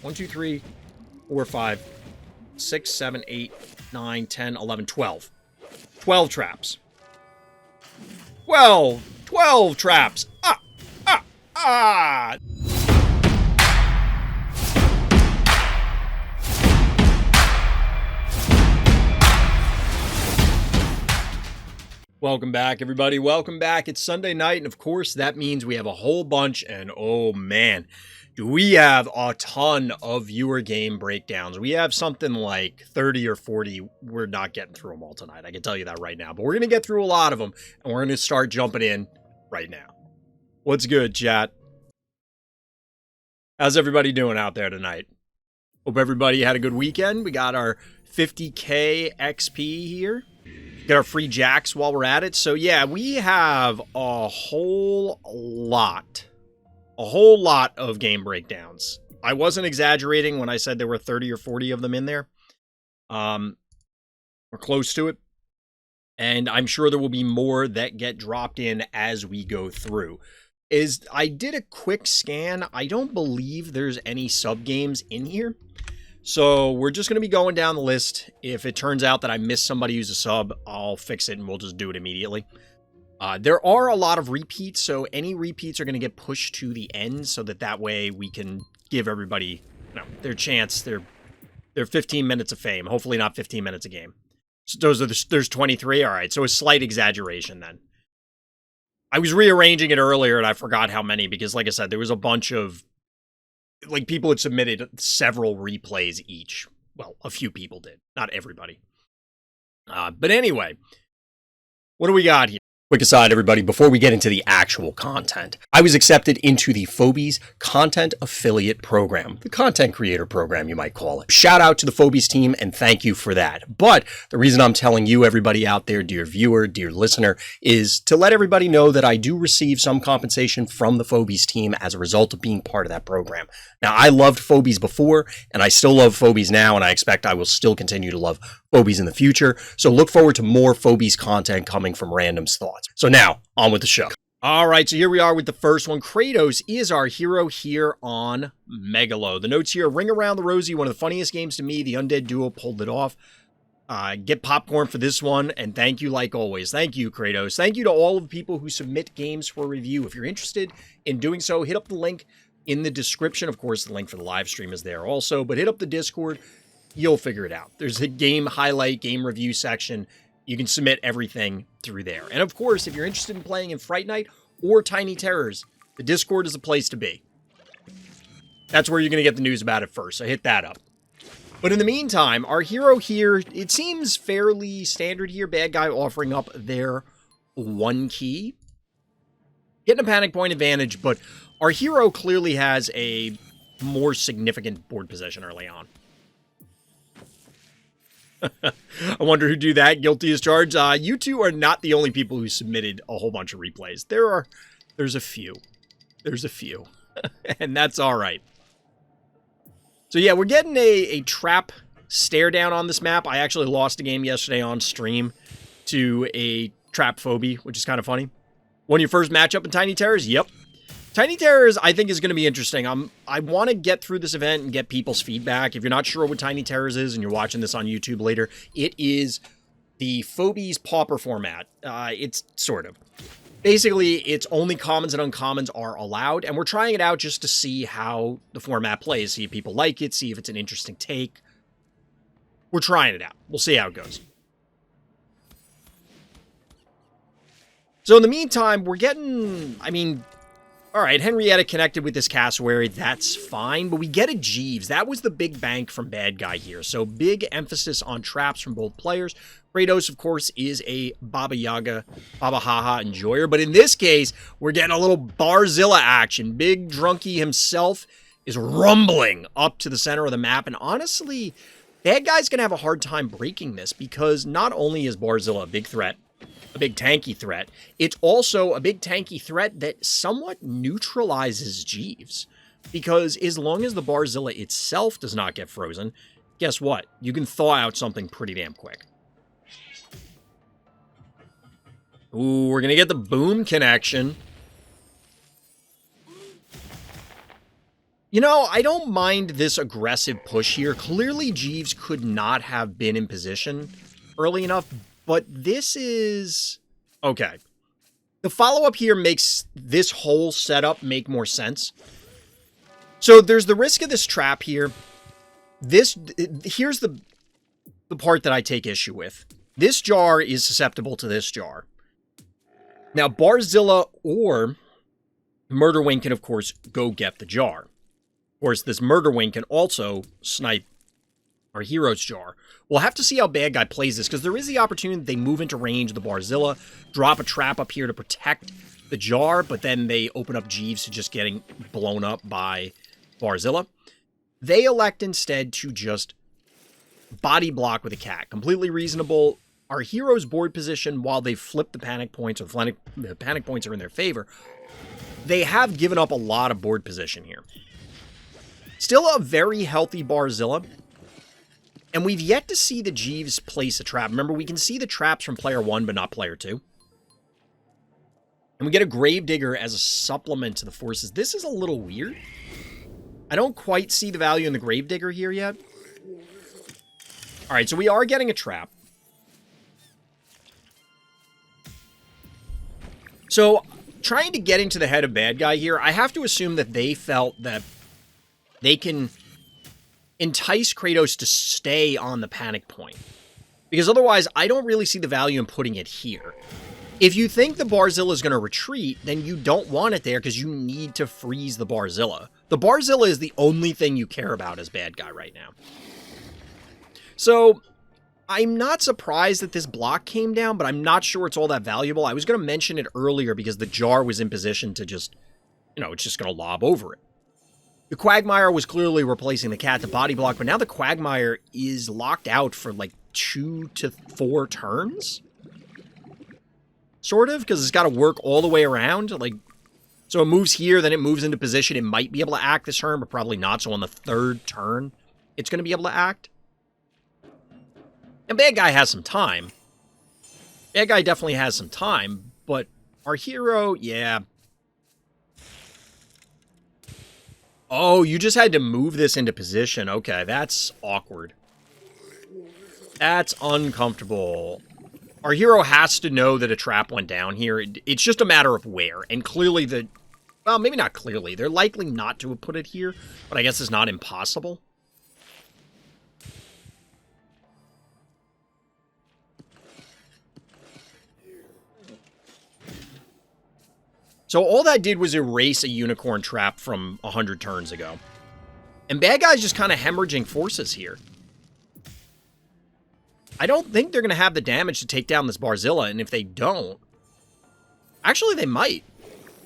1, 2, 3, 4, 5, 6, 7, 8, 9, 10, 11, 12. 12 traps. 12 traps. Ah! Welcome back, everybody. Welcome back. It's Sunday night, and of course, that means we have a whole bunch, and oh man, do we have a ton of viewer game breakdowns. We have something like 30 or 40. We're not getting through them all tonight. I can tell you that right now, but we're going to get through a lot of them, and we're going to start jumping in right now. What's good, chat? How's everybody doing out there tonight? Hope everybody had a good weekend. We got our 50K XP here. Get our free jacks while we're at it. So yeah, we have a whole lot of game breakdowns. I wasn't exaggerating when I said there were 30 or 40 of them in there. We're close to it. And I'm sure there will be more that get dropped in as we go through. I did a quick scan. I don't believe there's any sub games in here. So we're just going to be going down the list. If it turns out that I missed somebody who's a sub, I'll fix it and we'll just do it immediately. There are a lot of repeats, so any repeats are going to get pushed to the end so that way we can give everybody their chance, their 15 minutes of fame. Hopefully not 15 minutes a game. So there's 23. All right, so a slight exaggeration then. I was rearranging it earlier and I forgot how many because, like I said, there was a bunch of people had submitted several replays each. Well, a few people did. Not everybody. But anyway, what do we got here? Quick aside, everybody, before we get into the actual content, I was accepted into the Phobies Content Affiliate Program, the content creator program, you might call it. Shout out to the Phobies team, and thank you for that. But the reason I'm telling you, everybody out there, dear viewer, dear listener, is to let everybody know that I do receive some compensation from the Phobies team as a result of being part of that program. Now, I loved Phobies before, and I still love Phobies now, and I expect I will still continue to love Phobies in the future. So look forward to more Phobies content coming from Random's Thoughts. So now, on with the show. All right, so here we are with the first one. Kratos is our hero here on Megalo. The notes here: Ring Around the Rosie, one of the funniest games to me. The Undead Duo pulled it off. Get popcorn for this one, and thank you like always. Thank you, Kratos. Thank you to all of the people who submit games for review. If you're interested in doing so, hit up the link in the description. Of course, the link for the live stream is there also, but hit up the Discord. You'll figure it out. There's a game highlight, game review section. You can submit everything through there. And of course, if you're interested in playing in Fright Night or Tiny Terrors, the Discord is the place to be. That's where you're going to get the news about it first, so hit that up. But in the meantime, our hero here, it seems fairly standard here. Bad guy offering up their one key. Getting a panic point advantage, but our hero clearly has a more significant board position early on. I wonder who do that. Guilty as charged. You two are not the only people who submitted a whole bunch of replays. There's a few. There's a few. And that's all right. So yeah, we're getting a trap stare down on this map. I actually lost a game yesterday on stream to a trap phobie, which is kind of funny. One of your first matchup in Tiny Terrors? Yep. Tiny Terrors, I think, is going to be interesting. I want to get through this event and get people's feedback. If you're not sure what Tiny Terrors is and you're watching this on YouTube later, it is the Phobies Pauper format. It's sort of. Basically, it's only commons and uncommons are allowed, and we're trying it out just to see how the format plays, see if people like it, see if it's an interesting take. We're trying it out. We'll see how it goes. So in the meantime, we're getting, all right, Henrietta connected with this cassowary, that's fine, but we get a Jeeves. That was the big bank from Bad Guy here, so big emphasis on traps from both players. Kratos, of course, is a Baba Yaga, Baba Haha enjoyer, but in this case, we're getting a little Barzilla action. Big Drunky himself is rumbling up to the center of the map, and honestly, Bad Guy's going to have a hard time breaking this, because not only is Barzilla a big threat, a big tanky threat, it's also a big tanky threat that somewhat neutralizes Jeeves. Because as long as the Barzilla itself does not get frozen, guess what? You can thaw out something pretty damn quick. Ooh, we're going to get the boom connection. You know, I don't mind this aggressive push here. Clearly, Jeeves could not have been in position early enough, but this is... Okay. The follow-up here makes this whole setup make more sense. So there's the risk of this trap here. Here's the part that I take issue with. This jar is susceptible to this jar. Now, Barzilla or Murderwing can, of course, go get the jar. Of course, this Murderwing can also snipe our hero's jar. We'll have to see how Bad Guy plays this, because there is the opportunity that they move into range of the Barzilla, drop a trap up here to protect the jar, but then they open up Jeeves to just getting blown up by Barzilla. They elect instead to just body block with a cat. Completely reasonable. Our hero's board position, while they flip the panic points, or the panic points are in their favor, they have given up a lot of board position here. Still a very healthy Barzilla. And we've yet to see the Jeeves place a trap. Remember, we can see the traps from player 1, but not player 2. And we get a Gravedigger as a supplement to the forces. This is a little weird. I don't quite see the value in the Gravedigger here yet. Alright, so we are getting a trap. So, trying to get into the head of Bad Guy here, I have to assume that they felt that they can entice Kratos to stay on the panic point. Because otherwise, I don't really see the value in putting it here. If you think the Barzilla is going to retreat, then you don't want it there because you need to freeze the Barzilla. The Barzilla is the only thing you care about as Bad Guy right now. So, I'm not surprised that this block came down, but I'm not sure it's all that valuable. I was going to mention it earlier because the jar was in position to just, you know, it's just going to lob over it. The Quagmire was clearly replacing the cat to body block, but now the Quagmire is locked out for like 2 to 4 turns? Sort of, because it's got to work all the way around. Like, so it moves here, then it moves into position. It might be able to act this turn, but probably not. So on the 3rd turn, it's going to be able to act. And Bad Guy has some time. Bad Guy definitely has some time, but our hero, yeah. Oh, you just had to move this into position. Okay, that's awkward. That's uncomfortable. Our hero has to know that a trap went down here. It's just a matter of where. And clearly well, maybe not clearly. They're likely not to have put it here, but I guess it's not impossible. So all that did was erase a unicorn trap from 100 turns ago. And Bad Guy's just kind of hemorrhaging forces here. I don't think they're going to have the damage to take down this Barzilla, and if they don't... Actually, they might.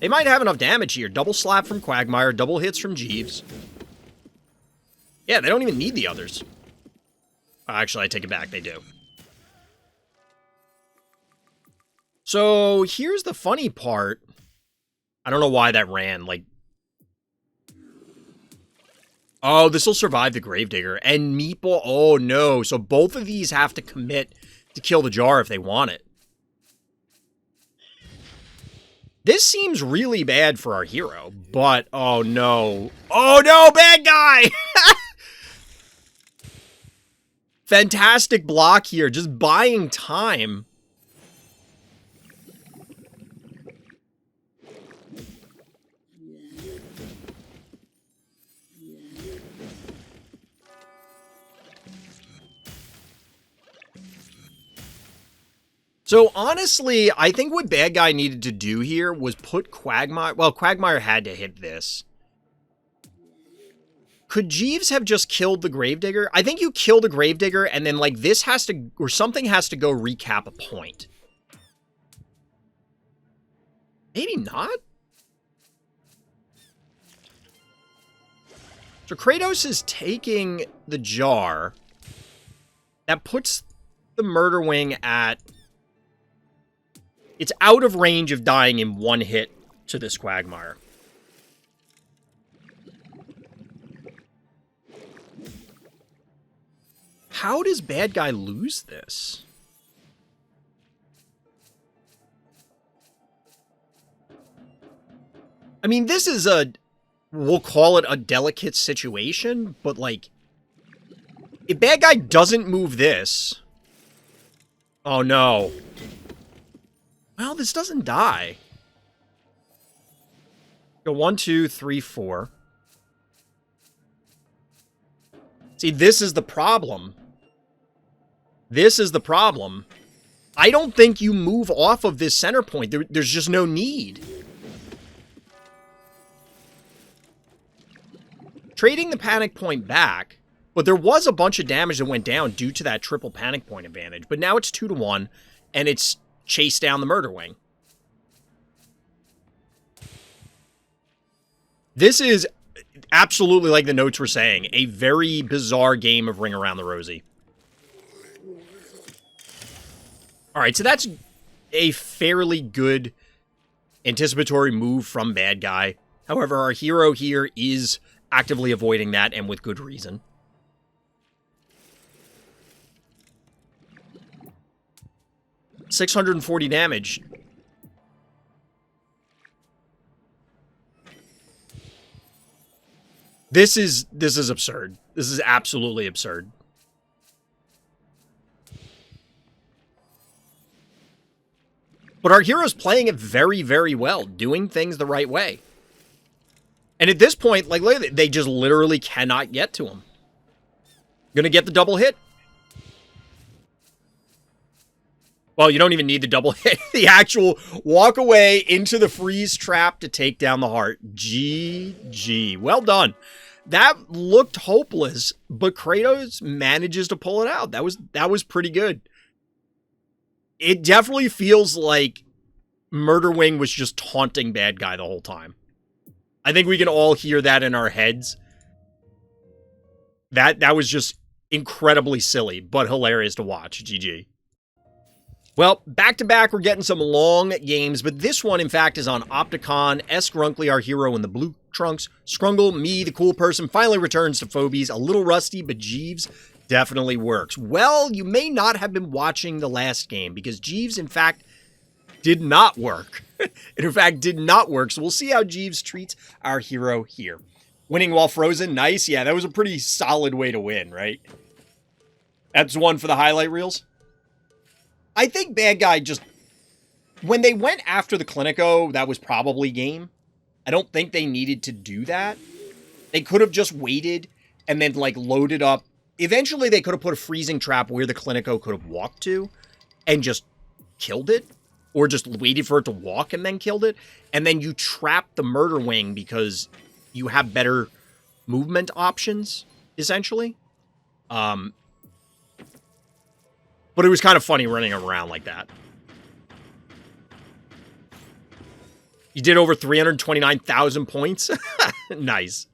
They might have enough damage here. Double slap from Quagmire, double hits from Jeeves. Yeah, they don't even need the others. Actually, I take it back, they do. So, here's the funny part. I don't know why that ran, like... Oh, this will survive the Gravedigger. And Meatball... Oh, no. So both of these have to commit to kill the jar if they want it. This seems really bad for our hero, but... Oh, no. Oh, no! Bad Guy! Fantastic block here. Just buying time. So, honestly, I think what Bad Guy needed to do here was put Quagmire... Well, Quagmire had to hit this. Could Jeeves have just killed the Gravedigger? I think you kill the Gravedigger, and then, like, this has to... Or something has to go recap a point. Maybe not? So, Kratos is taking the jar. That puts the Murderwing at... It's out of range of dying in one hit to this Quagmire. How does Bad Guy lose this? I mean, this is a we'll call it a delicate situation, but, like, if bad guy doesn't move this... Oh, no. Well, this doesn't die. Go 1, 2, 3, 4. See, this is the problem. This is the problem. I don't think you move off of this center point. There's just no need. Trading the panic point back, but there was a bunch of damage that went down due to that triple panic point advantage. But now it's 2-1, and it's chased down the Murder Wing. This is absolutely, like the notes were saying, a very bizarre game of Ring Around the Rosie. Alright, so that's a fairly good anticipatory move from bad guy. However, our hero here is actively avoiding that, and with good reason. $640 damage. This is absurd. This is absolutely absurd. But our hero's playing it very, very well, doing things the right way. And at this point, like, they just literally cannot get to him. Gonna get the double hit. Well, you don't even need the double hit. The actual walk away into the freeze trap to take down the heart. GG. Well done. That looked hopeless, but Kratos manages to pull it out. That was pretty good. It definitely feels like Murder Wing was just taunting bad guy the whole time. I think we can all hear that in our heads. That was just incredibly silly, but hilarious to watch. GG. Well, back-to-back, we're getting some long games, but this one, in fact, is on Opticon. Sgrunkly, our hero in the blue trunks. Scrungle, me, the cool person, finally returns to Phobies. A little rusty, but Jeeves definitely works. Well, you may not have been watching the last game, because Jeeves, in fact, did not work. It, in fact, did not work, so we'll see how Jeeves treats our hero here. Winning while frozen, nice. Yeah, that was a pretty solid way to win, right? That's one for the highlight reels. I think bad guy just... When they went after the Clinico, that was probably game. I don't think they needed to do that. They could have just waited and then, like, loaded up. Eventually, they could have put a freezing trap where the Clinico could have walked to and just killed it. Or just waited for it to walk and then killed it. And then you trap the Murder Wing because you have better movement options, essentially. But it was kind of funny running around like that. You did over 329,000 points. Nice.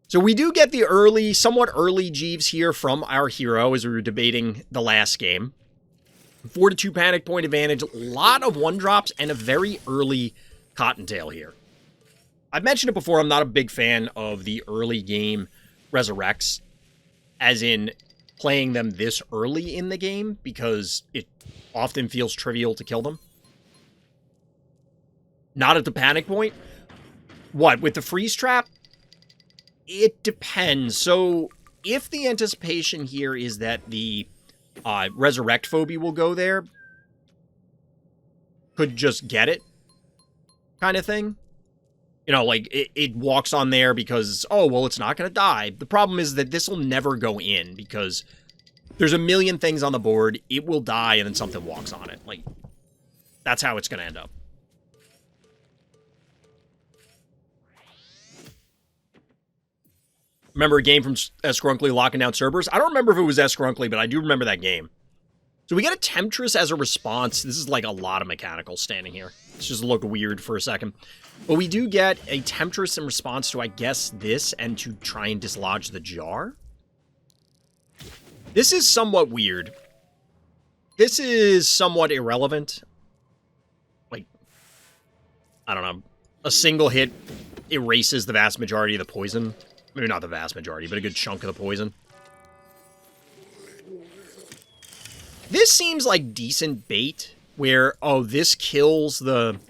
So we do get the early, somewhat early Jeeves here from our hero as we were debating the last game. 4-2 panic point advantage, a lot of 1-drops, and a very early Cottontail here. I've mentioned it before, I'm not a big fan of the early game resurrects, as in playing them this early in the game, because it often feels trivial to kill them. Not at the panic point. What, with the freeze trap? It depends. So, if the anticipation here is that the resurrect phobie will go there, could just get it, kind of thing. You know, like, it walks on there because, oh, well, it's not going to die. The problem is that this will never go in because there's a million things on the board. It will die and then something walks on it. Like, that's how it's going to end up. Remember a game from Sgrunkly locking down Cerberus? I don't remember if it was Sgrunkly, but I do remember that game. So we get a Temptress as a response. This is like a lot of mechanicals standing here. It's just looked weird for a second. But we do get a Temptress in response to, I guess, this and to try and dislodge the jar. This is somewhat weird. This is somewhat irrelevant. Like, I don't know. A single hit erases the vast majority of the poison. Maybe not the vast majority, but a good chunk of the poison. This seems like decent bait, where, oh, this kills the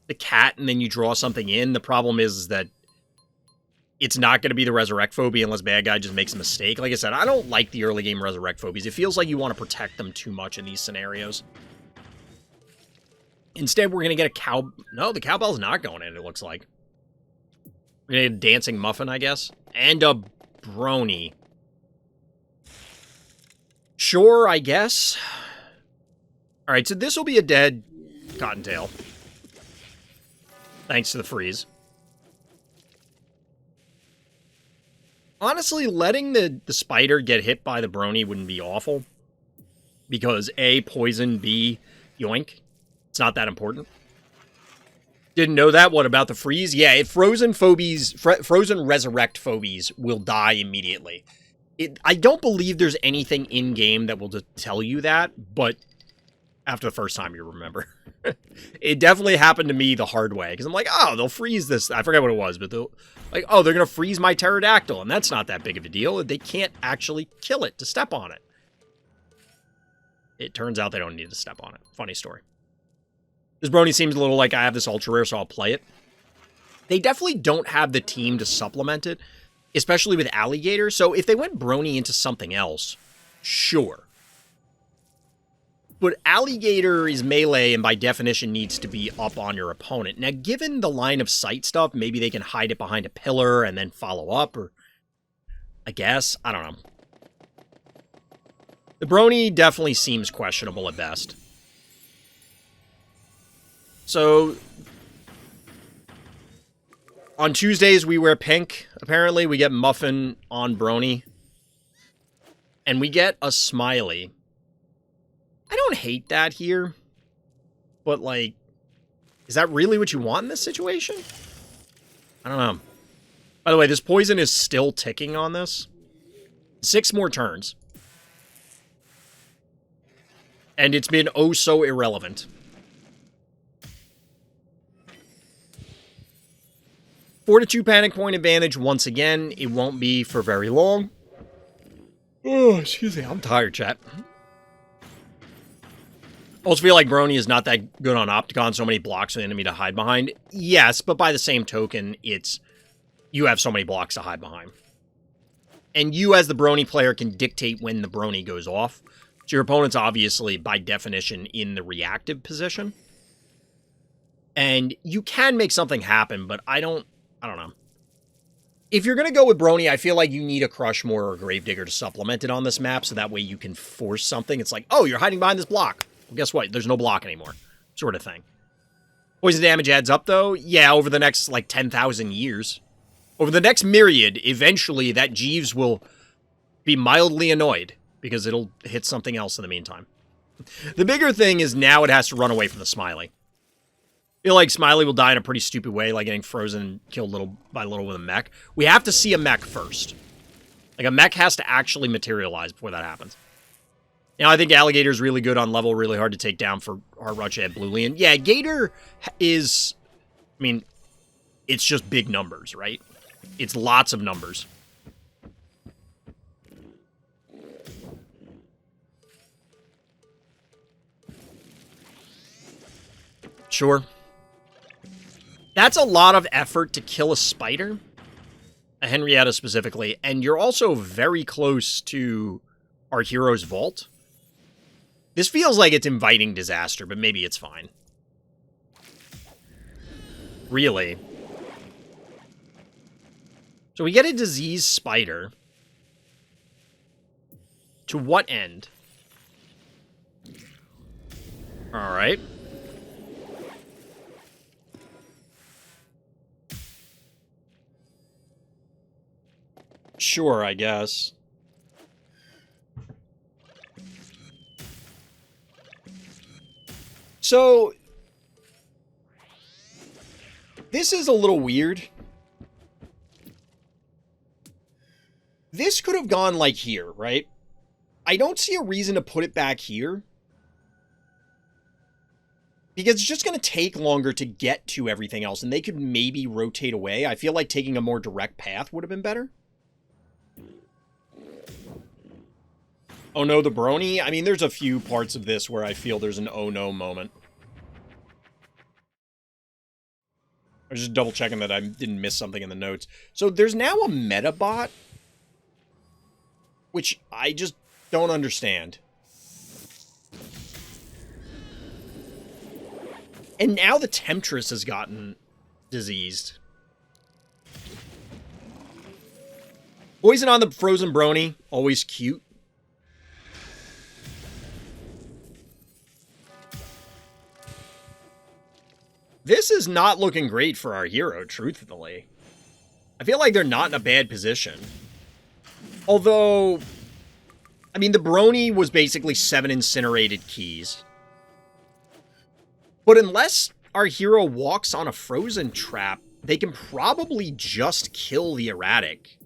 the cat and then you draw something in. The problem is that it's not going to be the Resurrect Phobie unless bad guy just makes a mistake. Like I said, I don't like the early game Resurrect Phobies. It feels like you want to protect them too much in these scenarios. Instead, we're going to get a cow... No, the cowbell's not going in, it looks like. We're going to get a dancing muffin, I guess. And a brony. Sure, I guess. Alright, so this will be a dead Cottontail. Thanks to the freeze. Honestly, letting the spider get hit by the brony wouldn't be awful. Because A, poison, B, yoink. It's not that important. Didn't know that. What about the freeze? Yeah, frozen phobies, frozen resurrect phobies will die immediately. I don't believe there's anything in-game that will tell you that, but after the first time you remember. It definitely happened to me the hard way, because I'm like, oh, they'll freeze this. I forget what it was, but they'll, like, oh, they're going to freeze my pterodactyl, and that's not that big of a deal. They can't actually kill it to step on it. It turns out they don't need to step on it. Funny story. This brony seems a little like I have this ultra rare, so I'll play it. They definitely don't have the team to supplement it, especially with alligator. So if they went brony into something else, sure. But alligator is melee and by definition needs to be up on your opponent. Now, given the line of sight stuff, maybe they can hide it behind a pillar and then follow up, or I guess. I don't know. The brony definitely seems questionable at best. So, on Tuesdays we wear pink, apparently. We get muffin on brony. And we get a smiley. I don't hate that here. But, like, is that really what you want in this situation? I don't know. By the way, this poison is still ticking on this. 6 more turns. And it's been oh so irrelevant. Fortitude panic point advantage once again. It won't be for very long. Oh, excuse me. I'm tired, chat. I also feel like brony is not that good on Opticon. So many blocks for the enemy to hide behind. Yes, but by the same token, it's... You have so many blocks to hide behind. And you, as the brony player, can dictate when the brony goes off. So your opponent's obviously, by definition, in the reactive position. And you can make something happen, but I don't know. If you're going to go with brony, I feel like you need a Crushmore or a Gravedigger to supplement it on this map, so that way you can force something. It's like, oh, you're hiding behind this block. Well, guess what? There's no block anymore. Sort of thing. Poison damage adds up, though. Yeah, over the next, like, 10,000 years. Over the next myriad, eventually that Jeeves will be mildly annoyed, because it'll hit something else in the meantime. The bigger thing is now it has to run away from the Smiley. I feel like Smiley will die in a pretty stupid way, like getting frozen and killed little by little with a mech. We have to see a mech first. Like, a mech has to actually materialize before that happens. You know, I think Alligator's really good on level, really hard to take down for Heart Rush at Blue Leon. Yeah, Gator is... I mean, it's just big numbers, right? It's lots of numbers. Sure. That's a lot of effort to kill a spider. A Henrietta specifically. And you're also very close to our hero's vault. This feels like it's inviting disaster, but maybe it's fine. Really. So we get a diseased spider. To what end? Alright. Sure, I guess. So, this is a little weird. This could have gone like here, right? I don't see a reason to put it back here. Because it's just going to take longer to get to everything else, and they could maybe rotate away. I feel like taking a more direct path would have been better. Oh no, the brony? I mean, there's a few parts of this where I feel there's an oh no moment. was just double checking that I didn't miss something in the notes. So there's now a meta bot, which I just don't understand. And now the Temptress has gotten diseased. Poison on the frozen brony, always cute. This is not looking great for our hero, truthfully. I feel like they're not in a bad position. Although, I mean, the brony was basically 7 incinerated keys. But unless our hero walks on a frozen trap, they can probably just kill the erratic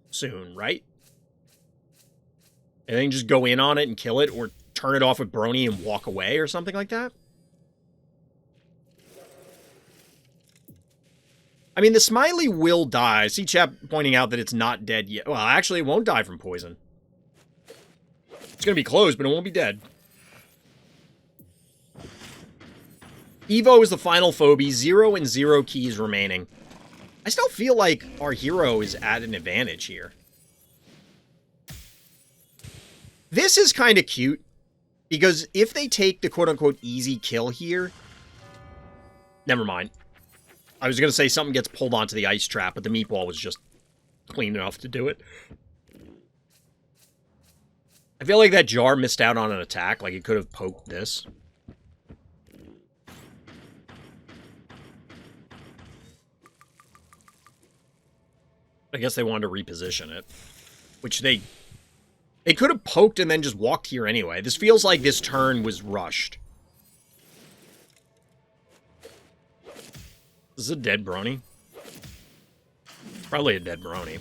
soon, right? And then just go in on it and kill it, or turn it off with brony and walk away or something like that. I mean, the Smiley will die. I see chat pointing out that it's not dead yet. Well, actually, it won't die from poison. It's going to be closed, but it won't be dead. Evo is the final phobie. 0 and 0 keys remaining. I still feel like our hero is at an advantage here. This is kind of cute, because if they take the quote-unquote easy kill here... Never mind. I was going to say something gets pulled onto the ice trap, but the meatball was just clean enough to do it. I feel like that jar missed out on an attack, like it could have poked this. I guess they wanted to reposition it, which they could have poked and then just walked here anyway. This feels like this turn was rushed. This is a dead brony. It's probably a dead brony.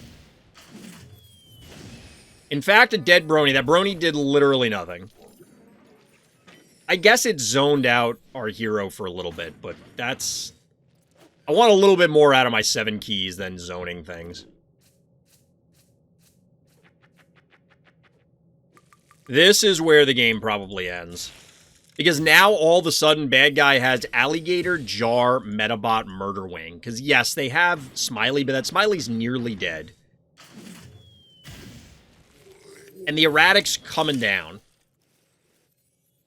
In fact, a dead brony. That brony did literally nothing. I guess it zoned out our hero for a little bit, but that's... I want a little bit more out of my 7 keys than zoning things. This is where the game probably ends. Because now, all of a sudden, bad guy has Alligator, Jar, Metabot, Murder Wing. Because, yes, they have Smiley, but that Smiley's nearly dead. And the erratic's coming down.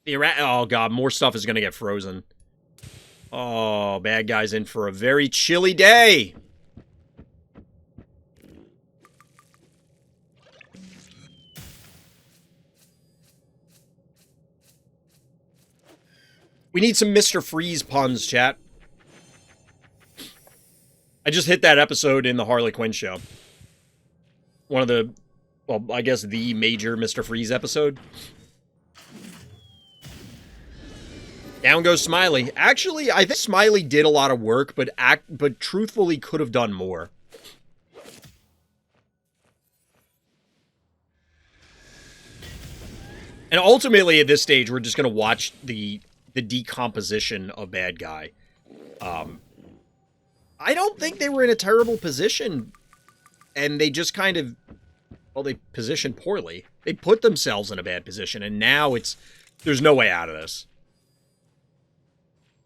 Oh, God, more stuff is going to get frozen. Oh, bad guy's in for a very chilly day. We need some Mr. Freeze puns, chat. I just hit that episode in the Harley Quinn show. One of the, well, I guess the major Mr. Freeze episode. Down goes Smiley. Actually, I think Smiley did a lot of work, but truthfully could have done more. And ultimately, at this stage, we're just going to watch the decomposition of bad guy. I don't think they were in a terrible position, and they just kind of, well, they positioned poorly. They put themselves in a bad position, and now there's no way out of this.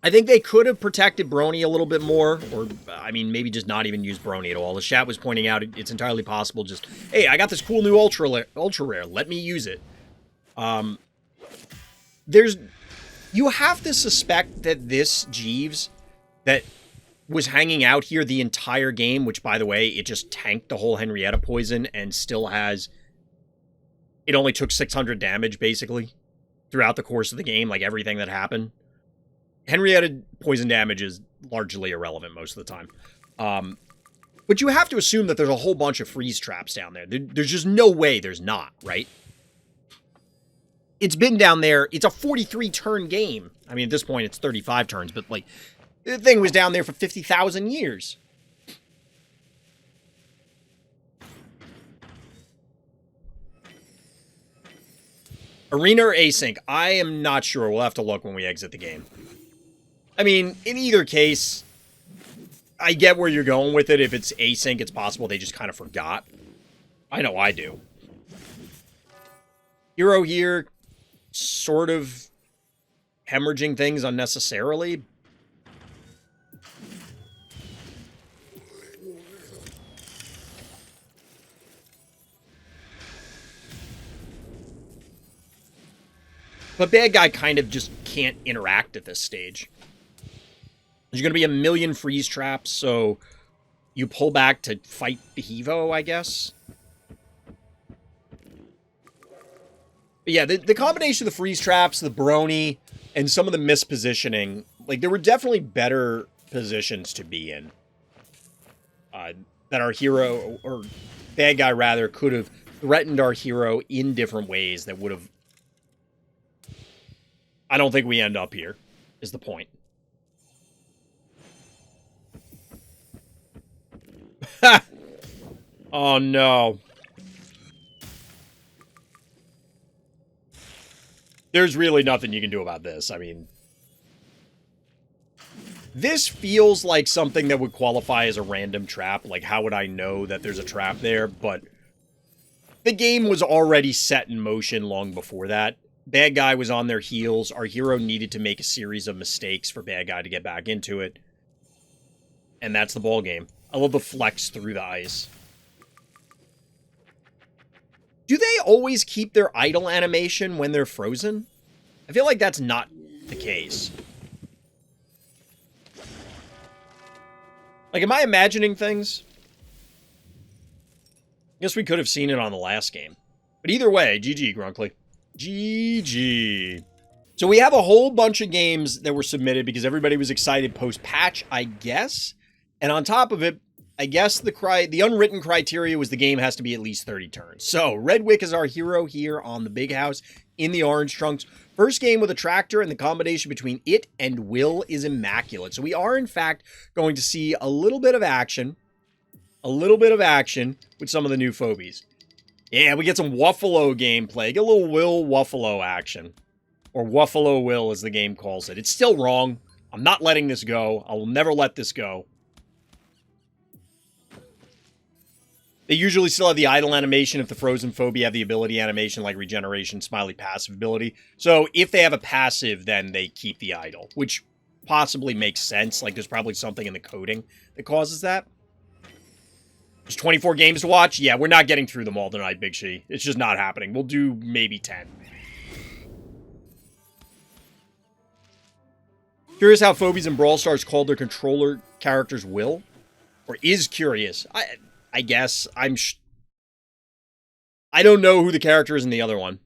I think they could have protected brony a little bit more, or, I mean, maybe just not even use brony at all. The chat was pointing out it's entirely possible just, hey, I got this cool new ultra rare, let me use it. You have to suspect that this Jeeves that was hanging out here the entire game, which, by the way, it just tanked the whole Henrietta poison and still has... It only took 600 damage, basically, throughout the course of the game, like everything that happened. Henrietta poison damage is largely irrelevant most of the time. But you have to assume that there's a whole bunch of freeze traps down there. There's just no way there's not, right? It's been down there. It's a 43-turn game. I mean, at this point, it's 35 turns, but, like, the thing was down there for 50,000 years. Arena or async? I am not sure. We'll have to look when we exit the game. I mean, in either case, I get where you're going with it. If it's async, it's possible they just kind of forgot. I know I do. Hero here... sort of hemorrhaging things unnecessarily. But bad guy kind of just can't interact at this stage. There's going to be a million freeze traps, so you pull back to fight the Hevo, I guess. But yeah, the combination of the freeze traps, the brony, and some of the mispositioning, like, there were definitely better positions to be in. That our hero, or bad guy rather, could have threatened our hero in different ways that would have... I don't think we end up here, is the point. Oh, no. There's really nothing you can do about this. I mean... This feels like something that would qualify as a random trap. Like, how would I know that there's a trap there? But the game was already set in motion long before that. Bad guy was on their heels. Our hero needed to make a series of mistakes for bad guy to get back into it. And that's the ball game. I love the flex through the ice. Do they always keep their idle animation when they're frozen? I feel like that's not the case. Like, am I imagining things? I guess we could have seen it on the last game. But either way, GG, Sgrunkly. GG. So we have a whole bunch of games that were submitted because everybody was excited post-patch, I guess. And on top of it, I guess the unwritten criteria was the game has to be at least 30 turns. So, Redwick is our hero here on the big house in the orange trunks. First game with a tractor, and the combination between it and Will is immaculate. So we are, in fact, going to see a little bit of action. A little bit of action with some of the new phobies. Yeah, we get some Wuffalo gameplay. Get a little Will Wuffalo action. Or Wuffalo Will, as the game calls it. It's still wrong. I'm not letting this go. I will never let this go. They usually still have the idle animation if the frozen phobie have the ability animation like regeneration, smiley passive ability. So if they have a passive, then they keep the idle, which possibly makes sense. Like, there's probably something in the coding that causes that. There's 24 games to watch. Yeah, we're not getting through them all tonight, Big She. It's just not happening. We'll do maybe 10. Curious how phobies in Brawl Stars called their controller characters Will? Or is curious. I guess. I don't know who the character is in the other one.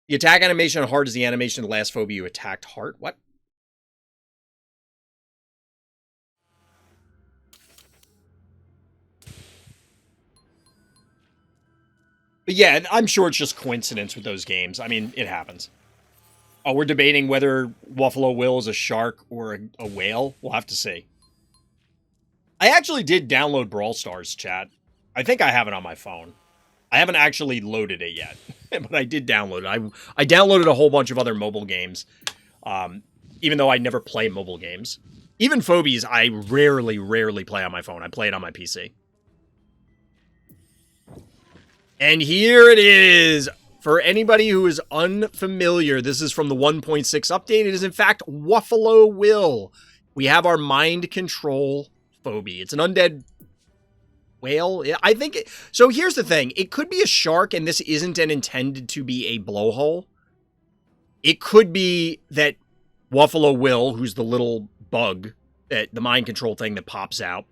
The attack animation on Heart is the animation of the last phobia you attacked Heart? What? But yeah, I'm sure it's just coincidence with those games. I mean, it happens. Oh, we're debating whether Wuffalo Will is a shark or a whale. We'll have to see. I actually did download Brawl Stars, chat. I think I have it on my phone. I haven't actually loaded it yet, but I did download it. I downloaded a whole bunch of other mobile games, even though I never play mobile games. Even Phobies, I rarely play on my phone. I play it on my PC. And here it is. For anybody who is unfamiliar, this is from the 1.6 update. It is, in fact, Wuffalo Will. We have our mind control phobie. It's an undead whale. I think so here's the thing. It could be a shark, and this isn't intended to be a blowhole. It could be that Wuffalo Will, who's the little bug, that the mind control thing that pops out,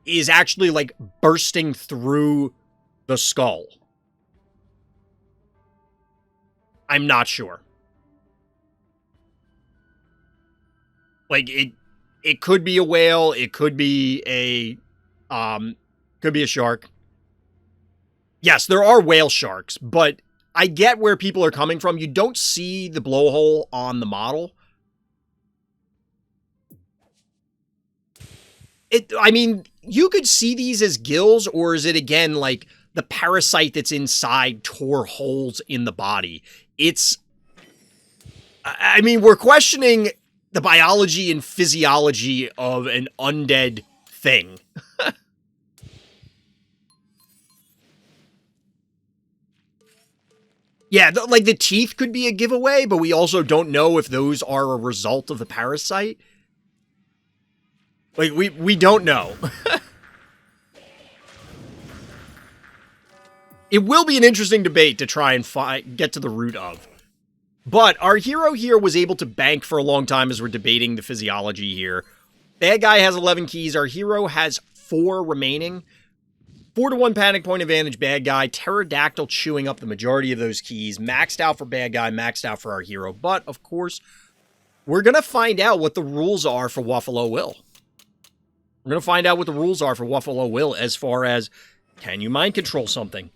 is actually, like, bursting through the skull. I'm not sure. Like, it could be a whale. It could be a shark. Yes, there are whale sharks, but I get where people are coming from. You don't see the blowhole on the model. I mean, you could see these as gills, or is it, again, like, the parasite that's inside tore holes in the body? I mean, we're questioning the biology and physiology of an undead thing. Yeah, like, the teeth could be a giveaway, but we also don't know if those are a result of the parasite. Like, we don't know. It will be an interesting debate to try and get to the root of. But our hero here was able to bank for a long time as we're debating the physiology here. Bad guy has 11 keys. Our hero has 4 remaining. 4-1 panic point advantage, bad guy. Pterodactyl chewing up the majority of those keys. Maxed out for bad guy, maxed out for our hero. But, of course, we're going to find out what the rules are for Wuffalo Will. We're going to find out what the rules are for Wuffalo Will as far as, can you mind control something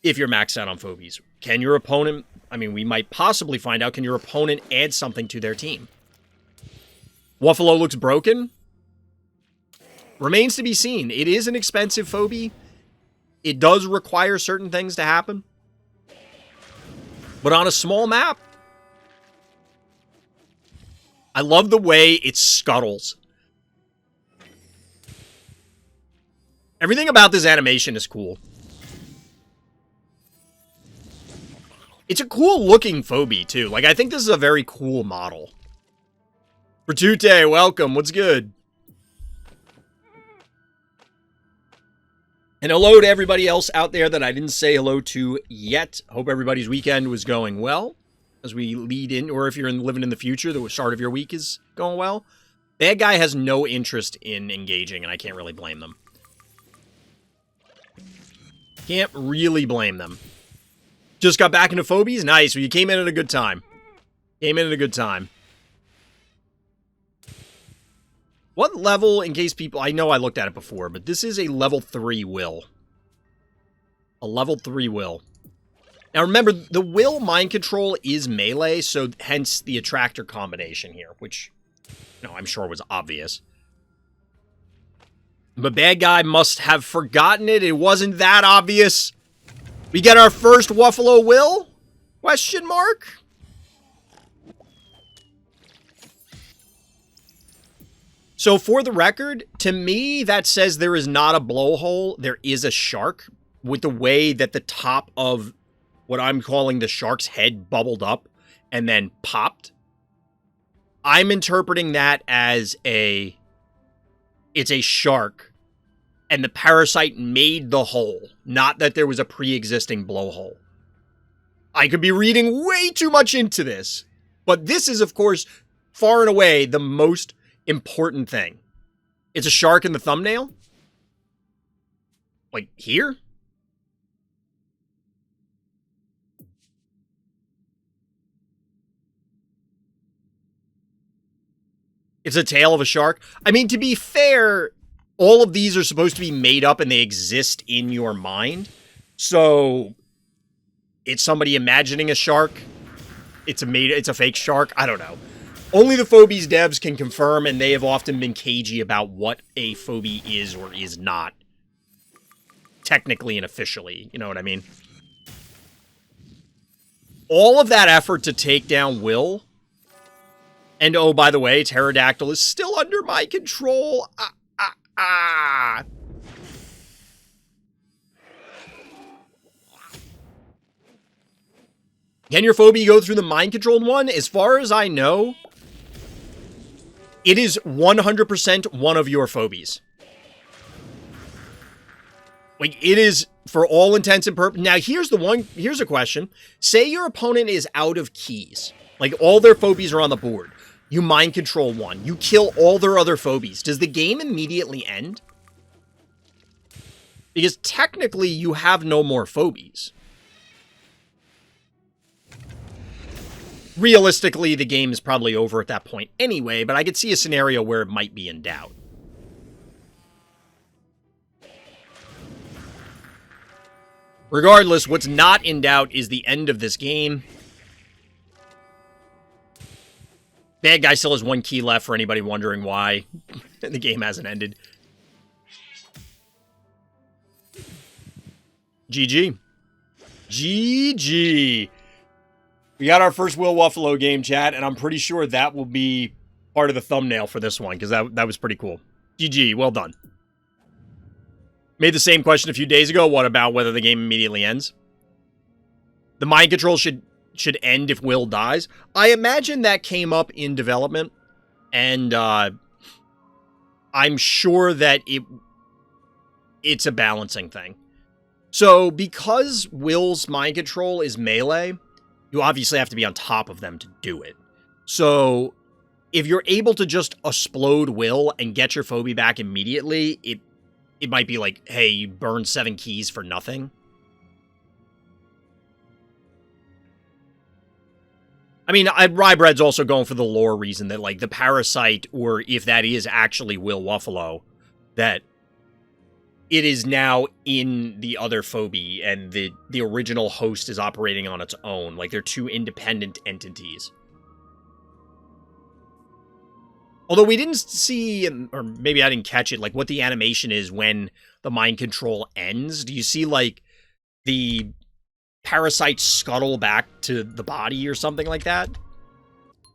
if you're maxed out on phobies? Can your opponent, I mean, we might possibly find out, can your opponent add something to their team? Wuffalo looks broken. Remains to be seen. It is an expensive phobie. It does require certain things to happen. But on a small map, I love the way it scuttles. Everything about this animation is cool. It's a cool looking phobie too. Like, I think this is a very cool model. Fratute, welcome. What's good? And hello to everybody else out there that I didn't say hello to yet. Hope everybody's weekend was going well as we lead in, or if you're living in the future, the start of your week is going well. Bad guy has no interest in engaging, and I can't really blame them. Can't really blame them. Just got back into phobies? Nice. Well, you came in at a good time. Came in at a good time. What level, in case people... I know I looked at it before, but this is a level 3 will. A level 3 will. Now remember, the will mind control is melee, so hence the attractor combination here, which, you know, I'm sure was obvious. But bad guy must have forgotten it. It wasn't that obvious. We get our first Wuffalo Will? Question mark? So for the record, to me, that says there is not a blowhole. There is a shark with the way that the top of what I'm calling the shark's head bubbled up and then popped. I'm interpreting that as it's a shark and the parasite made the hole, not that there was a pre-existing blowhole. I could be reading way too much into this, but this is, of course, far and away the most important thing. It's a shark in the thumbnail? Like, here? It's a tail of a shark? I mean, to be fair, all of these are supposed to be made up and they exist in your mind. So, it's somebody imagining a shark. It's a fake shark. I don't know. Only the Phobies devs can confirm, and they have often been cagey about what a phobie is or is not. Technically and officially, you know what I mean? All of that effort to take down Will, and oh, by the way, Pterodactyl is still under my control. Can your phobie go through the mind-controlled one? As far as I know, it is 100% one of your phobies. Like, it is, for all intents and purposes. Now, here's a question. Say your opponent is out of keys. Like, all their phobies are on the board. You mind control one. You kill all their other phobies. Does the game immediately end? Because technically, you have no more phobies. Realistically, the game is probably over at that point anyway, but I could see a scenario where it might be in doubt. Regardless, what's not in doubt is the end of this game. Bad guy still has 1 key left for anybody wondering why the game hasn't ended. GG. GG. We got our first Will Wuffalo game, chat, and I'm pretty sure that will be part of the thumbnail for this one, because that was pretty cool. GG, well done. Made the same question a few days ago. What about whether the game immediately ends? The mind control should end if Will dies. I imagine that came up in development, and I'm sure that it's a balancing thing. So, because Will's mind control is melee, you obviously have to be on top of them to do it. So if you're able to just explode will and get your phobie back immediately, it might be like, hey, you burned 7 keys for nothing. I mean, Rybread's also going for the lore reason that, like, the parasite, or if that is actually Will Wuffalo, that it is now in the other phobie, and the original host is operating on its own. Like, they're 2 independent entities. Although we didn't see, or maybe I didn't catch it, like, what the animation is when the mind control ends. Do you see, like, the parasite scuttle back to the body or something like that?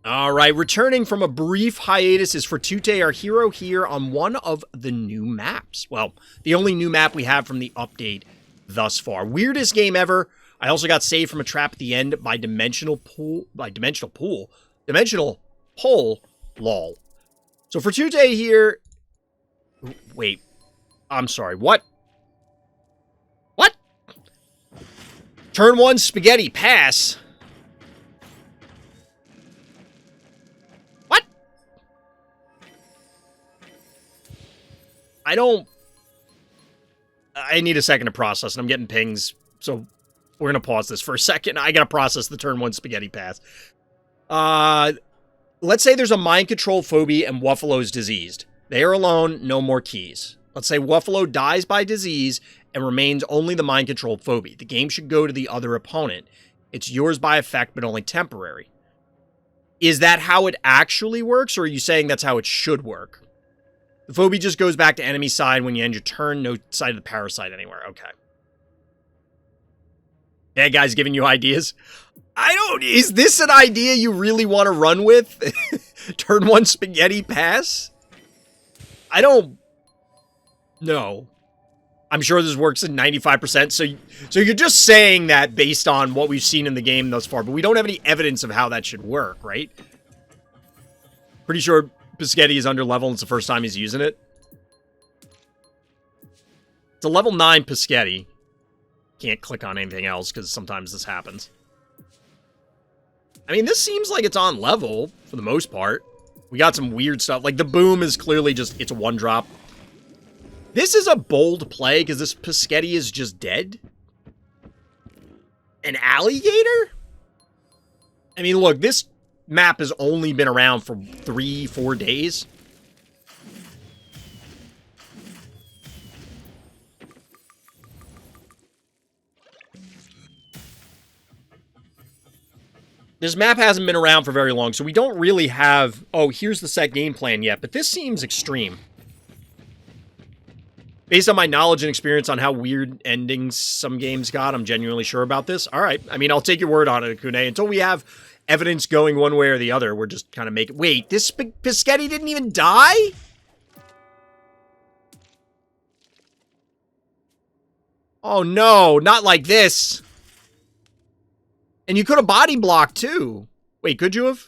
All right, returning from a brief hiatus is Fratute, our hero here on one of the new maps. Well, the only new map we have from the update thus far. Weirdest game ever. I also got saved from a trap at the end by Dimensional Pole, lol. So Fratute here, wait, I'm sorry, what? What? Turn 1 spaghetti pass. What? I need a second to process, and I'm getting pings, so we're going to pause this for a second. I got to process the turn 1 spaghetti pass. Let's say there's a mind control phobie and Wuffalo's diseased. They are alone, no more keys. Let's say Wuffalo dies by disease and remains only the mind control phobie. The game should go to the other opponent. It's yours by effect, but only temporary. Is that how it actually works, or are you saying that's how it should work? The phobie just goes back to enemy side when you end your turn, no sight of the parasite anywhere. Okay. Yeah, guys, giving you ideas. Is this an idea you really want to run with? Turn 1 spaghetti pass? I don't know. I'm sure this works at 95%, so you're just saying that based on what we've seen in the game thus far, but we don't have any evidence of how that should work, right? Pretty sure Piscetti is under level and it's the first time he's using it. It's a level 9 Piscetti. Can't click on anything else because sometimes this happens. I mean, this seems like it's on level for the most part. We got some weird stuff. Like, the boom is clearly just, it's a 1-drop. This is a bold play because this Piscetti is just dead. An alligator? I mean, look, this map has only been around for 3-4 days. This map hasn't been around for very long, so we don't really have, oh, here's the set game plan yet, but this seems extreme. Based on my knowledge and experience on how weird endings some games got, I'm genuinely sure about this. All right, I mean, I'll take your word on it, Kune. Until we have evidence going one way or the other, we're just kind of making... Wait, this Piscetti didn't even die? Oh, no, not like this. And you could have body blocked, too. Wait, could you have?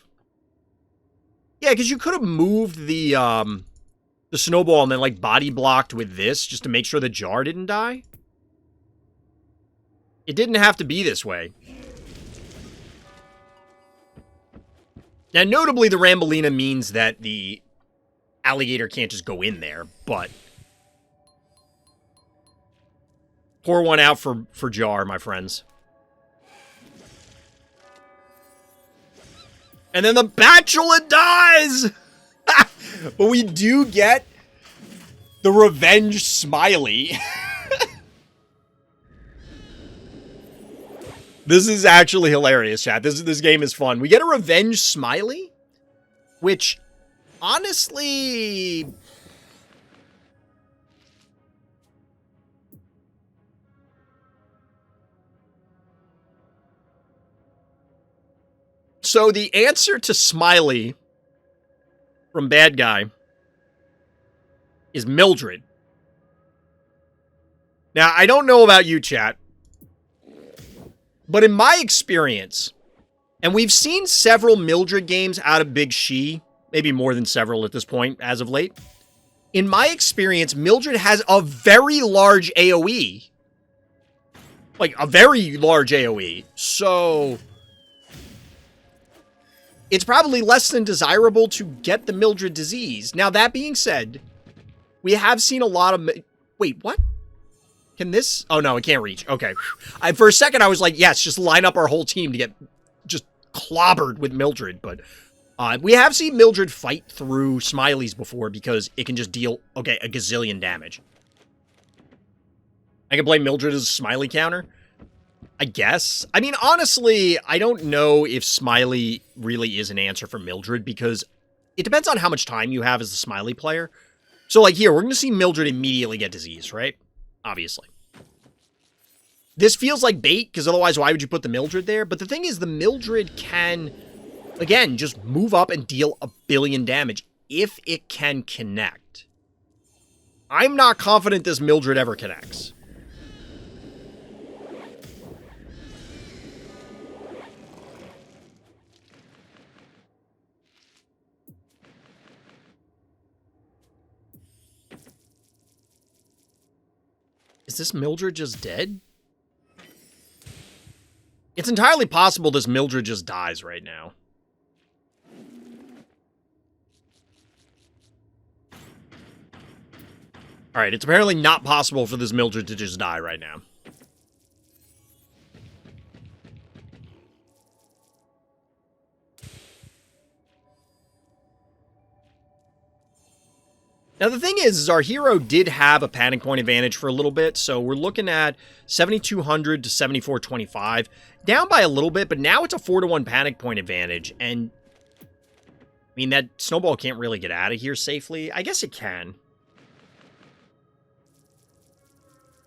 Yeah, because you could have moved the snowball and then, like, body blocked with this just to make sure the jar didn't die. It didn't have to be this way. Now, notably, the Rambolina means that the alligator can't just go in there, but... Pour one out for jar, my friends. And then the Bachelor dies! But we do get the revenge smiley. This is actually hilarious, chat. This game is fun. We get a revenge smiley, which, honestly... So the answer to Smiley from Bad Guy is Mildred. Now, I don't know about you, chat, but in my experience, and we've seen several Mildred games out of Big She, maybe more than several at this point as of late. In my experience, Mildred has a very large AoE. Like, a very large AoE. So... it's probably less than desirable to get the Mildred disease. Now, that being said, we have seen a lot of... Wait, what? Can this... Oh, no, it can't reach. Okay. For a second, I was like, yes, just line up our whole team to get just clobbered with Mildred. But we have seen Mildred fight through Smileys before because it can just deal, okay, a gazillion damage. I can play Mildred as a Smiley counter, I guess. I mean, honestly, I don't know if Smiley really is an answer for Mildred because it depends on how much time you have as the Smiley player. So, like, here, we're going to see Mildred immediately get disease, right? Obviously. This feels like bait, because otherwise, why would you put the Mildred there? But the thing is, the Mildred can, again, just move up and deal a billion damage if it can connect. I'm not confident this Mildred ever connects. Is this Mildred just dead? It's entirely possible this Mildred just dies right now. Alright, it's apparently not possible for this Mildred to just die right now. Now, the thing is our hero did have a panic point advantage for a little bit, so we're looking at 7,200 to 7,425. Down by a little bit, but now it's a 4-to-1 panic point advantage, and... I mean, that snowball can't really get out of here safely. I guess it can.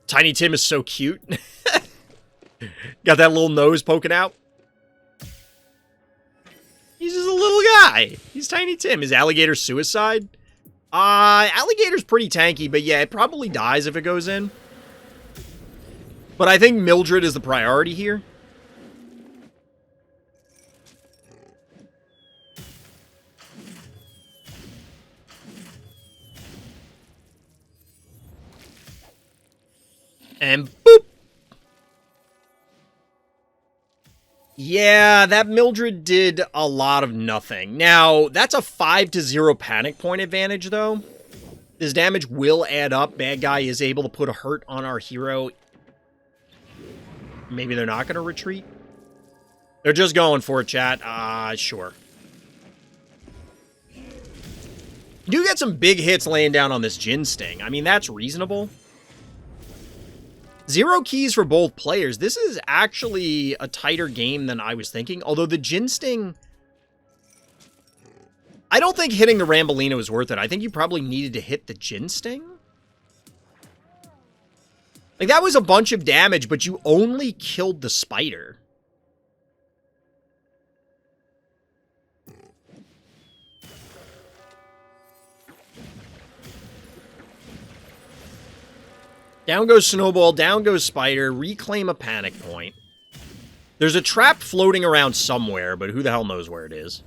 Tiny Tim is so cute. Got that little nose poking out. He's just a little guy. He's Tiny Tim. Is Alligator suicide? Alligator's pretty tanky, but yeah, it probably dies if it goes in. But I think Mildred is the priority here. And boop! Yeah, that Mildred did a lot of nothing. Now, that's a 5-to-0 panic point advantage, though. This damage will add up. Bad guy is able to put a hurt on our hero. Maybe they're not going to retreat? They're just going for it, chat. Sure. You do get some big hits laying down on this Jin Sting. I mean, that's reasonable. 0 keys for both players. This is actually a tighter game than I was thinking. Although the Jin Sting... I don't think hitting the Rambolino was worth it. I think you probably needed to hit the Jin Sting. Like, that was a bunch of damage, but you only killed the spider. Down goes Snowball, down goes Spider, reclaim a panic point. There's a trap floating around somewhere, but who the hell knows where it is?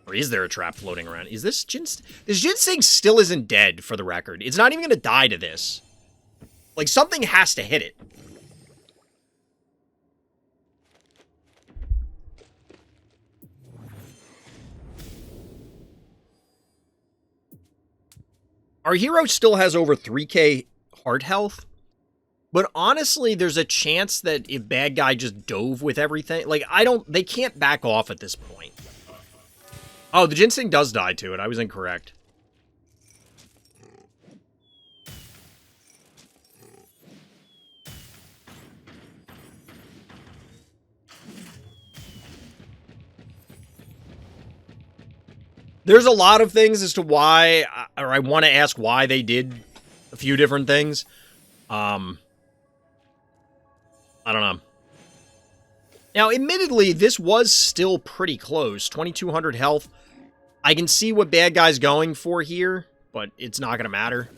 Or is there a trap floating around? Is this This Jin Sting still isn't dead, for the record. It's not even going to die to this. Like, something has to hit it. Our hero still has over 3k heart health, but honestly, there's a chance that if bad guy just dove with everything, like, they can't back off at this point. Oh, the Jin Sting does die to it. I was incorrect. There's a lot of things as to why, or I want to ask why they did a few different things. I don't know. Now, admittedly, this was still pretty close. 2,200 health. I can see what bad guy's going for here, but it's not going to matter.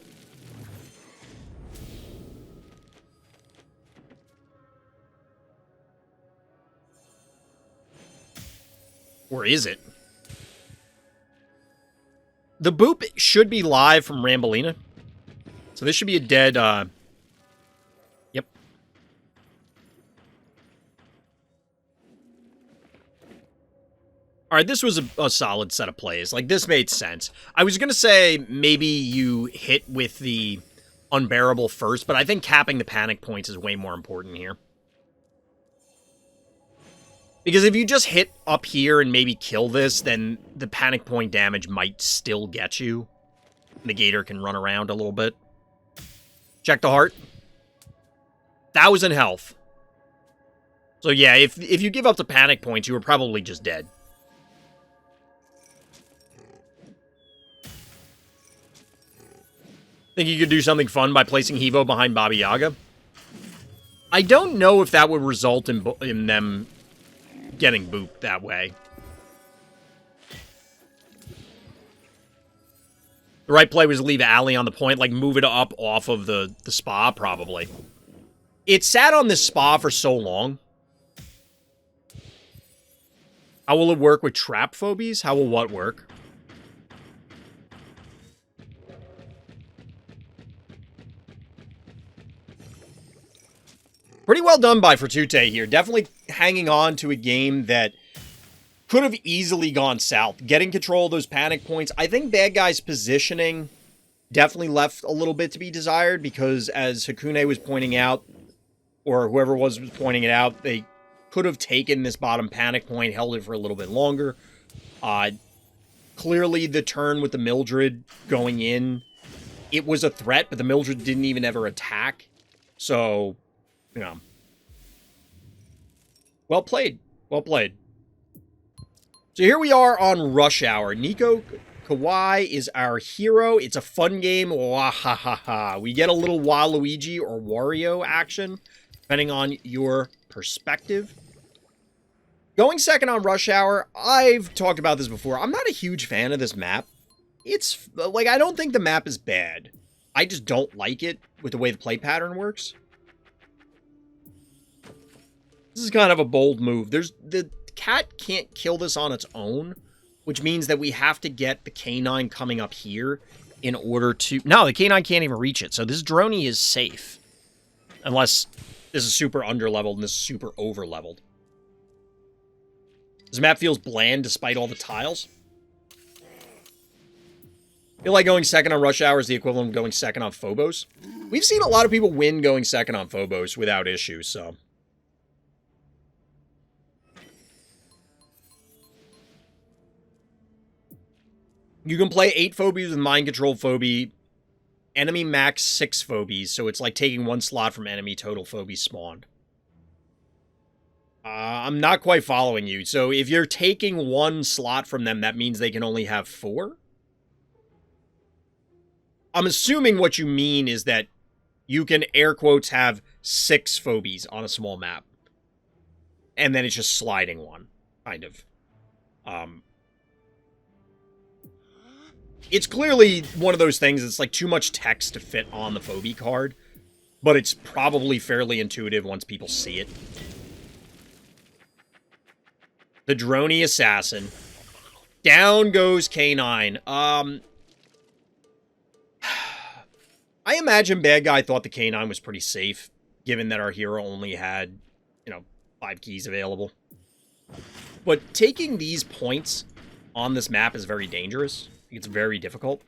Or is it? The boop should be live from Rambolina. So this should be a dead, Yep. All right, this was a solid set of plays. Like, this made sense. I was going to say maybe you hit with the unbearable first, but I think capping the panic points is way more important here. Because if you just hit up here and maybe kill this, then the panic point damage might still get you. The gator can run around a little bit. Check the heart. 1,000 health. So yeah, if you give up the panic points, you were probably just dead. Think you could do something fun by placing Hevo behind Baba Yaga? I don't know if that would result in them getting booped that way. The right play was leave Allie on the point, like move it up off of the spa, probably. It sat on this spa for so long. How will it work with trap phobies? How will what work? Pretty well done by Fratute here. Definitely hanging on to a game that could have easily gone south. Getting control of those panic points. I think bad guys' positioning definitely left a little bit to be desired because, as Hakune was pointing out, or whoever was pointing it out, they could have taken this bottom panic point, held it for a little bit longer. Clearly, the turn with the Mildred going in, it was a threat, but the Mildred didn't even ever attack. So, you know. Well played. Well played. So here we are on Rush Hour. NekoKawaii is our hero. It's a fun game. Wahahaha. We get a little Waluigi or Wario action, depending on your perspective. Going second on Rush Hour, I've talked about this before. I'm not a huge fan of this map. It's, like, I don't think the map is bad. I just don't like it with the way the play pattern works. This is kind of a bold move. The cat can't kill this on its own, which means that we have to get the canine coming up here in order to... No, the canine can't even reach it, so this droney is safe. Unless this is super underleveled and this is super overleveled. This map feels bland despite all the tiles. I feel like going second on Rush Hour is the equivalent of going second on Phobos. We've seen a lot of people win going second on Phobos without issue, so... You can play 8 phobies with Mind Control Phobie. Enemy max 6 phobies, so it's like taking 1 slot from enemy total phobies spawned. I'm not quite following you. So if you're taking 1 slot from them, that means they can only have 4? I'm assuming what you mean is that you can, air quotes, have 6 phobies on a small map. And then it's just sliding one, kind of. It's clearly one of those things that's like too much text to fit on the phobie card, but it's probably fairly intuitive once people see it. The droney assassin. Down goes K9. I imagine bad guy thought the K9 was pretty safe, given that our hero only had, 5 keys available. But taking these points on this map is very dangerous. It's very difficult.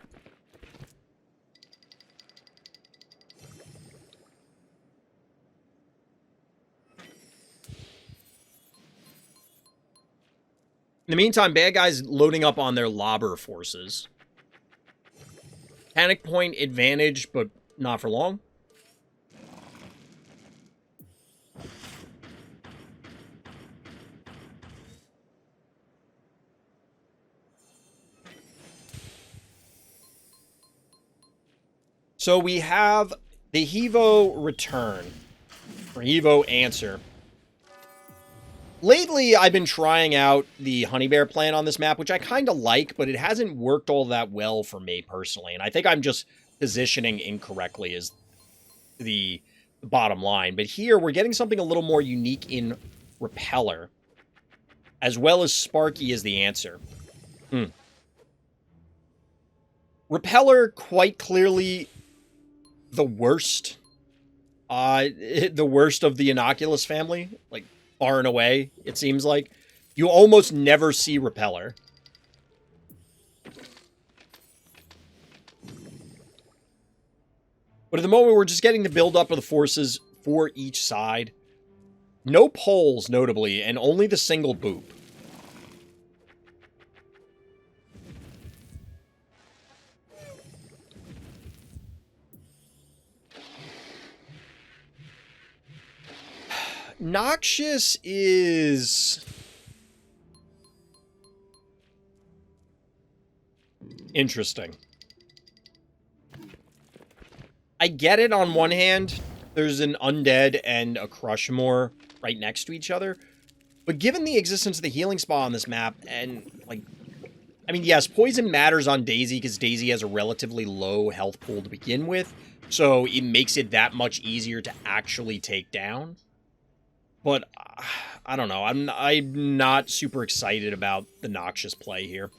In the meantime, bad guys loading up on their lobber forces. Panic point advantage, but not for long. So we have the Hevo return, or Hevo answer. Lately, I've been trying out the Honey Bear plan on this map, which I kind of like, but it hasn't worked all that well for me personally. And I think I'm just positioning incorrectly is the bottom line. But here, we're getting something a little more unique in Repeller, as well as Sparky is the answer. Repeller, quite clearly... the worst of the Innocuous family, like, far and away, it seems like. You almost never see Repeller. But at the moment, we're just getting the buildup of the forces for each side. No poles, notably, and only the single boop. Noxious is interesting. I get it on one hand. There's an undead and a Crushmore right next to each other. But given the existence of the healing spa on this map, and, like, I mean, yes, poison matters on Daisy because Daisy has a relatively low health pool to begin with. So it makes it that much easier to actually take down. But, I don't know. I'm not super excited about the Noxious play here.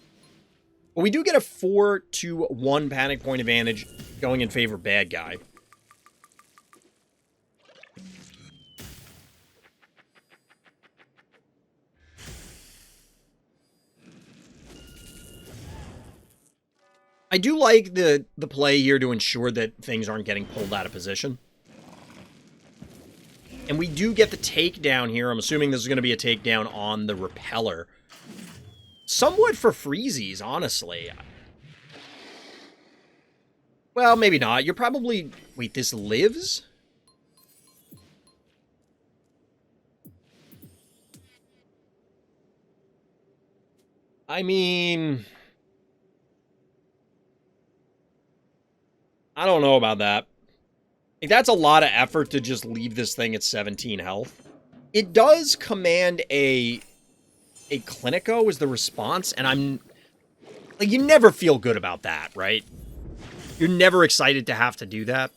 But we do get a 4-1 panic point advantage going in favor of bad guy. I do like the play here to ensure that things aren't getting pulled out of position. And we do get the takedown here. I'm assuming this is going to be a takedown on the Repeller. Somewhat for freezies, honestly. Well, maybe not. You're probably... Wait, this lives? I mean... I don't know about that. Like, that's a lot of effort to just leave this thing at 17 health. It does command a Clinico as the response, and I'm... Like, you never feel good about that, right? You're never excited to have to do that.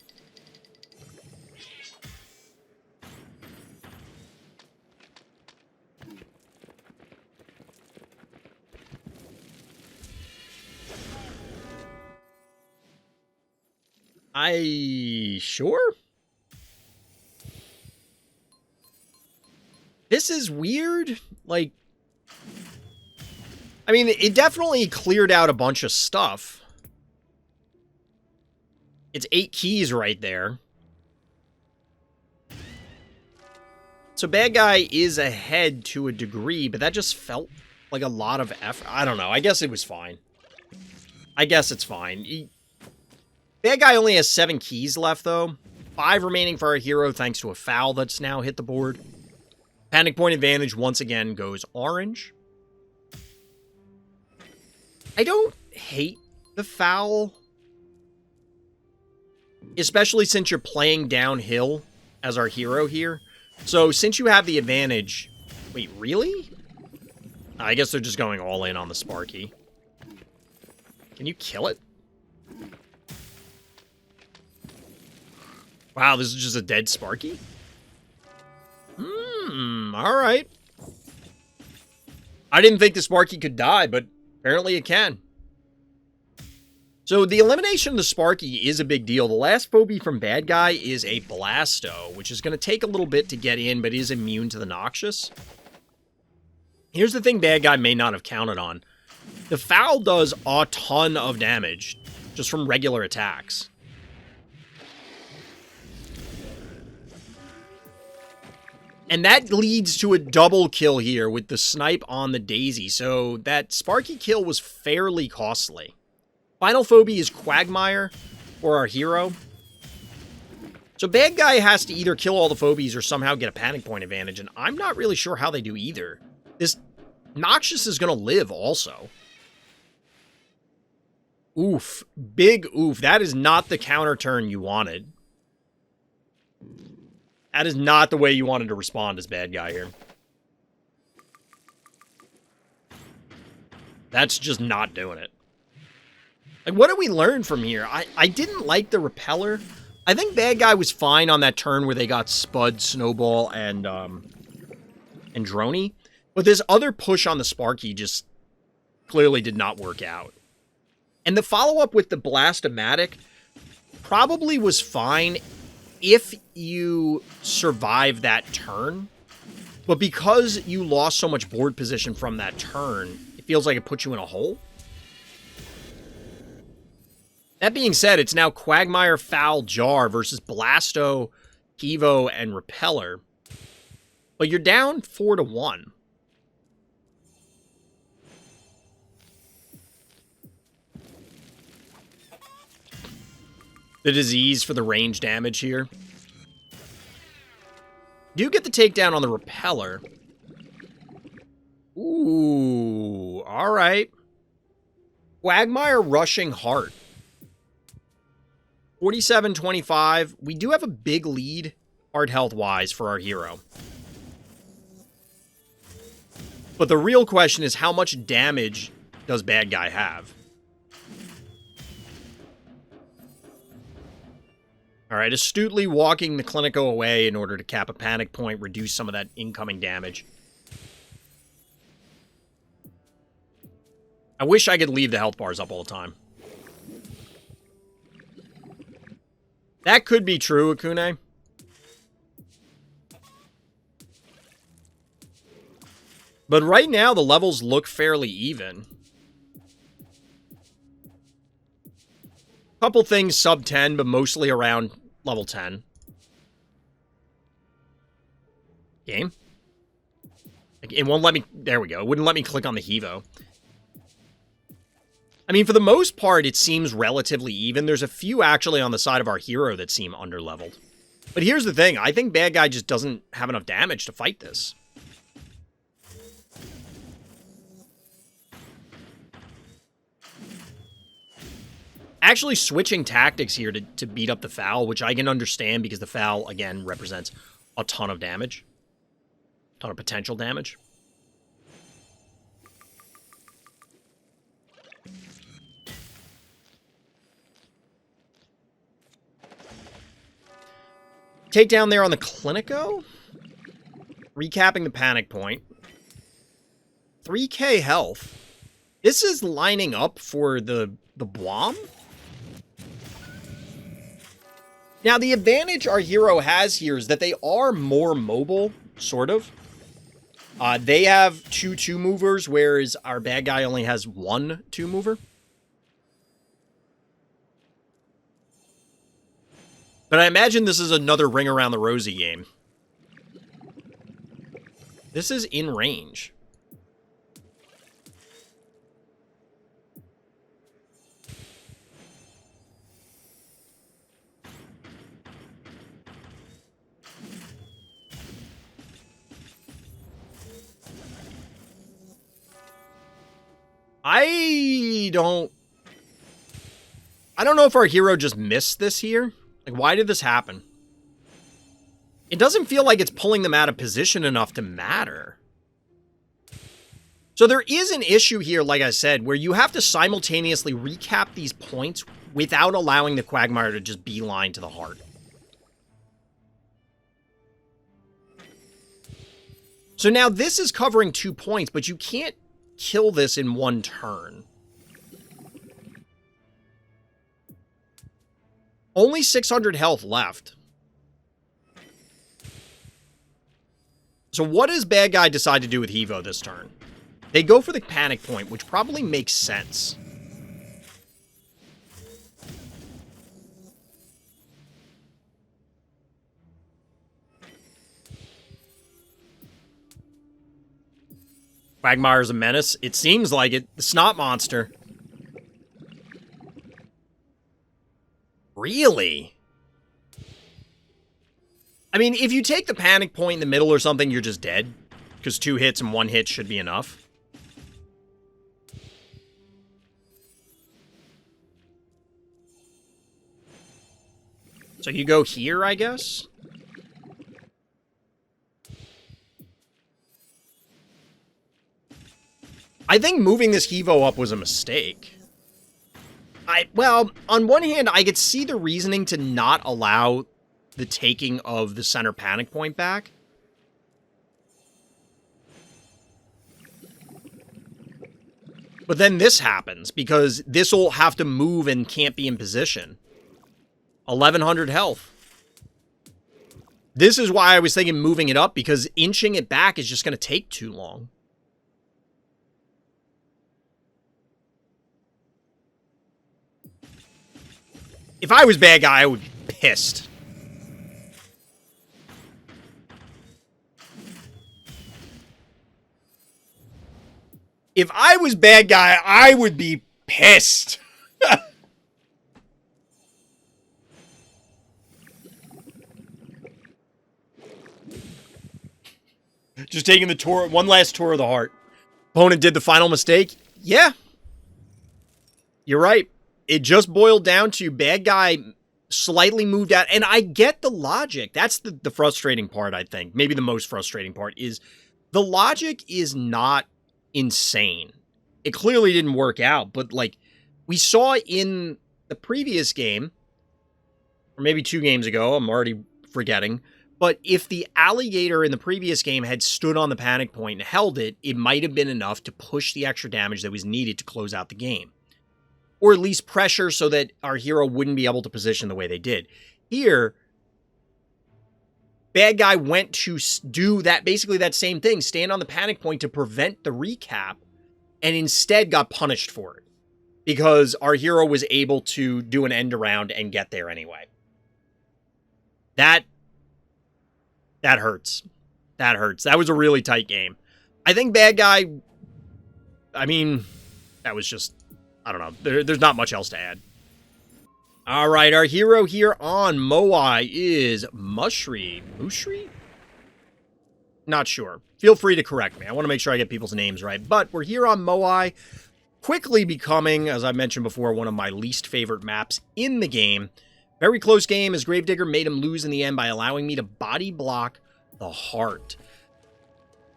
Sure? This is weird. Like, I mean, it definitely cleared out a bunch of stuff. It's 8 keys right there. So bad guy is ahead to a degree, but that just felt like a lot of effort. I don't know. I guess it was fine. I guess it's fine. Bad guy only has 7 keys left, though. 5 remaining for our hero, thanks to a foul that's now hit the board. Panic point advantage once again goes orange. I don't hate the foul, especially since you're playing downhill as our hero here. So since you have the advantage... Wait, really? I guess they're just going all in on the Sparky. Can you kill it? Wow, this is just a dead Sparky? Alright. I didn't think the Sparky could die, but apparently it can. So the elimination of the Sparky is a big deal. The last phobie from bad guy is a Blasto, which is going to take a little bit to get in, but is immune to the Noxious. Here's the thing bad guy may not have counted on. The foul does a ton of damage, just from regular attacks. And that leads to a double kill here with the snipe on the Daisy. So that Sparky kill was fairly costly. Final phobie is Quagmire for our hero. So bad guy has to either kill all the phobies or somehow get a panic point advantage. And I'm not really sure how they do either. This Noxious is going to live also. Oof. Big oof. That is not the counter turn you wanted. That is not the way you wanted to respond as bad guy here. That's just not doing it. Like, what did we learn from here? I didn't like the Repeller. I think bad guy was fine on that turn where they got Spud, Snowball, and Droney. But this other push on the Sparky just clearly did not work out. And the follow-up with the Blastomatic probably was fine if you survive that turn. But because you lost so much board position from that turn, it feels like it puts you in a hole. That being said, it's now Quagmire, Foul, Jar versus Blasto, Evo, and Repeller. But you're down 4-1. The disease for the range damage here. Do get the takedown on the Repeller. Ooh, alright. Quagmire rushing Heart. 47-25. We do have a big lead, heart health-wise, for our hero. But the real question is, how much damage does bad guy have? Alright, astutely walking the Clinico away in order to cap a panic point, reduce some of that incoming damage. I wish I could leave the health bars up all the time. That could be true, Akune. But right now, the levels look fairly even. Couple things sub 10, but mostly around level 10. Game. It won't let me... There we go. It wouldn't let me click on the Hevo. I mean, for the most part, it seems relatively even. There's a few actually on the side of our hero that seem underleveled. But here's the thing. I think bad guy just doesn't have enough damage to fight this. Actually switching tactics here to beat up the Foul, which I can understand because the Foul, again, represents a ton of damage. A ton of potential damage. Takedown there on the Clinico. Recapping the panic point. 3k health. This is lining up for the Blom. Now, the advantage our hero has here is that they are more mobile, sort of. They have 2 2-movers, whereas our bad guy only has 1 2-mover. But I imagine this is another Ring Around the Rosie game. This is in range. I don't know if our hero just missed this here. Like, why did this happen? It doesn't feel like it's pulling them out of position enough to matter. So there is an issue here, like I said, where you have to simultaneously recap these points without allowing the Quagmire to just beeline to the heart. So now this is covering 2 points, but you can't kill this in 1 turn. Only 600 health left. So what does bad guy decide to do with Hevo this turn? They go for the panic point, which probably makes sense. Quagmire's a menace. It seems like it. The Snot Monster. Really? I mean, if you take the panic point in the middle or something, you're just dead. Because 2 hits and 1 hit should be enough. So you go here, I guess? I think moving this Hevo up was a mistake. Well, on one hand, I could see the reasoning to not allow the taking of the center panic point back. But then this happens, because this will have to move and can't be in position. 1100 health. This is why I was thinking moving it up, because inching it back is just going to take too long. If I was bad guy, I would be pissed. If I was bad guy, I would be pissed. Just taking the tour, one last tour of the heart. Opponent did the final mistake. Yeah. You're right. It just boiled down to bad guy slightly moved out. And I get the logic. That's the frustrating part, I think. Maybe the most frustrating part is the logic is not insane. It clearly didn't work out. But, like, we saw in the previous game, or maybe 2 games ago, I'm already forgetting, but if the alligator in the previous game had stood on the panic point and held it, it might have been enough to push the extra damage that was needed to close out the game. Or at least pressure so that our hero wouldn't be able to position the way they did. Here, bad guy went to do that, basically that same thing, stand on the panic point to prevent the recap, and instead got punished for it. Because our hero was able to do an end around and get there anyway. That hurts. That hurts. That was a really tight game. I think bad guy, I mean, that was just, I don't know. There's not much else to add. All right, our hero here on Moai is Mushry. Mushry? Not sure. Feel free to correct me. I want to make sure I get people's names right. But we're here on Moai, quickly becoming, as I mentioned before, one of my least favorite maps in the game. Very close game, as Gravedigger made him lose in the end by allowing me to body block the heart.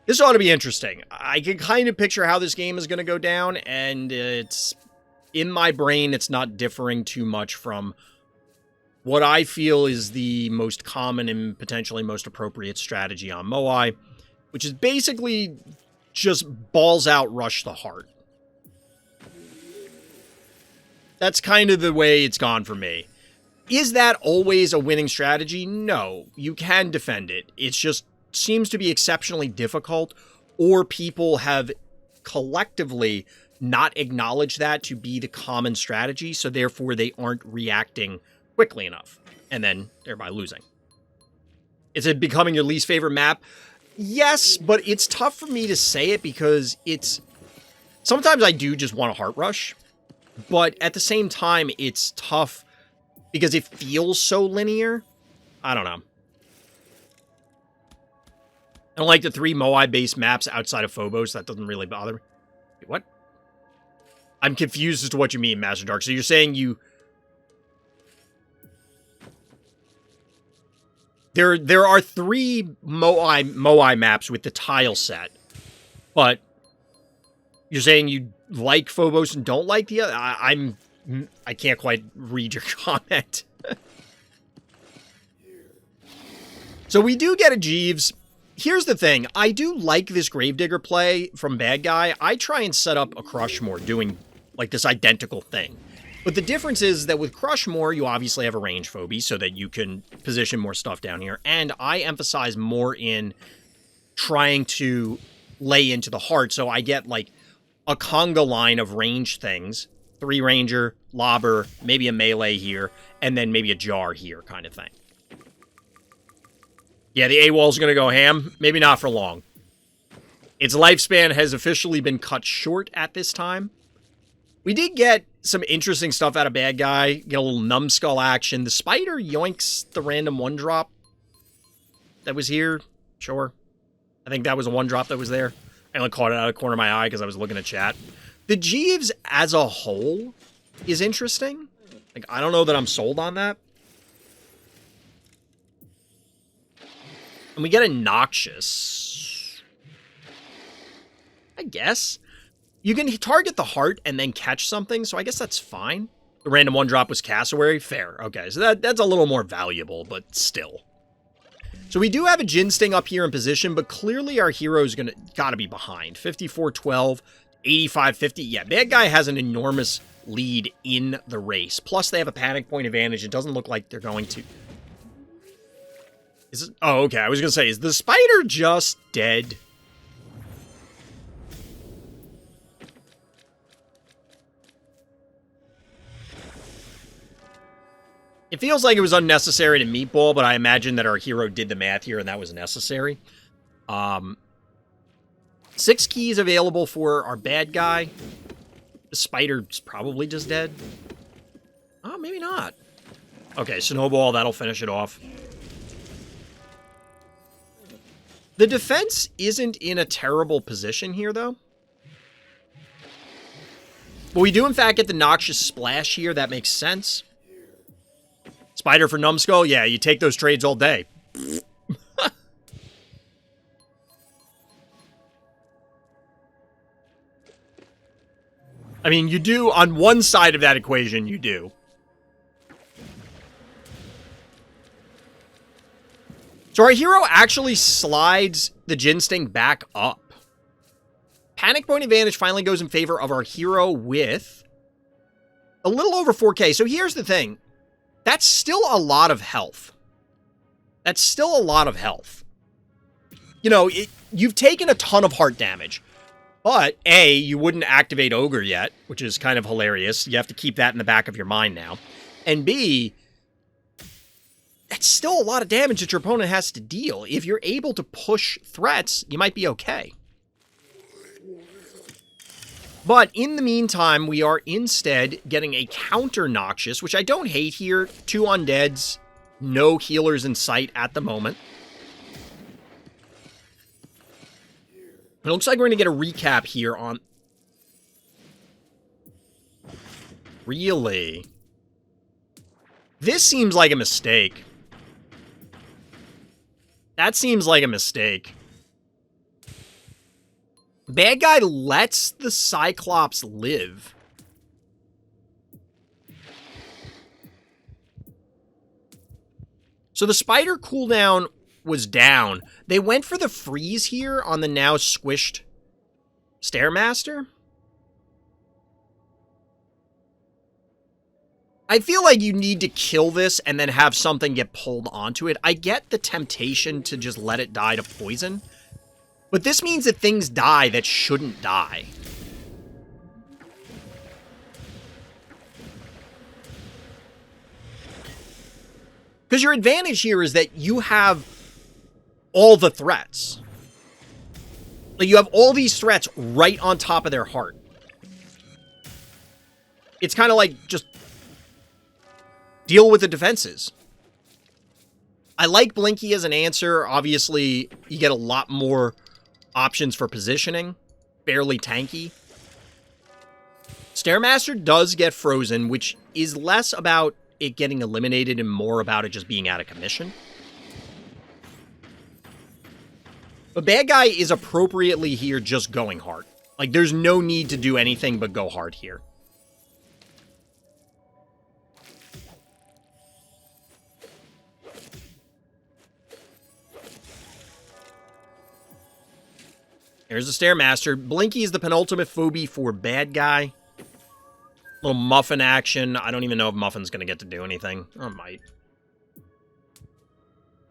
This ought to be interesting. I can kind of picture how this game is going to go down, and it's, in my brain, it's not differing too much from what I feel is the most common and potentially most appropriate strategy on Moai, which is basically just balls out rush the heart. That's kind of the way it's gone for me. Is that always a winning strategy? No, you can defend it. It just seems to be exceptionally difficult, or people have collectively not acknowledged that to be the common strategy, so therefore they aren't reacting quickly enough, and then thereby losing. Is it becoming your least favorite map? Yes, but it's tough for me to say it because it's... Sometimes I do just want a heart rush, but at the same time, it's tough because it feels so linear. I don't know. I don't like the 3 Moai-based maps outside of Phobos. That doesn't really bother me. Wait, what? I'm confused as to what you mean, masterdarksh. So you're saying you... There are 3 Moai maps with the tile set, but you're saying you like Phobos and don't like the other? I can't quite read your comment. So we do get a Jeeves. Here's the thing. I do like this Gravedigger play from bad guy. I try and set up a Crushmore doing like this identical thing. But the difference is that with Crushmore, you obviously have a range phobie so that you can position more stuff down here. And I emphasize more in trying to lay into the heart. So I get like a conga line of range things. 3 ranger, lobber, maybe a melee here, and then maybe a jar here kind of thing. Yeah, the AWOL's going to go ham. Maybe not for long. Its lifespan has officially been cut short at this time. We did get some interesting stuff out of bad guy. Get a little numbskull action. The spider yoinks the random 1-drop that was here. Sure. I think that was a 1-drop that was there. I only caught it out of the corner of my eye because I was looking at chat. The Jeeves as a whole is interesting. Like, I don't know that I'm sold on that. And we get a Noxious. I guess. You can target the heart and then catch something, so I guess that's fine. The random 1-drop was Cassowary. Fair. Okay, so that's a little more valuable, but still. So we do have a Jin Sting up here in position, but clearly our hero's gotta be behind. 54-12. 85-50. Yeah, bad guy has an enormous lead in the race. Plus, they have a panic point advantage. It doesn't look like they're going to... Is it? Oh, okay. I was gonna say, is the spider just dead? It feels like it was unnecessary to meatball, but I imagine that our hero did the math here and that was necessary. 6 keys available for our bad guy. The spider's probably just dead. Oh, maybe not. Okay, Snowball, that'll finish it off. The defense isn't in a terrible position here, though. But we do, in fact, get the Noxious Splash here. That makes sense. Spider for Numbskull? Yeah, you take those trades all day. I mean, you do, on one side of that equation, you do. So our hero actually slides the Ginsting back up. Panic Point Advantage finally goes in favor of our hero with a little over 4K. So here's the thing. That's still a lot of health. That's still a lot of health. You know, you've taken a ton of heart damage. But, A, you wouldn't activate Ogre yet, which is kind of hilarious. You have to keep that in the back of your mind now. And B, that's still a lot of damage that your opponent has to deal. If you're able to push threats, you might be okay. But in the meantime, we are instead getting a counter Noxious, which I don't hate here. 2 undeads, no healers in sight at the moment. It looks like we're going to get a recap here on... Really? This seems like a mistake. That seems like a mistake. Bad guy lets the Cyclops live. So the spider cooldown was down. They went for the freeze here on the now squished Stairmaster. I feel like you need to kill this and then have something get pulled onto it. I get the temptation to just let it die to poison. But this means that things die that shouldn't die. Because your advantage here is that you have all the threats. Like, you have all these threats right on top of their heart. It's kind of like, just deal with the defenses. I like Blinky as an answer. Obviously, you get a lot more options for positioning. Fairly tanky. Stairmaster does get frozen, which is less about it getting eliminated and more about it just being out of commission. But bad guy is appropriately here just going hard. Like, there's no need to do anything but go hard here. There's the Stairmaster. Blinky is the penultimate phobie for bad guy. Little Muffin action. I don't even know if Muffin's going to get to do anything. Or it might.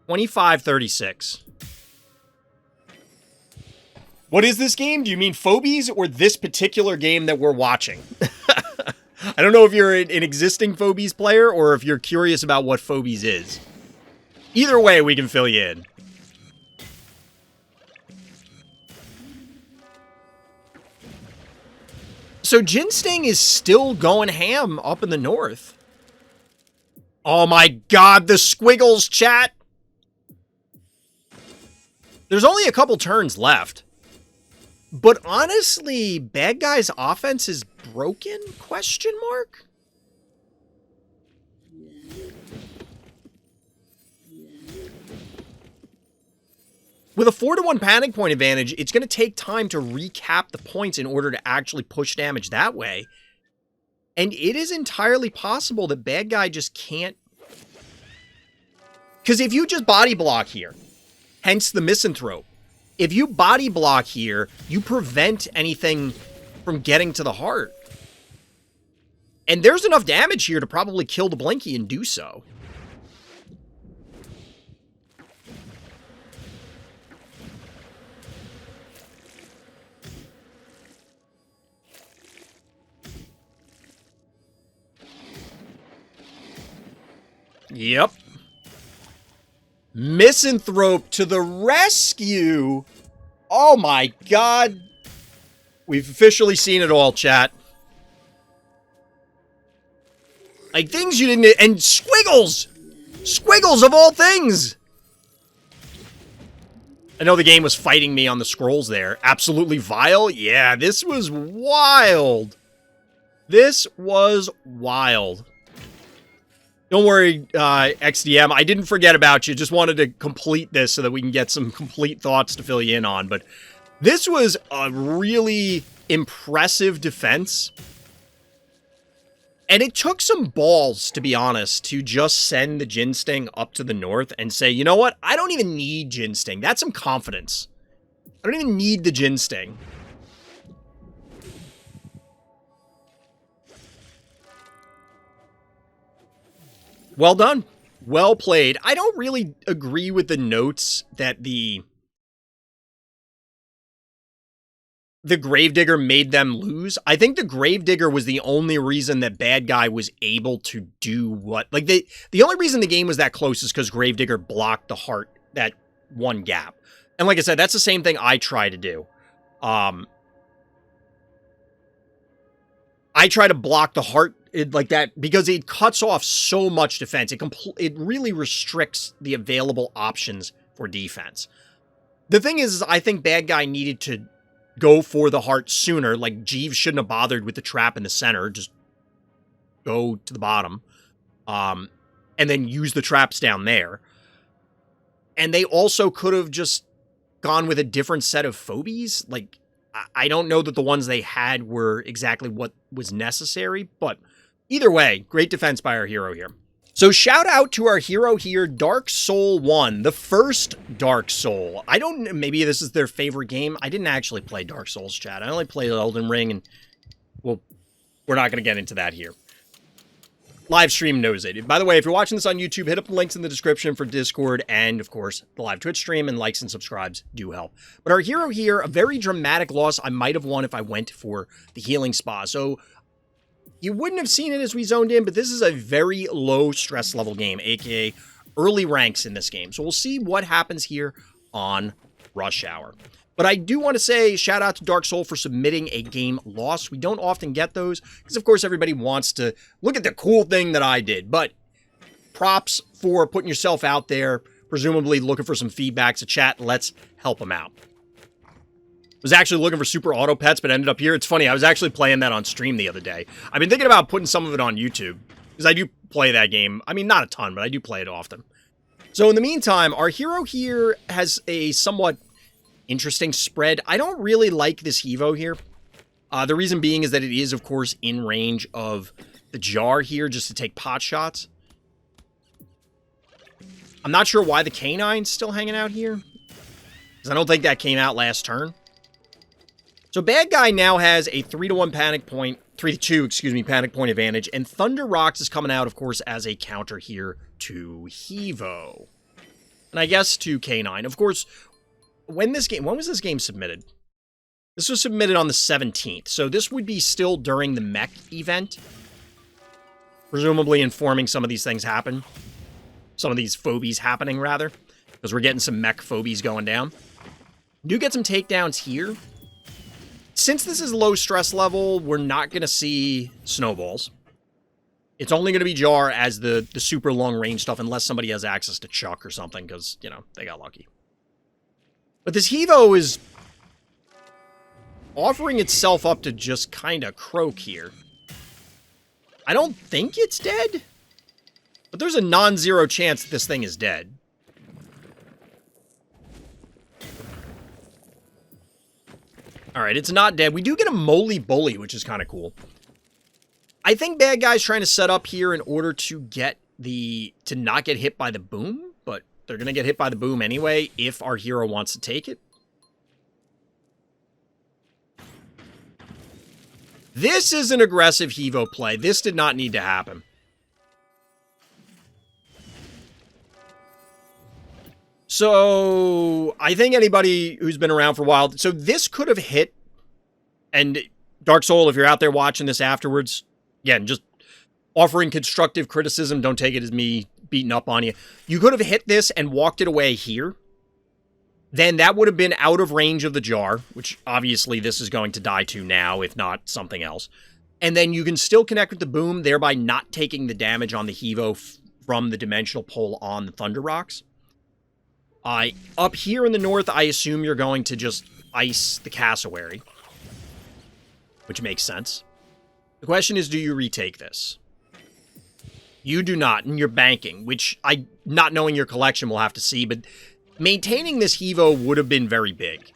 25-36. What is this game? Do you mean Phobies or this particular game that we're watching? I don't know if you're an existing Phobies player or if you're curious about what Phobies is. Either way, we can fill you in. So Ginsting is still going ham up in the north. Oh my god, the squiggles, chat! There's only a couple turns left. But honestly, bad guy's offense is broken? Question mark? With a 4-to-1 panic point advantage, it's going to take time to recap the points in order to actually push damage that way. And it is entirely possible that bad guy just can't... Because if you just body block here, hence the misanthrope, if you body block here, you prevent anything from getting to the heart. And there's enough damage here to probably kill the Blinky and do so. Yep. Misanthrope to the rescue. Oh my god. We've officially seen it all, chat. Like, things you didn't... And Squiggles! Squiggles, of all things! I know the game was fighting me on the scrolls there. Absolutely vile? Yeah, this was wild. This was wild. Don't worry, XDM. I didn't forget about you. Just wanted to complete this so that we can get some complete thoughts to fill you in on. But this was a really impressive defense. And it took some balls, to be honest, to just send the Jin Sting up to the north and say, you know what? I don't even need Jin Sting. That's some confidence. I don't even need the Jin Sting. Well done. Well played. I don't really agree with the notes that the Gravedigger made them lose. I think the Gravedigger was the only reason that Bad Guy was able to do what... Like, the only reason the game was that close is because Gravedigger blocked the heart, that one gap. And like I said, that's the same thing I try to do. I try to block the heart like that because it cuts off so much defense. It really restricts the available options for defense. The thing is, I think Bad Guy needed to go for the heart sooner. Like, Jeeves shouldn't have bothered with the trap in the center. Just go to the bottom. And then use the traps down there. And they also could have just gone with a different set of phobies. Like, I don't know that the ones they had were exactly what was necessary, but either way, great defense by our hero here. So shout out to our hero here, Dark Soul 1, the first Dark Soul. Maybe this is their favorite game. I didn't actually play Dark Souls, chat. I only played Elden Ring, and, well, we're not going to get into that here. Live stream knows it. By the way, if you're watching this on YouTube, hit up the links in the description for Discord and, of course, the live Twitch stream, and likes and subscribes do help. But our hero here, a very dramatic loss I might have won if I went for the healing spa. So you wouldn't have seen it as we zoned in, but this is a very low stress level game, aka early ranks in this game. So we'll see what happens here on Rush Hour. But I do want to say shout out to Dark Soul for submitting a game loss. We don't often get those because, of course, everybody wants to look at the cool thing that I did. But props for putting yourself out there, presumably looking for some feedback. So chat, let's help them out. Was actually looking for Super Auto Pets, but ended up here. It's funny, I was actually playing that on stream the other day. I've been thinking about putting some of it on YouTube because I do play that game. I mean, not a ton, but I do play it often. So in the meantime, our hero here has a somewhat interesting spread. I don't really like this Hevo here. The reason being is that it is, of course, in range of the jar here just to take pot shots. I'm not sure why the Canine's still hanging out here, because I don't think that came out last turn. So Bad Guy now has a 3-to-1 panic point, 3-to-2, excuse me, panic point advantage, and Thunder Rocks is coming out, of course, as a counter here to Hevo. And I guess to K9. Of course, when was this game submitted? This was submitted on the 17th, so this would be still during the mech event. Presumably informing some of these things happen. Some of these phobies happening, rather. Because we're getting some mech phobies going down. Do get some takedowns here. Since this is low stress level, we're not going to see snowballs. It's only going to be jar as the super long range stuff, unless somebody has access to Chuck or something, because, you know, they got lucky. But this Hevo is offering itself up to just kind of croak here. I don't think it's dead, but there's a non-zero chance that this thing is dead. Alright, it's not dead. We do get a Moly Bully, which is kind of cool. I think Bad Guy's trying to set up here in order to get to not get hit by the boom, but they're going to get hit by the boom anyway if our hero wants to take it. This is an aggressive Hevo play. This did not need to happen. So, I think anybody who's been around for a while... So, this could have hit... And, Dark Soul, if you're out there watching this afterwards... Again, just offering constructive criticism. Don't take it as me beating up on you. You could have hit this and walked it away here. Then that would have been out of range of the jar, which obviously this is going to die to now, if not something else. And then you can still connect with the boom, thereby not taking the damage on the Hevo from the dimensional pull on the Thunder Rocks. Up here in the north, I assume you're going to just ice the cassowary, which makes sense. The question is, do you retake this? You do not, and you're banking, which not knowing your collection, we'll have to see, but maintaining this Hevo would have been very big.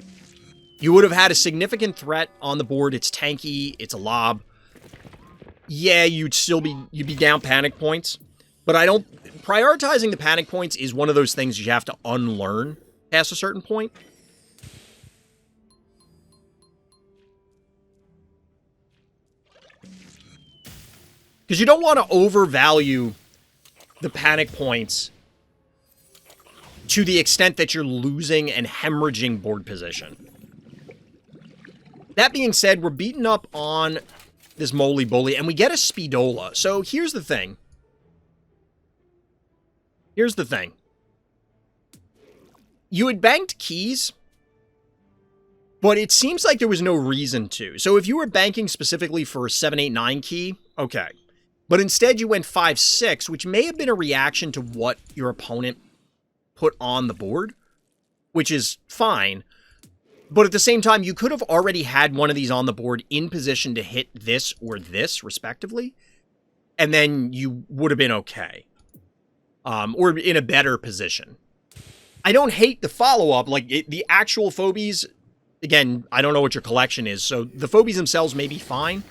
You would have had a significant threat on the board. It's tanky, it's a lob. Yeah, you'd be down panic points, but prioritizing the panic points is one of those things you have to unlearn past a certain point. Because you don't want to overvalue the panic points to the extent that you're losing and hemorrhaging board position. That being said, we're beaten up on this Moly Bully, and we get a Speedola. So here's the thing. You had banked keys, but it seems like there was no reason to. So if you were banking specifically for a 7, 8, 9 key, okay. But instead you went 5, 6, which may have been a reaction to what your opponent put on the board, which is fine. But at the same time, you could have already had one of these on the board in position to hit this or this, respectively, and then you would have been okay. Or in a better position. I don't hate the follow-up. Like, the actual phobies, again, I don't know what your collection is, so the phobies themselves may be fine,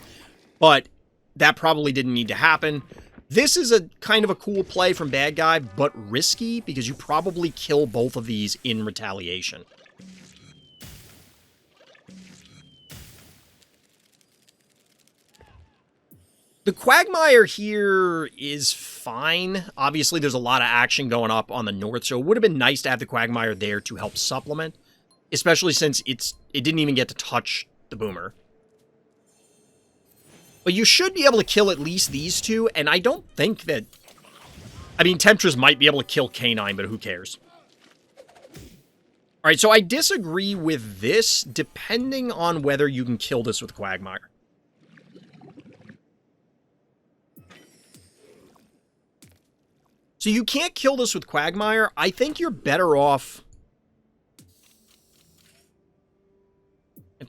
but that probably didn't need to happen. This is a kind of a cool play from Bad Guy, but risky, because you probably kill both of these in retaliation. The Quagmire here is fine. Obviously, there's a lot of action going up on the north, so it would have been nice to have the Quagmire there to help supplement, especially since it didn't even get to touch the Boomer. But you should be able to kill at least these two, and I don't think that... I mean, Temptress might be able to kill K9, but who cares? Alright, so I disagree with this, depending on whether you can kill this with Quagmire. So you can't kill this with Quagmire. I think you're better off...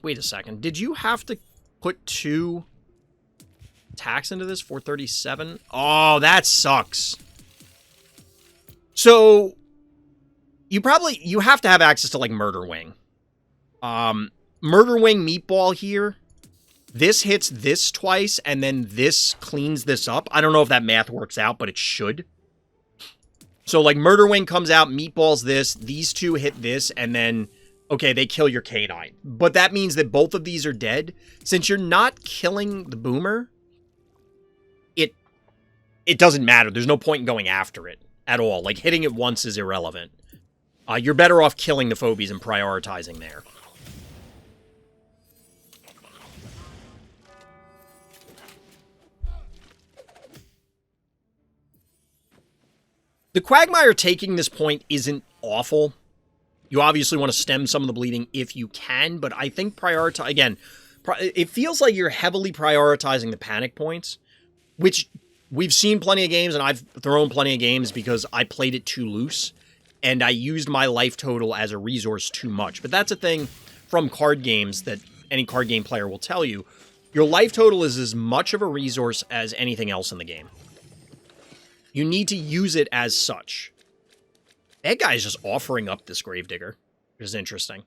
Wait a second. Did you have to put 2 attacks into this? 437? Oh, that sucks. So, you have to have access to, like, Murder Wing. Murder Wing Meatball here. This hits this twice, and then this cleans this up. I don't know if that math works out, but it should. So, like, Murder Wing comes out, Meatballs this, these two hit this, and then, okay, they kill your K9. But that means that both of these are dead. Since you're not killing the Boomer, it doesn't matter. There's no point in going after it at all. Like, hitting it once is irrelevant. You're better off killing the phobies and prioritizing there. The Quagmire taking this point isn't awful. You obviously want to stem some of the bleeding if you can, but I think again, it feels like you're heavily prioritizing the panic points, which we've seen plenty of games, and I've thrown plenty of games because I played it too loose, and I used my life total as a resource too much. But that's a thing from card games that any card game player will tell you. Your life total is as much of a resource as anything else in the game. You need to use it as such. That guy's just offering up this Gravedigger, which is interesting.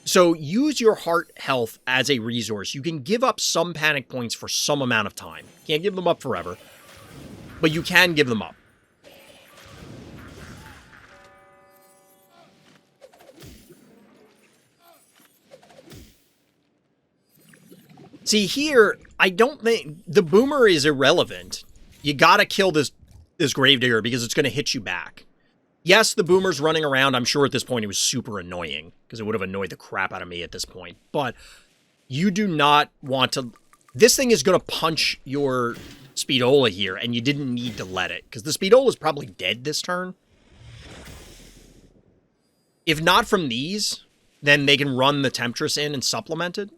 So use your heart health as a resource. You can give up some panic points for some amount of time. Can't give them up forever, but you can give them up. See, here, I don't think... The Boomer is irrelevant. You gotta kill this Gravedigger because it's gonna hit you back. Yes, the Boomer's running around. I'm sure at this point it was super annoying because it would have annoyed the crap out of me at this point. But you do not want to... This thing is gonna punch your Speedola here, and you didn't need to let it, because the Speedola's probably dead this turn. If not from these, then they can run the Temptress in and supplement it.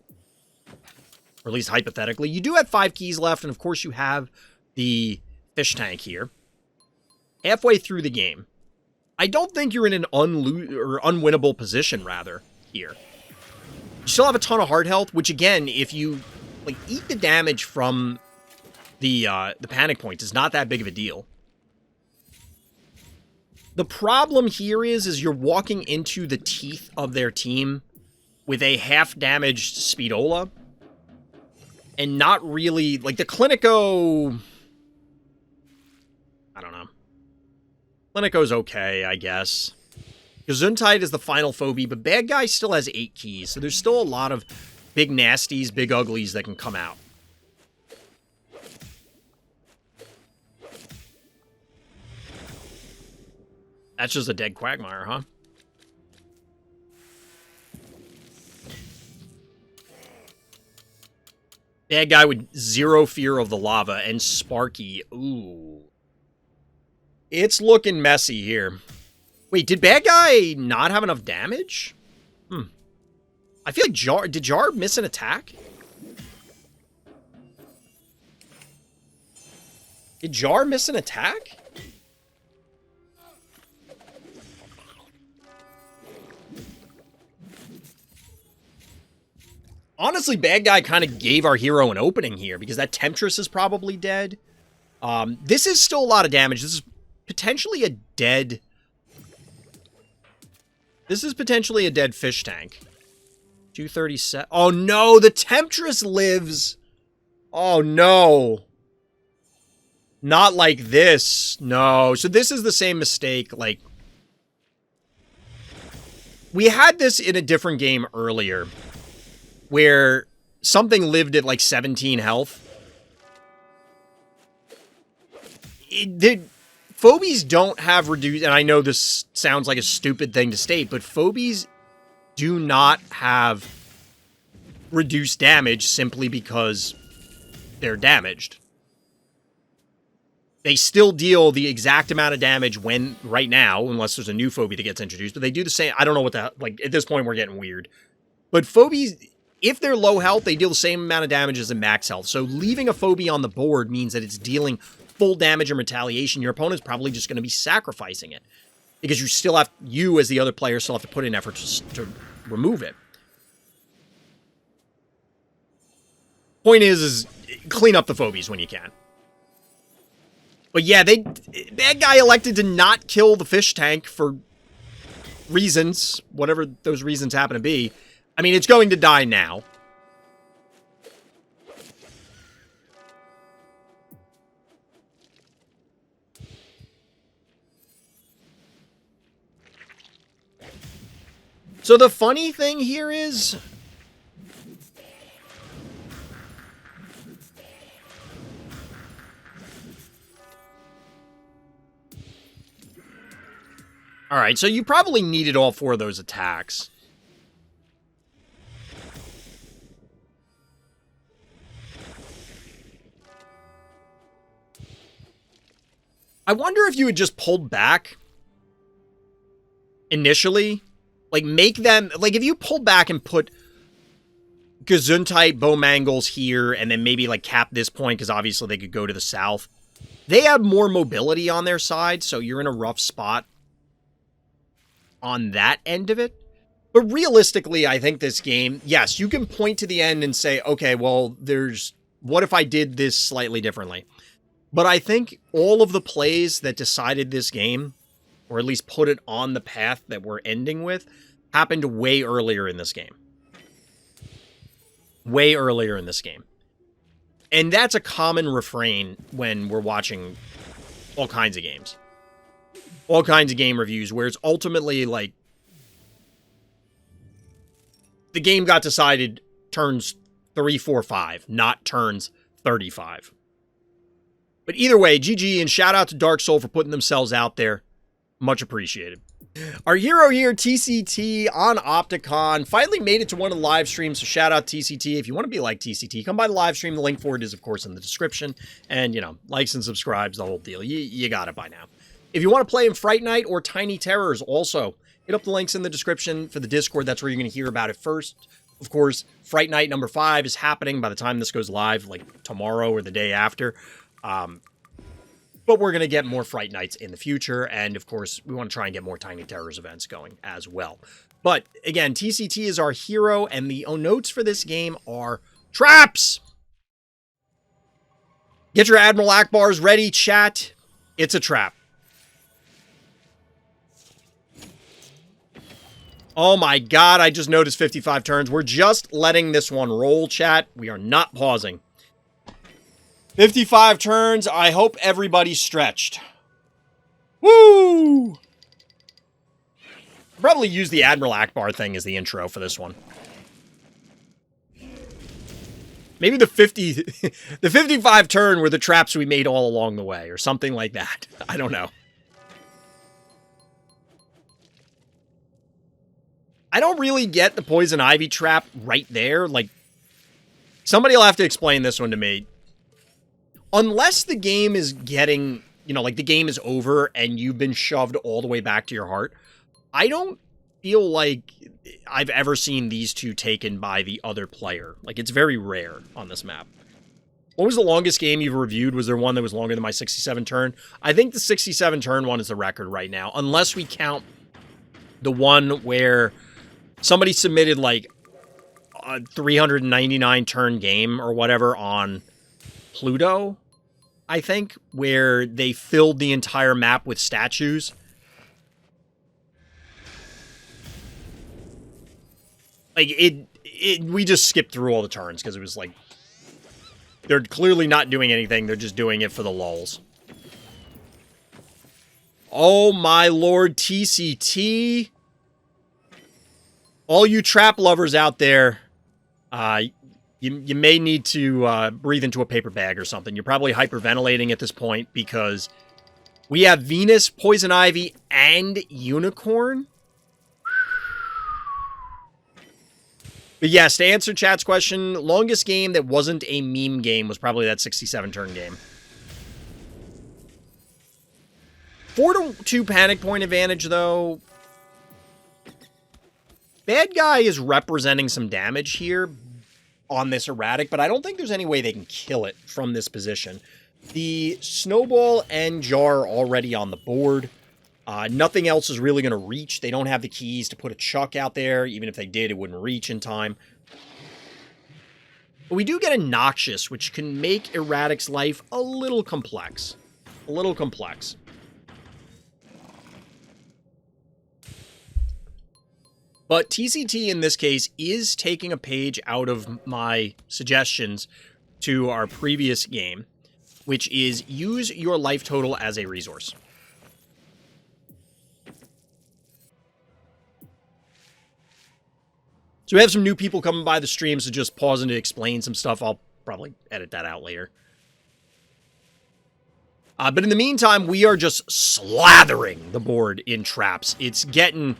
Or at least hypothetically. You do have 5 keys left, and of course you have the fish tank here. Halfway through the game. I don't think you're in an unwinnable position, rather, here. You still have a ton of heart health, which again, if you like eat the damage from the panic points, is not that big of a deal. The problem here is you're walking into the teeth of their team with a half-damaged Speedola. And not really, like, the Clinico, I don't know. Clinico's okay, I guess. Gesundheit is the final phobie, but Bad Guy still has 8 keys, so there's still a lot of big nasties, big uglies that can come out. That's just a dead Quagmire, huh? Bad Guy with 0 fear of the lava, and Sparky. Ooh. It's looking messy here. Wait, did Bad Guy not have enough damage? I feel like Jar... Did Jar miss an attack? Did Jar miss an attack? Honestly, Bad Guy kind of gave our hero an opening here, because that Temptress is probably dead. This is still a lot of damage. This is potentially a dead... This is potentially a dead fish tank. 237. Oh, no! The Temptress lives! Oh, no! Not like this. No. So this is the same mistake, like... We had this in a different game earlier, where something lived at like 17 health. Phobies don't have reduced, and I know this sounds like a stupid thing to state, but Phobies do not have reduced damage simply because they're damaged. They still deal the exact amount of damage when, right now, unless there's a new phobie that gets introduced, but they do the same. I don't know what the, like, at this point we're getting weird. But Phobies, if they're low health, they deal the same amount of damage as in max health. So leaving a phobie on the board means that it's dealing full damage and retaliation. Your opponent's probably just going to be sacrificing it, because you still have, you as the other player still have to put in effort to remove it. Point is clean up the phobies when you can. But yeah, Bad Guy elected to not kill the fish tank for reasons, whatever those reasons happen to be. I mean, it's going to die now. So the funny thing here is... Alright, so you probably needed all 4 of those attacks. I wonder if you had just pulled back initially. Like, make them... Like, if you pulled back and put Gesundheit, Bowmangles here, and then maybe, like, cap this point, because obviously they could go to the south. They have more mobility on their side, so you're in a rough spot on that end of it. But realistically, I think this game, yes, you can point to the end and say, okay, well, there's... What if I did this slightly differently? But I think all of the plays that decided this game, or at least put it on the path that we're ending with, happened way earlier in this game. Way earlier in this game. And that's a common refrain when we're watching all kinds of games. All kinds of game reviews, where it's ultimately like... The game got decided turns 3, 4, 5, not turns 35. But either way, GG, and shout out to Dark Soul for putting themselves out there. Much appreciated. Our hero here, TCT, on Opticon, finally made it to one of the live streams, so shout out TCT. If you want to be like TCT, come by the live stream. The link for it is, of course, in the description. And, you know, likes and subscribes, the whole deal. You got it by now. If you want to play in Fright Night or Tiny Terrors, also, hit up the links in the description for the Discord. That's where you're going to hear about it first. Of course, Fright Night number 5 is happening by the time this goes live, like tomorrow or the day after. But we're going to get more Fright Nights in the future, and of course, we want to try and get more Tiny Terrors events going as well. But again, TCT is our hero, and the notes for this game are traps! Get your Admiral Akbars ready, chat. It's a trap. Oh my god, I just noticed 55 turns. We're just letting this one roll, chat. We are not pausing. 55 turns. I hope everybody's stretched. Woo! I'll probably use the Admiral Akbar thing as the intro for this one. Maybe the 55 turn were the traps we made all along the way, or something like that. I don't know. I don't really get the Poison Ivy trap right there. Like, somebody will have to explain this one to me. Unless the game is getting, you know, like the game is over and you've been shoved all the way back to your heart, I don't feel like I've ever seen these two taken by the other player. Like, it's very rare on this map. What was the longest game you've reviewed? Was there one that was longer than my 67 turn? I think the 67 turn one is the record right now, unless we count the one where somebody submitted like a 399 turn game or whatever on Pluto, I think, where they filled the entire map with statues. Like, we just skipped through all the turns because it was like, they're clearly not doing anything. They're just doing it for the lulz. Oh my lord, TCT. All you trap lovers out there, you may need to breathe into a paper bag or something. You're probably hyperventilating at this point because we have Venus, Poison Ivy, and Unicorn. But yes, to answer chat's question, longest game that wasn't a meme game was probably that 67-turn game. 4-2 panic point advantage, though. Bad guy is representing some damage here on this erratic, but I don't think there's any way they can kill it from this position. The Snowball and Jar are already on the board. Nothing else is really going to reach. They don't have the keys to put a Chuck out there. Even if they did, it wouldn't reach in time. But we do get a Noxious, which can make Erratic's life a little complex. A little complex. But TCT in this case is taking a page out of my suggestions to our previous game, which is use your life total as a resource. So we have some new people coming by the stream, so just pausing to explain some stuff. I'll probably edit that out later. But in the meantime, we are just slathering the board in traps. It's getting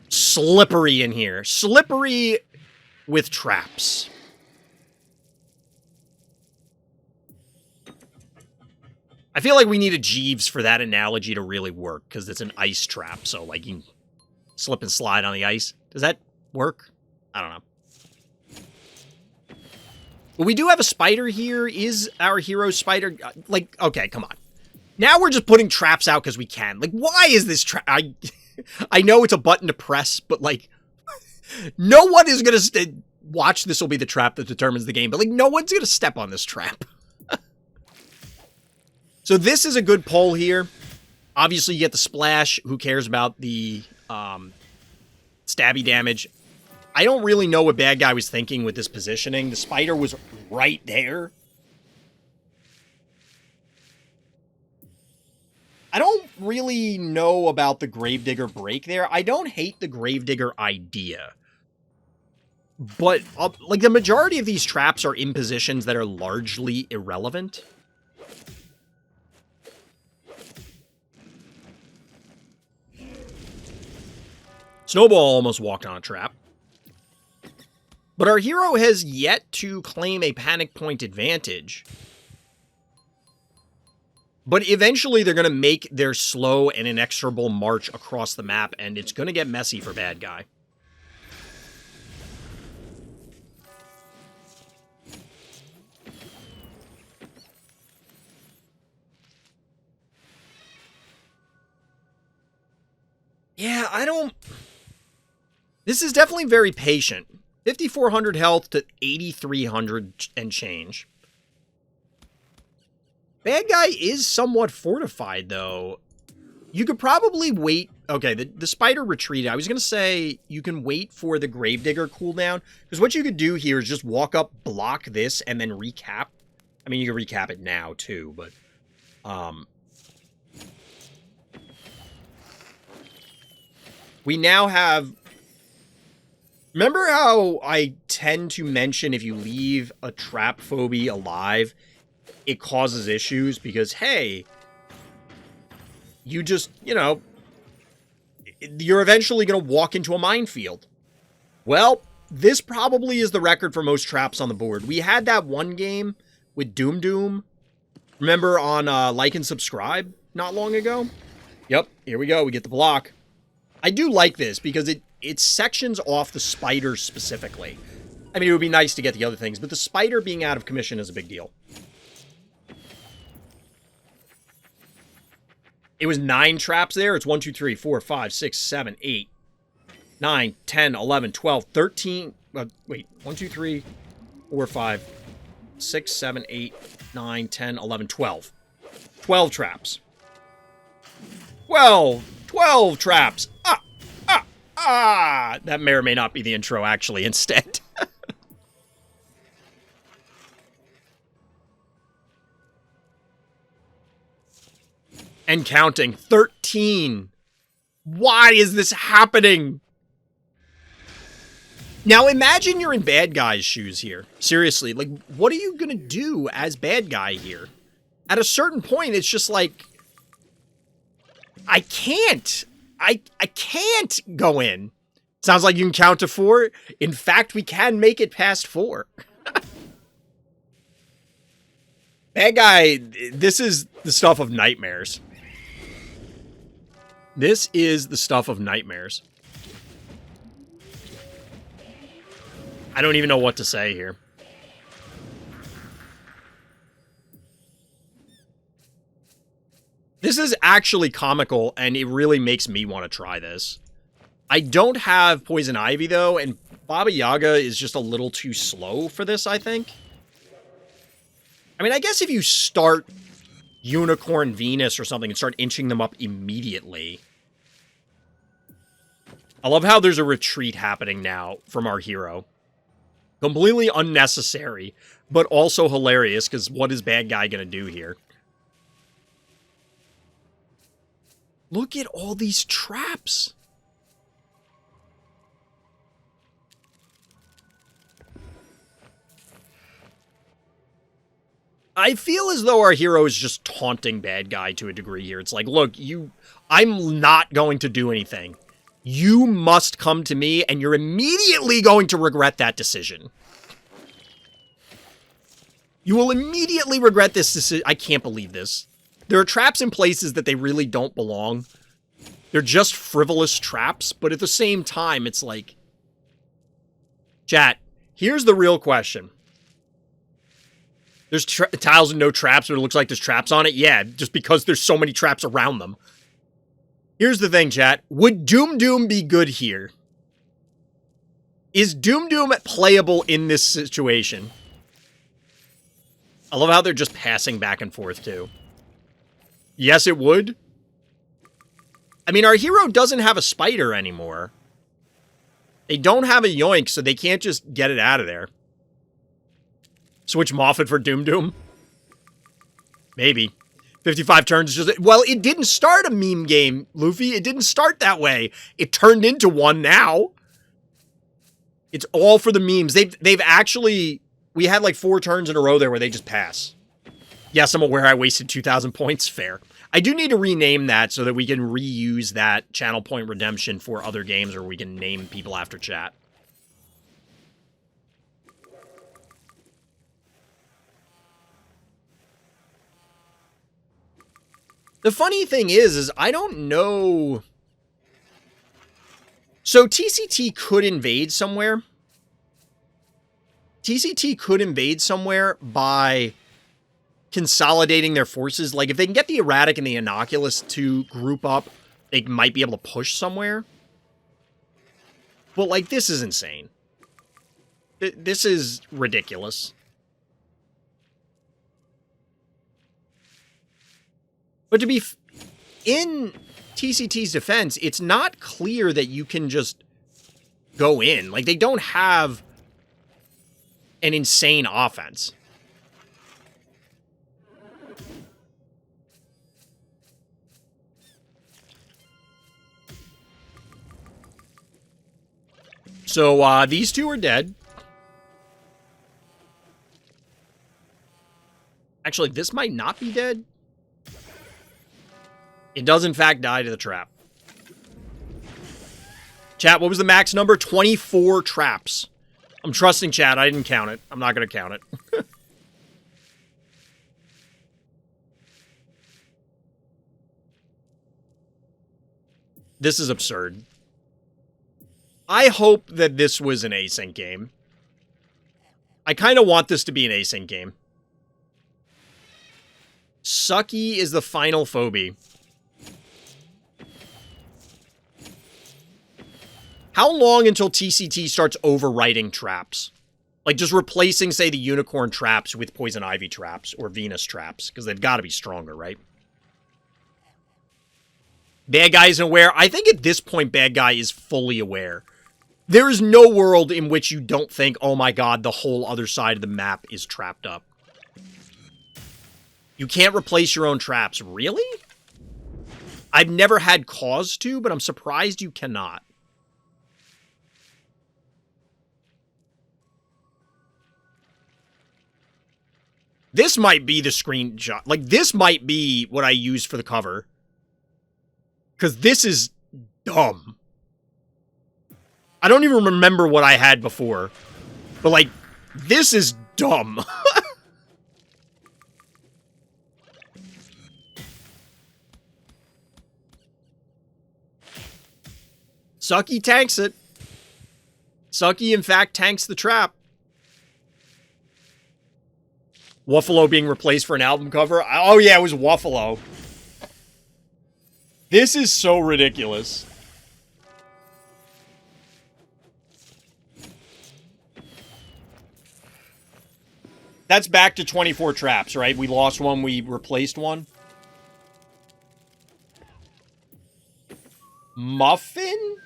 slippery in here. Slippery with traps. I feel like we need a Jeeves for that analogy to really work, because it's an ice trap, so like you can slip and slide on the ice. Does that work? I don't know. But we do have a spider here. Is our hero spider... like, okay, come on. Now we're just putting traps out because we can. Like, why is this trap... I know it's a button to press, but, like, no one is going to... watch, this will be the trap that determines the game, but, like, no one's going to step on this trap. So this is a good pull here. Obviously, you get the splash. Who cares about the stabby damage? I don't really know what bad guy was thinking with this positioning. The spider was right there. I don't really know about the Gravedigger break there. I don't hate the Gravedigger idea. But, like, the majority of these traps are in positions that are largely irrelevant. Snowball almost walked on a trap. But our hero has yet to claim a panic point advantage. But eventually they're going to make their slow and inexorable march across the map, and it's going to get messy for bad guy. Yeah, I don't... This is definitely very patient. 5,400 health to 8,300 and change. Bad guy is somewhat fortified, though. You could probably wait... Okay, the spider retreated. I was going to say you can wait for the Gravedigger cooldown. Because what you could do here is just walk up, block this, and then recap. I mean, you can recap it now, too, but... We now have... Remember how I tend to mention if you leave a trap phobie alive, it causes issues? Because, hey, you just, you know, you're eventually going to walk into a minefield. Well, this probably is the record for most traps on the board. We had that one game with Doom. Remember on Like and Subscribe not long ago? Yep, here we go. We get the block. I do like this because it sections off the spider specifically. I mean, it would be nice to get the other things, but the spider being out of commission is a big deal. It was 9 traps there. It's 1, 2, 3, 4, 5, 6, 7, 8, 9, 10, 11, 12, 13. Wait, 1, 2, 3, 4, 5, 6, 7, 8, 9, 10, 11, 12. 12 traps. 12 traps. That may or may not be the intro, actually, instead. And counting. 13. Why is this happening? Now, imagine you're in bad guy's shoes here. Seriously, like, what are you gonna do as bad guy here? At a certain point, it's just like... I can't go in. Sounds like you can count to 4. In fact, we can make it past 4. Bad guy, this is the stuff of nightmares. This is the stuff of nightmares. I don't even know what to say here. This is actually comical, and it really makes me want to try this. I don't have Poison Ivy, though, and Baba Yaga is just a little too slow for this, I think. I mean, I guess if you start Unicorn Venus or something and start inching them up immediately. I love how there's a retreat happening now from our hero. Completely unnecessary, but also hilarious, because what is bad guy going to do here? Look at all these traps. I feel as though our hero is just taunting bad guy to a degree here. It's like, look, I'm not going to do anything. You must come to me, and you're immediately going to regret that decision. You will immediately regret this decision. I can't believe this. There are traps in places that they really don't belong. They're just frivolous traps, but at the same time, it's like... Chat, here's the real question. There's tiles with no traps, but it looks like there's traps on it? Yeah, just because there's so many traps around them. Here's the thing, chat. Would Doom be good here? Is Doom playable in this situation? I love how they're just passing back and forth, too. Yes, it would. I mean, our hero doesn't have a spider anymore. They don't have a yoink, so they can't just get it out of there. Switch Moffat for Doom? Maybe. 55 turns is just... Well, it didn't start a meme game, Luffy. It didn't start that way. It turned into one now. It's all for the memes. They've actually... We had like 4 turns in a row there where they just pass. Yes, I'm aware I wasted 2,000 points. Fair. I do need to rename that so that we can reuse that channel point redemption for other games, or we can name people after chat. The funny thing is I don't know... So TCT could invade somewhere. TCT could invade somewhere by consolidating their forces. Like, if they can get the Erratic and the Innocuous to group up, they might be able to push somewhere. But, like, this is insane. This is ridiculous. But to be... in TCT's defense, it's not clear that you can just go in. Like, they don't have an insane offense. So, these two are dead. Actually, this might not be dead. It does, in fact, die to the trap. Chat, what was the max number? 24 traps. I'm trusting chat. I didn't count it. I'm not going to count it. This is absurd. I hope that this was an async game. I kind of want this to be an async game. Sucky is the final phobie. How long until TCT starts overwriting traps? Like, just replacing, say, the Unicorn traps with Poison Ivy traps or Venus traps, because they've got to be stronger, right? Bad Guy isn't aware. I think at this point, Bad Guy is fully aware. There is no world in which you don't think, oh my god, the whole other side of the map is trapped up. You can't replace your own traps. Really? I've never had cause to, but I'm surprised you cannot. This might be the screenshot. Like, this might be what I use for the cover. Because this is dumb. I don't even remember what I had before. But, like, this is dumb. Sucky tanks it. Sucky, in fact, tanks the trap. Wuffalo being replaced for an album cover. Oh, yeah, it was Wuffalo. This is so ridiculous. That's back to 24 traps, right? We lost one, we replaced one. Muffin?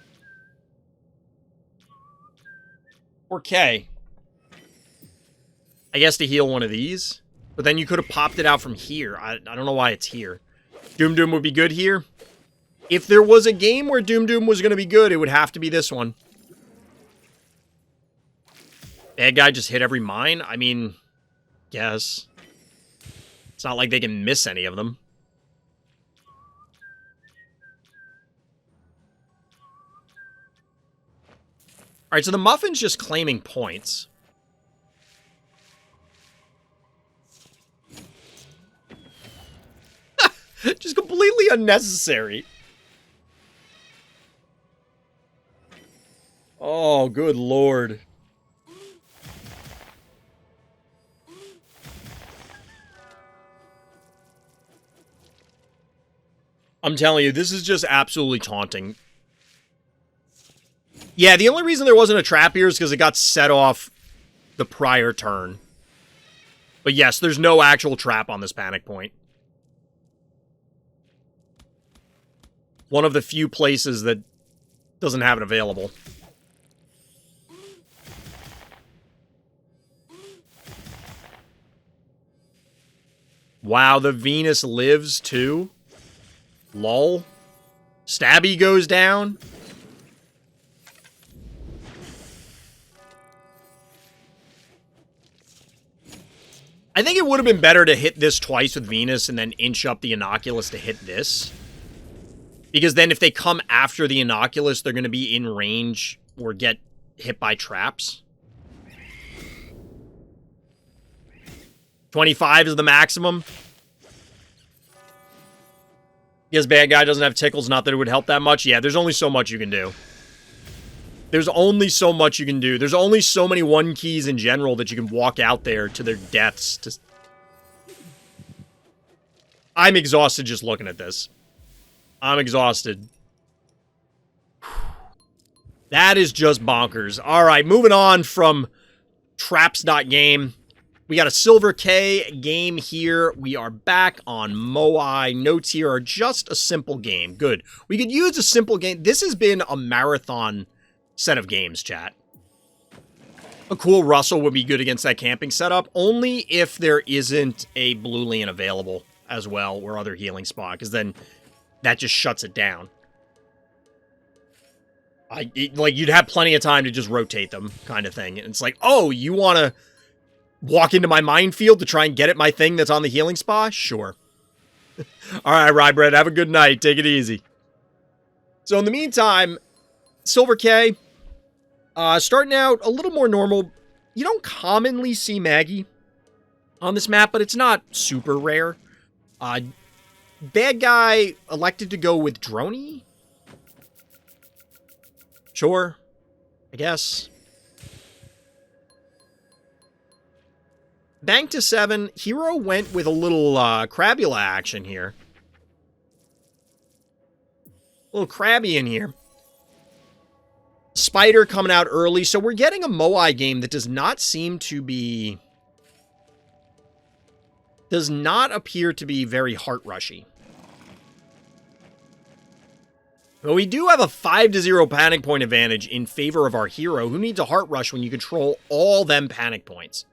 Or K? I guess to heal one of these. But then you could have popped it out from here. I don't know why it's here. Doom Doom would be good here. If there was a game where Doom Doom was going to be good, it would have to be this one. Bad Guy just hit every mine? I mean, yes. It's not like they can miss any of them. Alright, so the Muffin's just claiming points. Just completely unnecessary. Oh, good lord. I'm telling you, this is just absolutely taunting. Yeah, the only reason there wasn't a trap here is because it got set off the prior turn. But yes, there's no actual trap on this panic point. One of the few places that doesn't have it available. Wow, the Venus lives too? Lol. Stabby goes down. I think it would have been better to hit this twice with Venus and then inch up the Innoculus to hit this. Because then if they come after the Innoculus, they're going to be in range or get hit by traps. 25 is the maximum. Because bad guy doesn't have tickles, not that it would help that much. Yeah, there's only so much you can do. There's only so much you can do. There's only so many 1-keys in general that you can walk out there to their deaths. I'm exhausted just looking at this. I'm exhausted. That is just bonkers. Alright, moving on from traps.game. We got a SilverK game here. We are back on Moai. Notes here are just a simple game. Good. We could use a simple game. This has been a marathon set of games, chat. A cool Russell would be good against that camping setup, only if there isn't a Blue Lian available as well, or other healing spot, because then that just shuts it down. Like, you'd have plenty of time to just rotate them, kind of thing. And it's like, oh, you want to walk into my minefield to try and get at my thing that's on the healing spa? Sure. All right, Rybread, have a good night. Take it easy. So in the meantime, SilverK, starting out a little more normal. You don't commonly see Maggie on this map, but it's not super rare. Bad guy elected to go with Droney? Sure. I guess. Bank to 7. Hero went with a little Crabula action here. A little crabby in here. Spider coming out early, so we're getting a Moai game that does not seem to be... does not appear to be very heart-rushy. But we do have a 5-0 panic point advantage in favor of our hero, who needs a heart rush when you control all them panic points.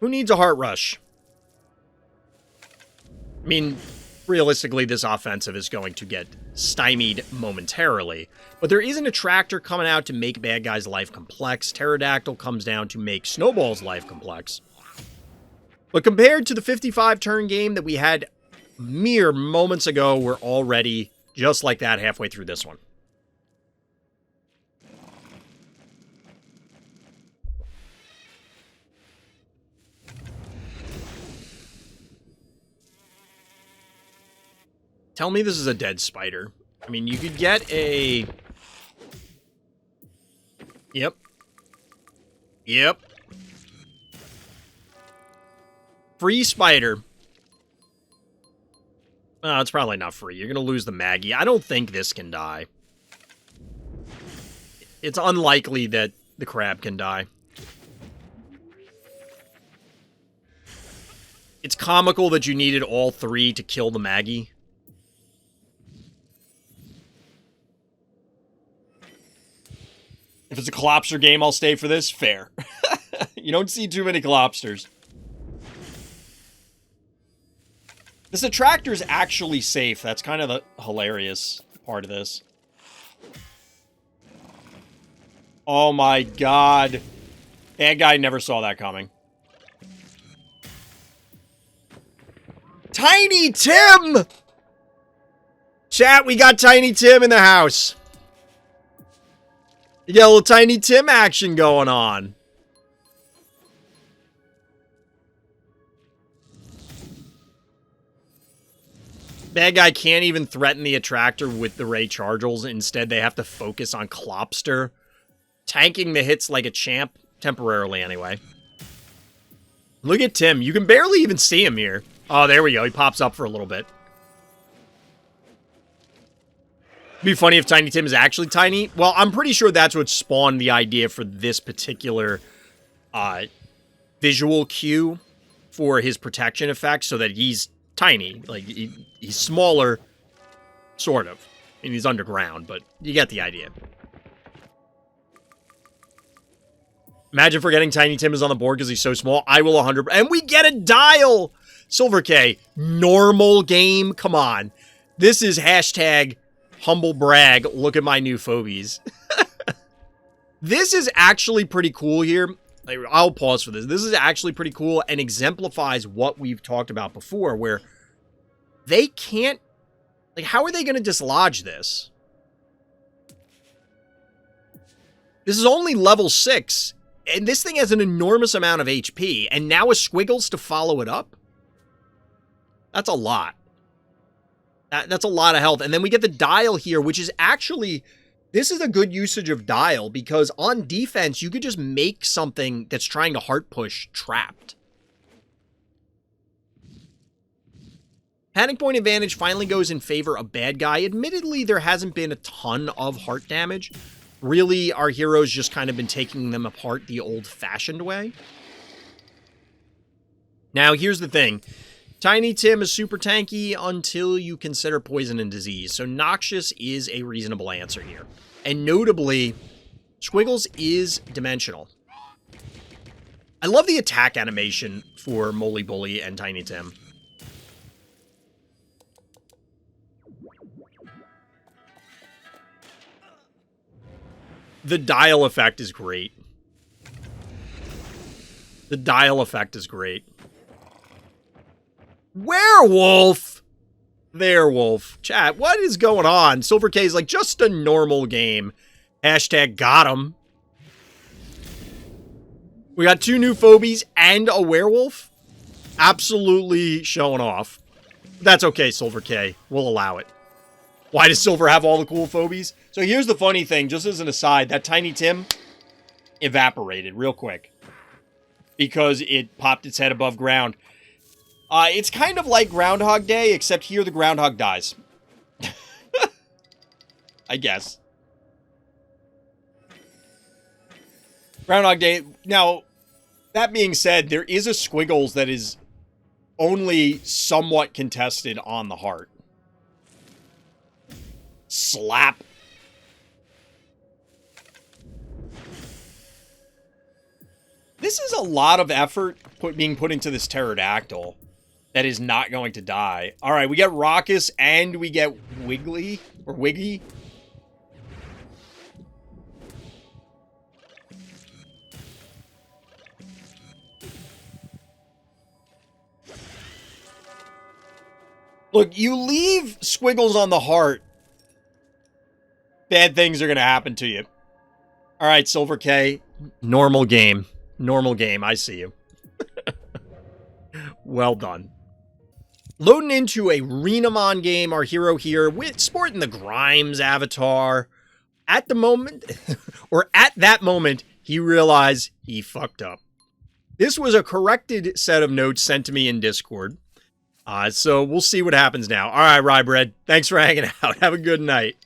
Who needs a heart rush? I mean, realistically, this offensive is going to get stymied momentarily. But there is an attractor coming out to make bad guys' life complex. Pterodactyl comes down to make Snowball's life complex. But compared to the 55-turn game that we had mere moments ago, we're already just like that halfway through this one. Tell me this is a dead spider. I mean, you could get a... Yep. Yep. Free spider. Oh, it's probably not free. You're going to lose the Maggie. I don't think this can die. It's unlikely that the crab can die. It's comical that you needed all three to kill the Maggie. If it's a Collapser game, I'll stay for this. Fair. You don't see too many Collapsters. This attractor is actually safe. That's kind of the hilarious part of this. Oh my god. That guy never saw that coming. Tiny Tim! Chat, we got Tiny Tim in the house. You got a little Tiny Tim action going on. Bad guy can't even threaten the attractor with the Ray Chargels. Instead, they have to focus on Clopster. Tanking the hits like a champ. Temporarily, anyway. Look at Tim. You can barely even see him here. Oh, there we go. He pops up for a little bit. It'd be funny if Tiny Tim is actually tiny. Well, I'm pretty sure that's what spawned the idea for this particular visual cue for his protection effect, so that he's tiny. Like, he's smaller, sort of. And he's underground, but you get the idea. Imagine forgetting Tiny Tim is on the board because he's so small. I will 100%. And we get a dial! SilverK, normal game? Come on. This is hashtag humble brag. Look at my new phobies. This is actually pretty cool here. I'll pause for this. This is actually pretty cool and exemplifies what we've talked about before, where they can't... Like, how are they going to dislodge this? This is only level 6, and this thing has an enormous amount of HP, and now a Squiggles to follow it up? That's a lot. That's a lot of health. And then we get the Dial here, which is actually... This is a good usage of Dial, because on defense, you could just make something that's trying to heart push trapped. Panic Point Advantage finally goes in favor of Bad Guy. Admittedly, there hasn't been a ton of heart damage. Really, our heroes just kind of been taking them apart the old-fashioned way. Now, here's the thing. Tiny Tim is super tanky until you consider Poison and Disease, so Noxious is a reasonable answer here. And notably, Squiggles is dimensional. I love the attack animation for Moly Bully and Tiny Tim. The Dial effect is great. The Dial effect is great. Werewolf! Werewolf. Chat, what is going on? SilverK is like, just a normal game. Hashtag got him. We got 2 new phobies and a werewolf? Absolutely showing off. That's okay, SilverK. We'll allow it. Why does Silver have all the cool phobies? So here's the funny thing, just as an aside, that Tiny Tim evaporated real quick. Because it popped its head above ground. It's kind of like Groundhog Day, except here the groundhog dies. I guess. Groundhog Day. Now, that being said, there is a Squiggles that is only somewhat contested on the heart. Slap. This is a lot of effort being put into this pterodactyl that is not going to die. All right, we get Raucous and we get Wiggly or Wiggy. Look, you leave Squiggles on the heart, bad things are going to happen to you. All right, SilverK, normal game. Normal game, I see you. Well done. Loading into a Renamon game, our hero here, with sporting the Grimes avatar. At the moment, or at that moment, he realized he fucked up. This was a corrected set of notes sent to me in Discord. So we'll see what happens now. All right, Rybread, thanks for hanging out. Have a good night.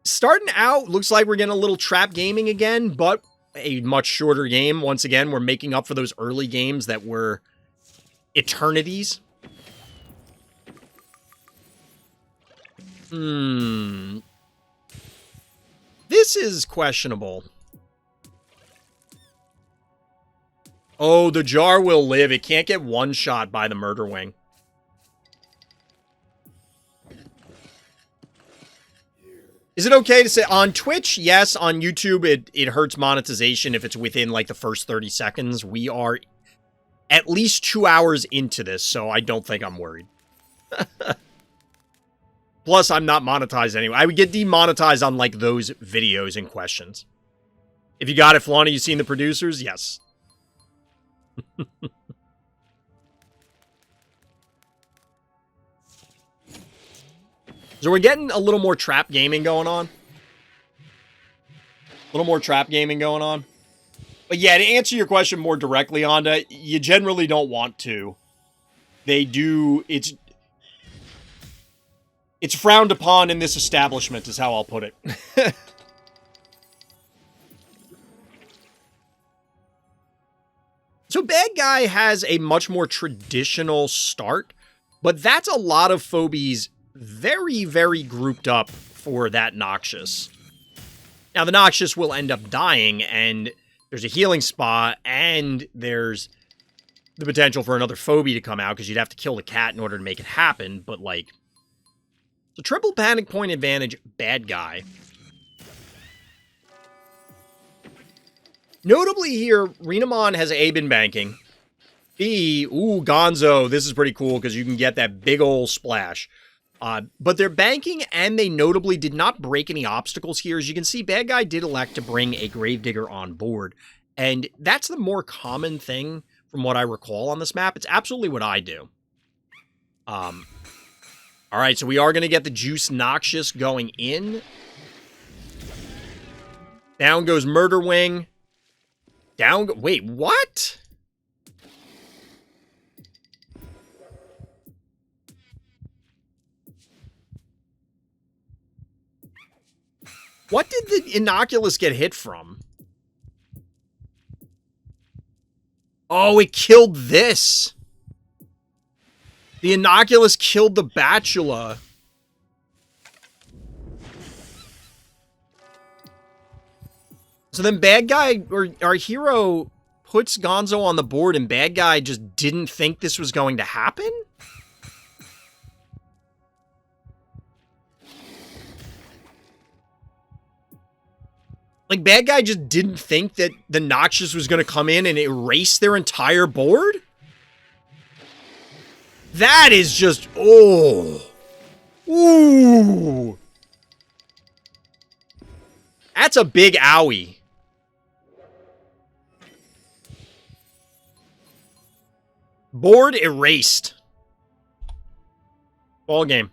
Starting out, looks like we're getting a little trap gaming again, but a much shorter game. Once again, we're making up for those early games that were eternities. This is questionable. Oh, the jar will live. It can't get one-shot by the Murder Wing. Is it okay to say on Twitch? Yes. On YouTube, it hurts monetization if it's within like the first 30 seconds. We are at least 2 hours into this, so I don't think I'm worried. Plus, I'm not monetized anyway. I would get demonetized on like those videos in questions. If you got it, Flawney, you seen the producers? Yes. So we're getting a little more trap gaming going on. A little more trap gaming going on. But yeah, to answer your question more directly, Honda, you generally don't want to. They do... It's frowned upon in this establishment, is how I'll put it. So Bad Guy has a much more traditional start, but that's a lot of phobies very, very grouped up for that Noxious. Now, the Noxious will end up dying, and there's a healing spot, and there's the potential for another phobie to come out, because you'd have to kill the cat in order to make it happen, but, like... So, triple panic point advantage, Bad Guy. Notably here, Renamon has A, been banking. B, ooh, Gonzo, this is pretty cool because you can get that big ol' splash. But they're banking, and they notably did not break any obstacles here. As you can see, Bad Guy did elect to bring a Gravedigger on board. And that's the more common thing from what I recall on this map. It's absolutely what I do. All right, so we are going to get the Juice Noxious going in. Down goes Murder Wing. Wait, what? What did the Innocuous get hit from? Oh, it killed this. The Innocuous killed the Bachelor. So then Bad Guy, or our hero, puts Gonzo on the board, and Bad Guy just didn't think this was going to happen? Like, Bad Guy just didn't think that the Noxious was going to come in and erase their entire board? That is just... oh. Ooh. That's a big owie. Board erased. Ball game.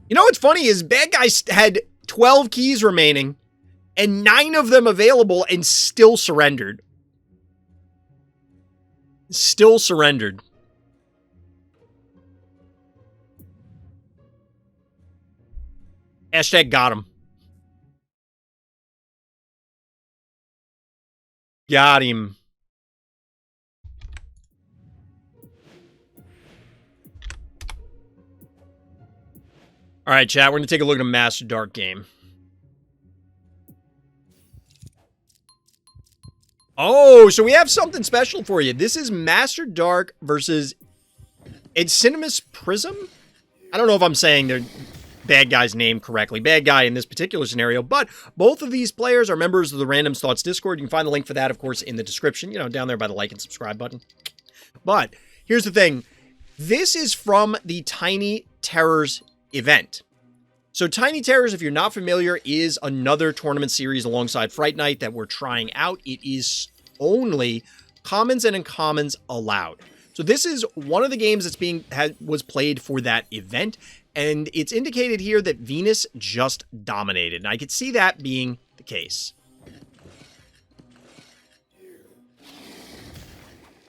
You know what's funny is Bad Guy had 12 keys remaining and 9 of them available and still surrendered. Still surrendered. Hashtag got him. Got him. All right, chat, we're going to take a look at a Master Dark game. Oh, so we have something special for you. This is Master Dark versus Cinemas Prism? I don't know if I'm saying the Bad Guy's name correctly. Bad Guy in this particular scenario, but both of these players are members of the Random Thoughts Discord. You can find the link for that, of course, in the description, down there by the like and subscribe button. But here's the thing. This is from the Tiny Terrors event. So Tiny Terrors, if you're not familiar, is another tournament series alongside Fright Night that we're trying out. It is only commons and uncommons allowed. So this is one of the games that's was played for that event, and it's indicated here that Venus just dominated, and I could see that being the case.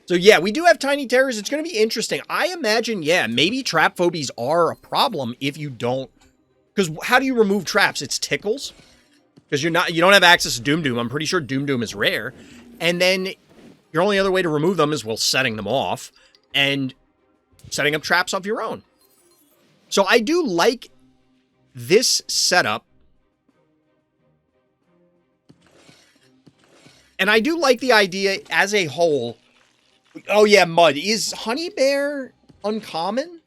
So yeah, we do have Tiny Terrors. It's going to be interesting. I imagine, yeah, maybe trap phobies are a problem if you don't. Because how do you remove traps? It's tickles. Because you don't have access to Doom Doom. I'm pretty sure Doom Doom is rare. And then your only other way to remove them is, well, setting them off and setting up traps of your own. So I do like this setup. And I do like the idea as a whole. Oh, yeah, Mud. Is Honey Bear uncommon?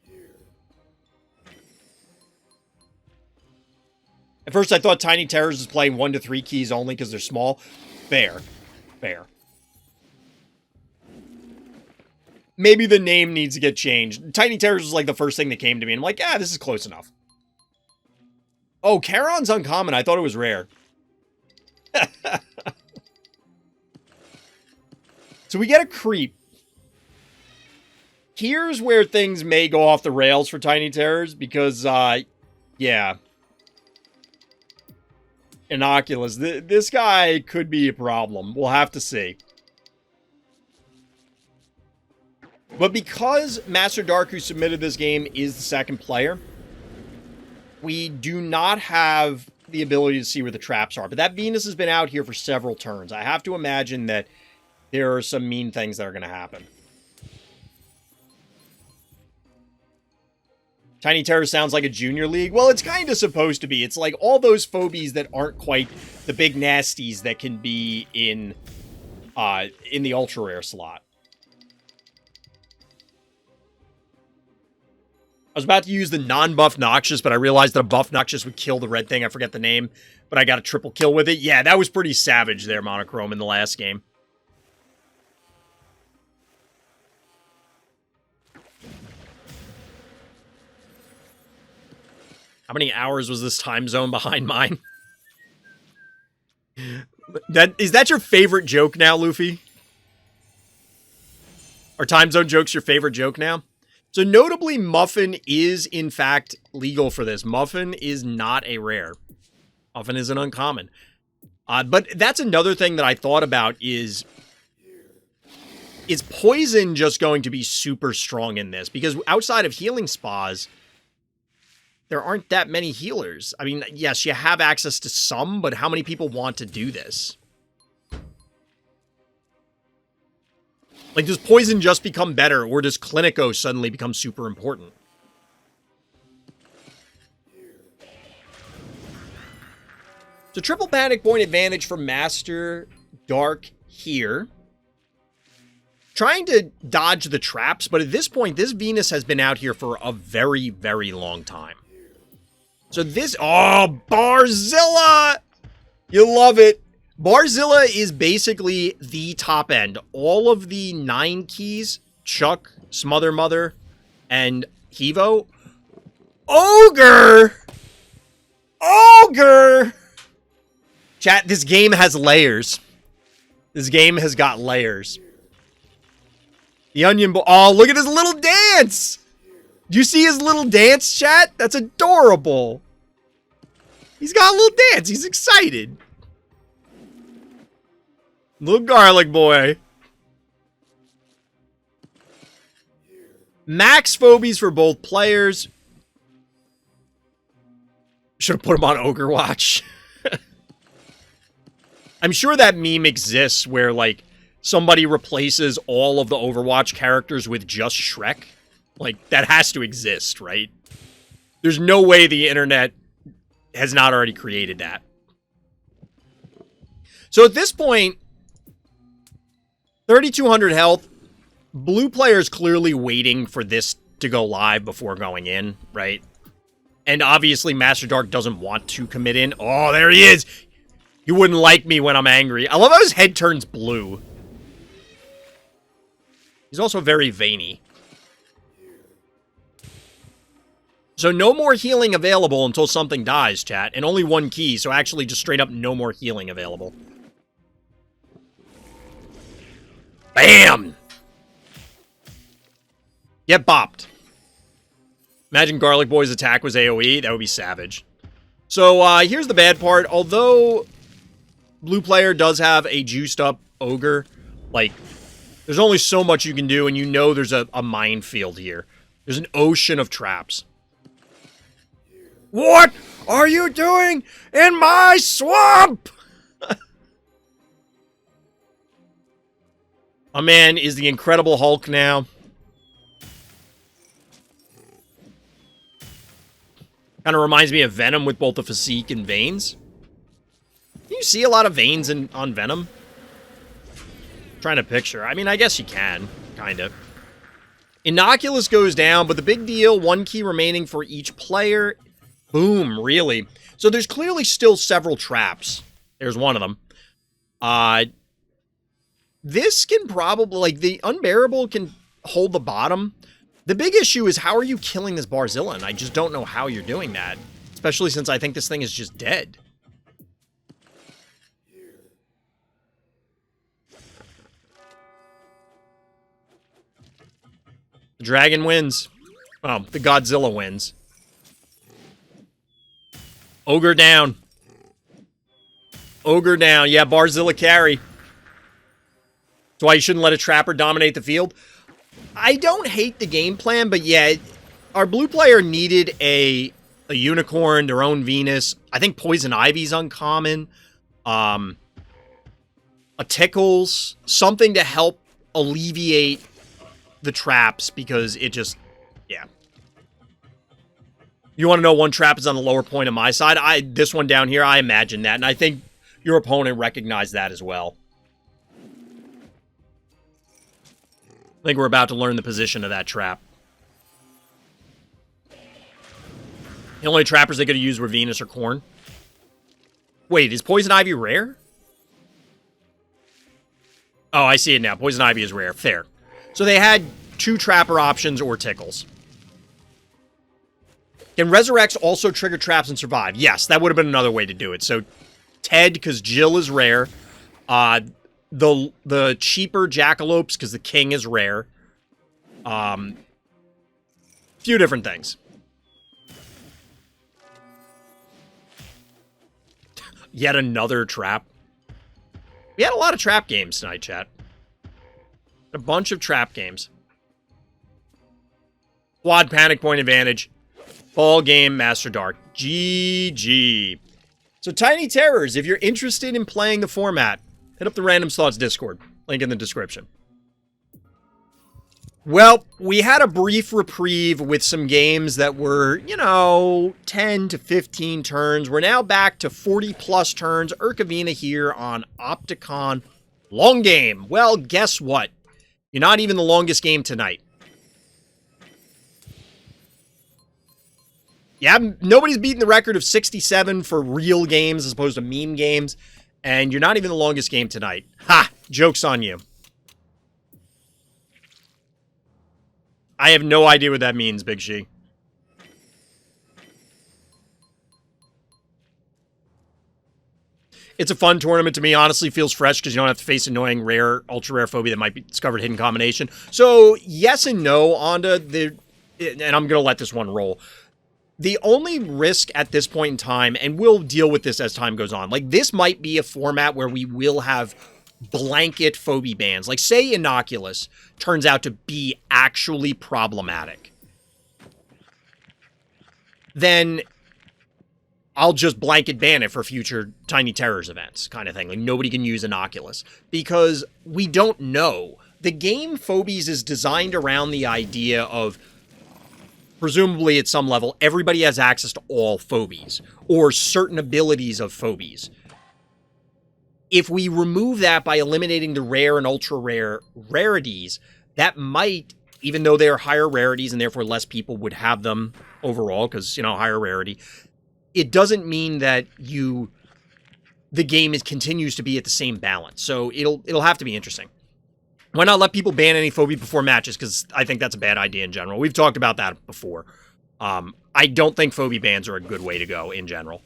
At first, I thought Tiny Terrors was playing 1 to 3 keys only because they're small. Fair. Fair. Maybe the name needs to get changed. Tiny Terrors was like the first thing that came to me. And I'm like, this is close enough. Oh, Charon's uncommon. I thought it was rare. So we get a creep. Here's where things may go off the rails for Tiny Terrors because, yeah. Innocuous. This guy could be a problem. We'll have to see. But because Master Dark, who submitted this game, is the second player, we do not have the ability to see where the traps are. But that Venus has been out here for several turns. I have to imagine that there are some mean things that are going to happen. Tiny Terror sounds like a junior league. Well, it's kind of supposed to be. It's like all those phobies that aren't quite the big nasties that can be in the ultra rare slot. I was about to use the non-buff Noxious, but I realized that a buff Noxious would kill the red thing. I forget the name, but I got a triple kill with it. Yeah, that was pretty savage there, Monochrome, in the last game. How many hours was this time zone behind mine? Is that your favorite joke now, Luffy? Are time zone jokes your favorite joke now? So notably, Muffin is, in fact, legal for this. Muffin is not a rare. Muffin is an uncommon. But that's another thing that I thought about is Poison just going to be super strong in this? Because outside of healing spas, there aren't that many healers. I mean, yes, you have access to some, but how many people want to do this? Like, does Poison just become better, or does Clinico suddenly become super important? So, triple panic point advantage for Master Dark here. Trying to dodge the traps, but at this point, this Venus has been out here for a very, very long time. So this... Oh, Barzilla! You love it. Barzilla is basically the top end. All of the 9 keys, Chuck, Smother Mother, and Hevo. Ogre! Ogre! Chat, this game has layers. This game has got layers. The Onion Boy. Oh, look at his little dance! Do you see his little dance, chat? That's adorable. He's got a little dance. He's excited. Little garlic boy. Max phobies for both players. Should have put him on Ogre Watch. I'm sure that meme exists where, like, somebody replaces all of the Overwatch characters with just Shrek. Like, that has to exist, right? There's no way the internet has not already created that. So at this point, 3,200 health. Blue player's clearly waiting for this to go live before going in, right? And obviously, Master Dark doesn't want to commit in. Oh, there he is! You wouldn't like me when I'm angry. I love how his head turns blue. He's also very veiny. So no more healing available until something dies, chat. And only 1 key, so actually just straight up no more healing available. Bam! Get bopped. Imagine Garlic Boy's attack was AoE. That would be savage. So, here's the bad part. Although blue player does have a juiced up Ogre, like, there's only so much you can do, and you know there's a minefield here. There's an ocean of traps. What are you doing in my swamp? My man is the Incredible Hulk now. Kind of reminds me of Venom with both the physique and veins. Can you see a lot of veins on Venom? I'm trying to picture. I mean, I guess you can, kind of. Innocuous goes down, but the big deal, 1 key remaining for each player. Boom, really. So there's clearly still several traps. There's one of them. This can probably, like, the Unbearable can hold the bottom. The big issue is, how are you killing this Barzilla? And I just don't know how you're doing that. Especially since I think this thing is just dead. The dragon wins. Oh, the Godzilla wins. Ogre down. Ogre down. Yeah, Barzilla carry. That's why you shouldn't let a trapper dominate the field. I don't hate the game plan, but yeah, our blue player needed a unicorn, their own Venus. I think Poison Ivy's uncommon. A Tickles. Something to help alleviate the traps, because it just, yeah. You want to know one trap is on the lower point of my side? This one down here, I imagine that, and I think your opponent recognized that as well. I think we're about to learn the position of that trap. The only trappers they could have used were Venus or Corn. Wait, is Poison Ivy rare? Oh, I see it now. Poison Ivy is rare. Fair. So they had 2 trapper options or tickles. Can Resurrects also trigger traps and survive? Yes, that would have been another way to do it. So Ted, because Jill is rare. The cheaper Jackalopes, because the King is rare. Few different things. Yet another trap. We had a lot of trap games tonight, chat. A bunch of trap games. Quad Panic Point Advantage. Ball game, Master Dark. GG. So, Tiny Terrors, if you're interested in playing the format, hit up the Random Thoughts Discord. Link in the description. Well, we had a brief reprieve with some games that were, 10 to 15 turns. We're now back to 40-plus turns. Urkevina here on Opticon. Long game. Well, guess what? You're not even the longest game tonight. Yeah, nobody's beaten the record of 67 for real games as opposed to meme games. And you're not even the longest game tonight. Ha! Joke's on you. I have no idea what that means, Big She. It's a fun tournament to me. Honestly, feels fresh because you don't have to face annoying, rare, ultra-rare phobie that might be discovered hidden combination. So, yes and no, Onda. And I'm going to let this one roll. The only risk at this point in time, and we'll deal with this as time goes on, like, this might be a format where we will have blanket phobie bans. Like, say Innocuous turns out to be actually problematic. Then I'll just blanket ban it for future Tiny Terrors events, kind of thing. Like, nobody can use Innocuous. Because we don't know. The game Phobies is designed around the idea of, presumably at some level, everybody has access to all phobies, or certain abilities of phobies. If we remove that by eliminating the rare and ultra-rare rarities, that might, even though they're higher rarities and therefore less people would have them overall, because, higher rarity, it doesn't mean that the game continues to be at the same balance. So it'll have to be interesting. Why not let people ban any phobie before matches? Because I think that's a bad idea in general. We've talked about that before. I don't think phobie bans are a good way to go in general.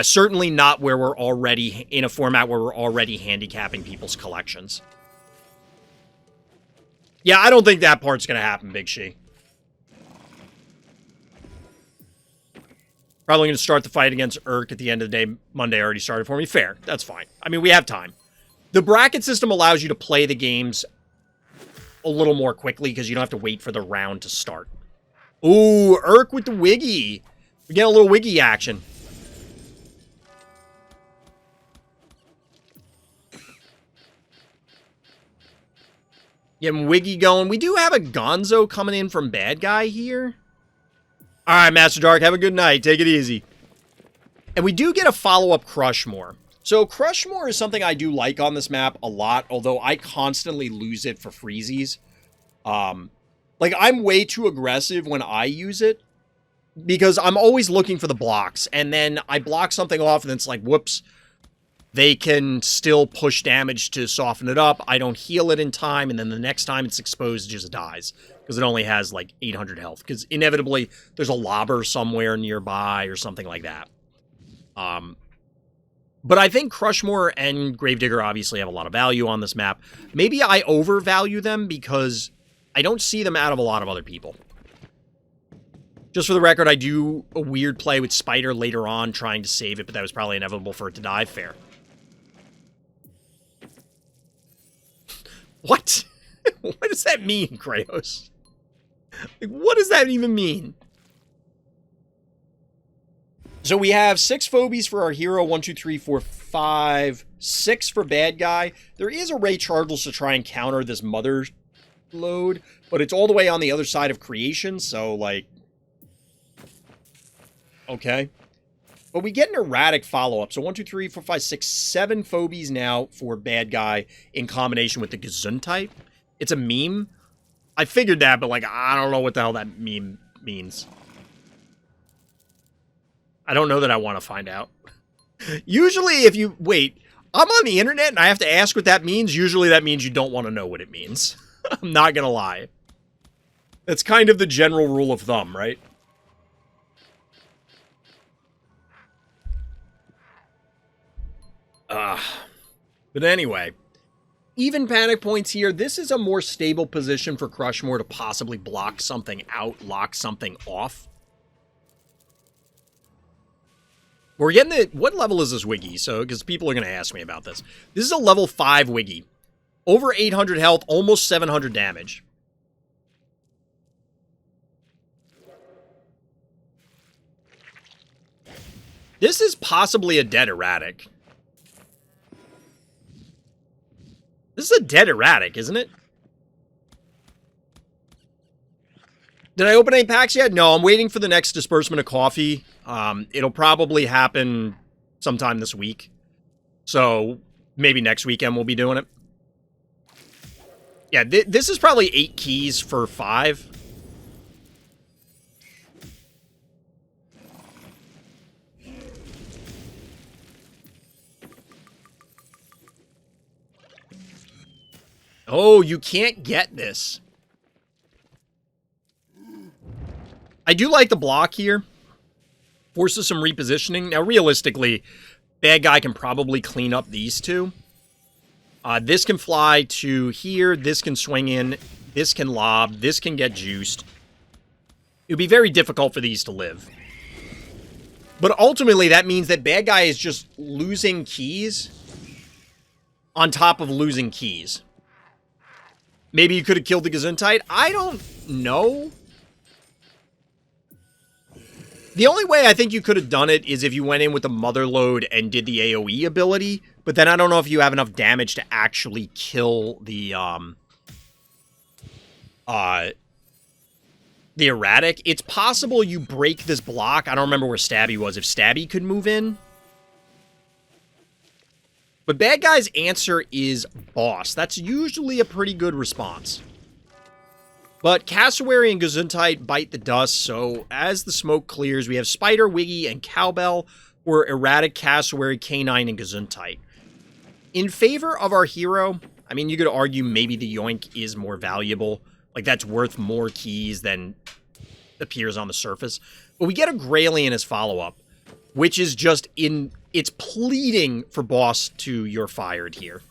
Certainly not where we're already in a format where we're already handicapping people's collections. Yeah, I don't think that part's going to happen, Big She. Probably going to start the fight against Urk at the end of the day. Monday already started for me. Fair. That's fine. I mean, we have time. The bracket system allows you to play the games a little more quickly because you don't have to wait for the round to start. Ooh, Urk with the Wiggy. We get a little Wiggy action. Getting Wiggy going. We do have a Gonzo coming in from Bad Guy here. All right, Master Dark, have a good night. Take it easy. And we do get a follow-up Crushmore. So Crushmore is something I do like on this map a lot, although I constantly lose it for freezies. Like, I'm way too aggressive when I use it because I'm always looking for the blocks, and then I block something off, and it's like, whoops. They can still push damage to soften it up. I don't heal it in time, and then the next time it's exposed, it just dies. Because it only has, like, 800 health. Because inevitably, there's a lobber somewhere nearby or something like that. But I think Crushmore and Gravedigger obviously have a lot of value on this map. Maybe I overvalue them because I don't see them out of a lot of other people. Just for the record, I do a weird play with Spider later on trying to save it, but that was probably inevitable for it to die. Fair. What? What does that mean, Kratos? Like, what does that even mean? So we have 6 phobies for our hero. 1, 2, 3, 4, 5. 6 for bad guy. There is a Ray Charles to try and counter this mother load, but it's all the way on the other side of creation, so, like... Okay. But we get an erratic follow-up. So 1, 2, 3, 4, 5, 6, 7 phobies now for bad guy in combination with the Gesundheit. It's a meme. I figured that, but, like, I don't know what the hell that meme means. I don't know that I want to find out. Usually if you... Wait, I'm on the internet and I have to ask what that means. Usually that means you don't want to know what it means. I'm not going to lie. That's kind of the general rule of thumb, right? But anyway, even panic points here. This is a more stable position for Crushmore to possibly block something out, lock something off. We're getting the... What level is this Wiggy? So, because people are going to ask me about this. This is a level 5 Wiggy. Over 800 health, almost 700 damage. This is possibly a dead erratic. This is a dead erratic, isn't it? Did I open any packs yet? No, I'm waiting for the next disbursement of coffee. It'll probably happen sometime this week. So, maybe next weekend we'll be doing it. Yeah, this is probably 8 keys for 5. Oh, you can't get this. I do like the block here. Forces some repositioning. Now, realistically, bad guy can probably clean up these two. This can fly to here. This can swing in. This can lob. This can get juiced. It would be very difficult for these to live. But ultimately, that means that bad guy is just losing keys on top of losing keys. Maybe you could have killed the Gesundheit. I don't know. The only way I think you could have done it is if you went in with the Mother Load and did the AoE ability. But then I don't know if you have enough damage to actually kill the erratic. It's possible you break this block. I don't remember where Stabby was. If Stabby could move in. But bad guy's answer is boss. That's usually a pretty good response. But Cassowary and Gesundheit bite the dust, so as the smoke clears, we have Spider, Wiggy, and Cowbell, or Erratic, Cassowary, Canine, and Gesundheit. In favor of our hero, I mean, you could argue maybe the Yoink is more valuable. Like, that's worth more keys than appears on the surface. But we get a Graylien as follow-up, which is just in... It's pleading for boss to you're fired here.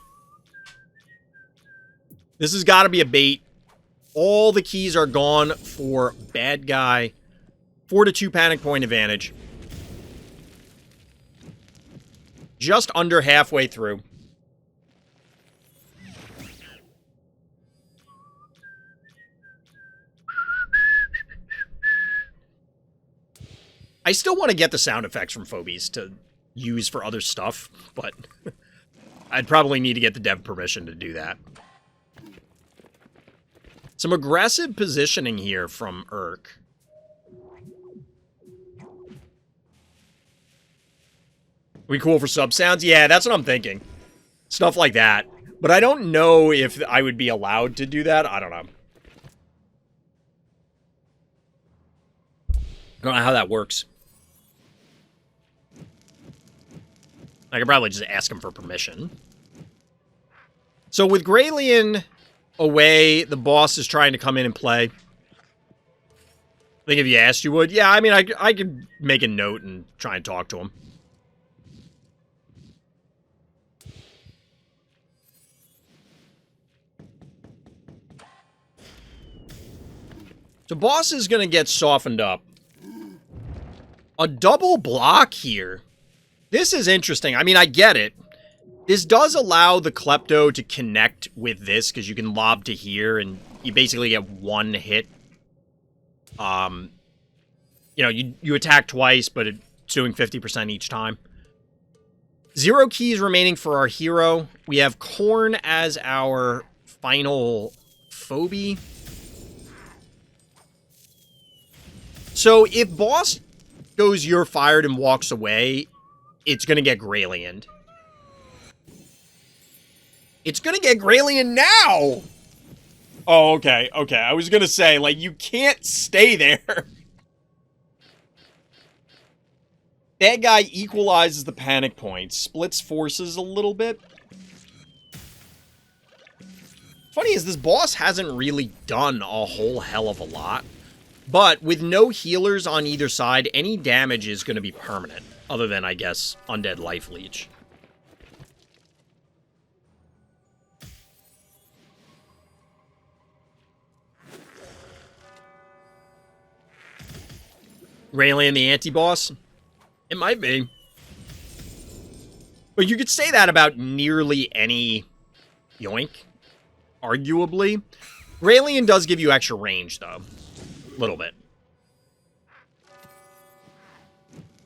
This has got to be a bait. All the keys are gone for bad guy. 4-2 panic point advantage. Just under halfway through. I still want to get the sound effects from Phobies to use for other stuff, but I'd probably need to get the dev permission to do that. Some aggressive positioning here from Urk. We cool for sub sounds? Yeah, that's what I'm thinking. Stuff like that. But I don't know if I would be allowed to do that. I don't know. I don't know how that works. I could probably just ask him for permission. So with Graylien away, the boss is trying to come in and play. I think if you asked, you would. Yeah, I mean, I could make a note and try and talk to him. So boss is going to get softened up. A double block here. This is interesting. I mean, I get it. This does allow the Klepto to connect with this, because you can lob to here, and you basically get one hit. You know, you attack twice, but it's doing 50% each time. 0 keys remaining for our hero. We have Korn as our final phobie. So if boss goes you're fired and walks away, it's going to get Graylien. It's going to get Graylien now! Oh, okay, okay. I was going to say, like, you can't stay there. Bad guy equalizes the panic points, splits forces a little bit. Funny is, this boss hasn't really done a whole hell of a lot. But with no healers on either side, any damage is going to be permanent. Other than, I guess, Undead Life Leech. Raelian the anti-boss? It might be. But you could say that about nearly any yoink, arguably. Raelian does give you extra range, though. A little bit.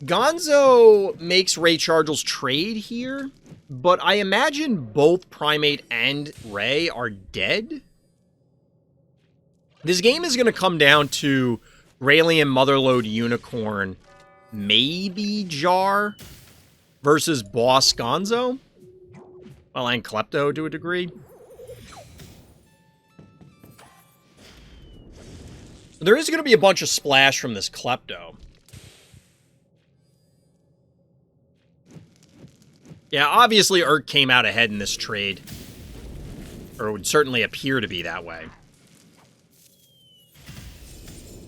Gonzo makes Ray Chargel's trade here, but I imagine both Primate and Ray are dead. This game is going to come down to Raelian Motherlode Unicorn, maybe Jar, versus Boss Gonzo. Well, and Klepto to a degree. There is going to be a bunch of splash from this Klepto. Yeah, obviously Urk came out ahead in this trade. Or it would certainly appear to be that way.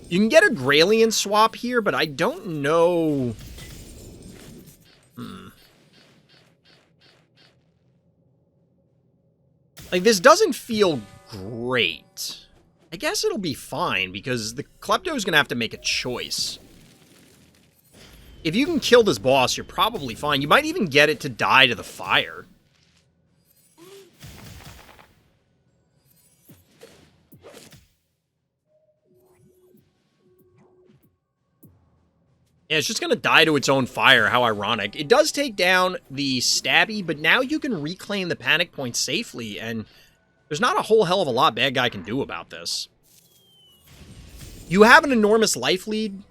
You can get a Graelian swap here, but I don't know... Like, this doesn't feel great. I guess it'll be fine, because the Klepto is going to have to make a choice. If you can kill this boss, you're probably fine. You might even get it to die to the fire. Yeah, it's just going to die to its own fire. How ironic. It does take down the Stabby, but now you can reclaim the panic point safely, and there's not a whole hell of a lot Bad Guy can do about this. You have an enormous life lead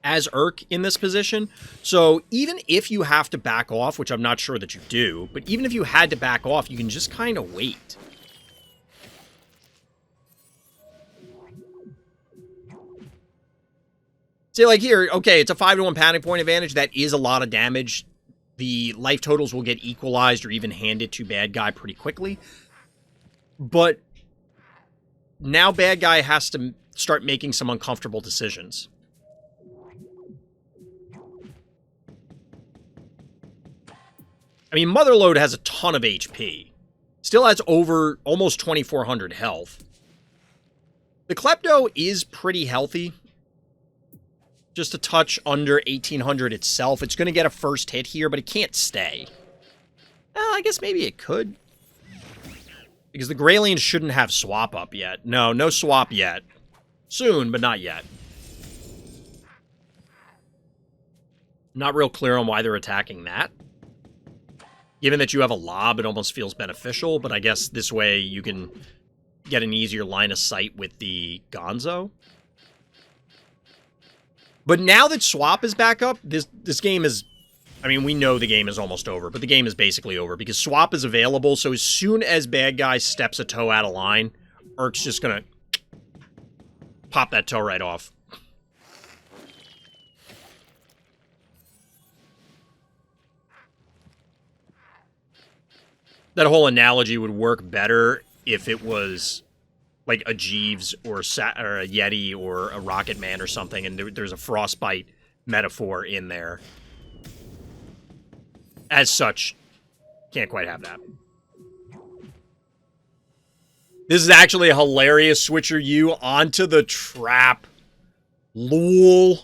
as Urk in this position, so even if you have to back off, which I'm not sure that you do, but even if you had to back off, you can just kind of wait. See, like here, okay, it's a 5-to-1 panic point advantage. That is a lot of damage. The life totals will get equalized or even handed to Bad Guy pretty quickly. But now Bad Guy has to start making some uncomfortable decisions. I mean, Motherlode has a ton of HP. Still has over almost 2,400 health. The Klepto is pretty healthy. Just a touch under 1,800 itself. It's going to get a first hit here, but it can't stay. Well, I guess maybe it could. Because the Graelian shouldn't have swap up yet. No, no swap yet. Soon, but not yet. Not real clear on why they're attacking that. Given that you have a lob, it almost feels beneficial, but I guess this way you can get an easier line of sight with the Gonzo. But now that swap is back up, this game is... I mean, we know the game is almost over, but the game is basically over because swap is available, so as soon as Bad Guy steps a toe out of line, Urk's just gonna pop that toe right off. That whole analogy would work better if it was like a Jeeves or a Yeti or a Rocket Man or something, and there's a Frostbite metaphor in there. As such, can't quite have that. This is actually a hilarious switcher you onto the trap. Lol.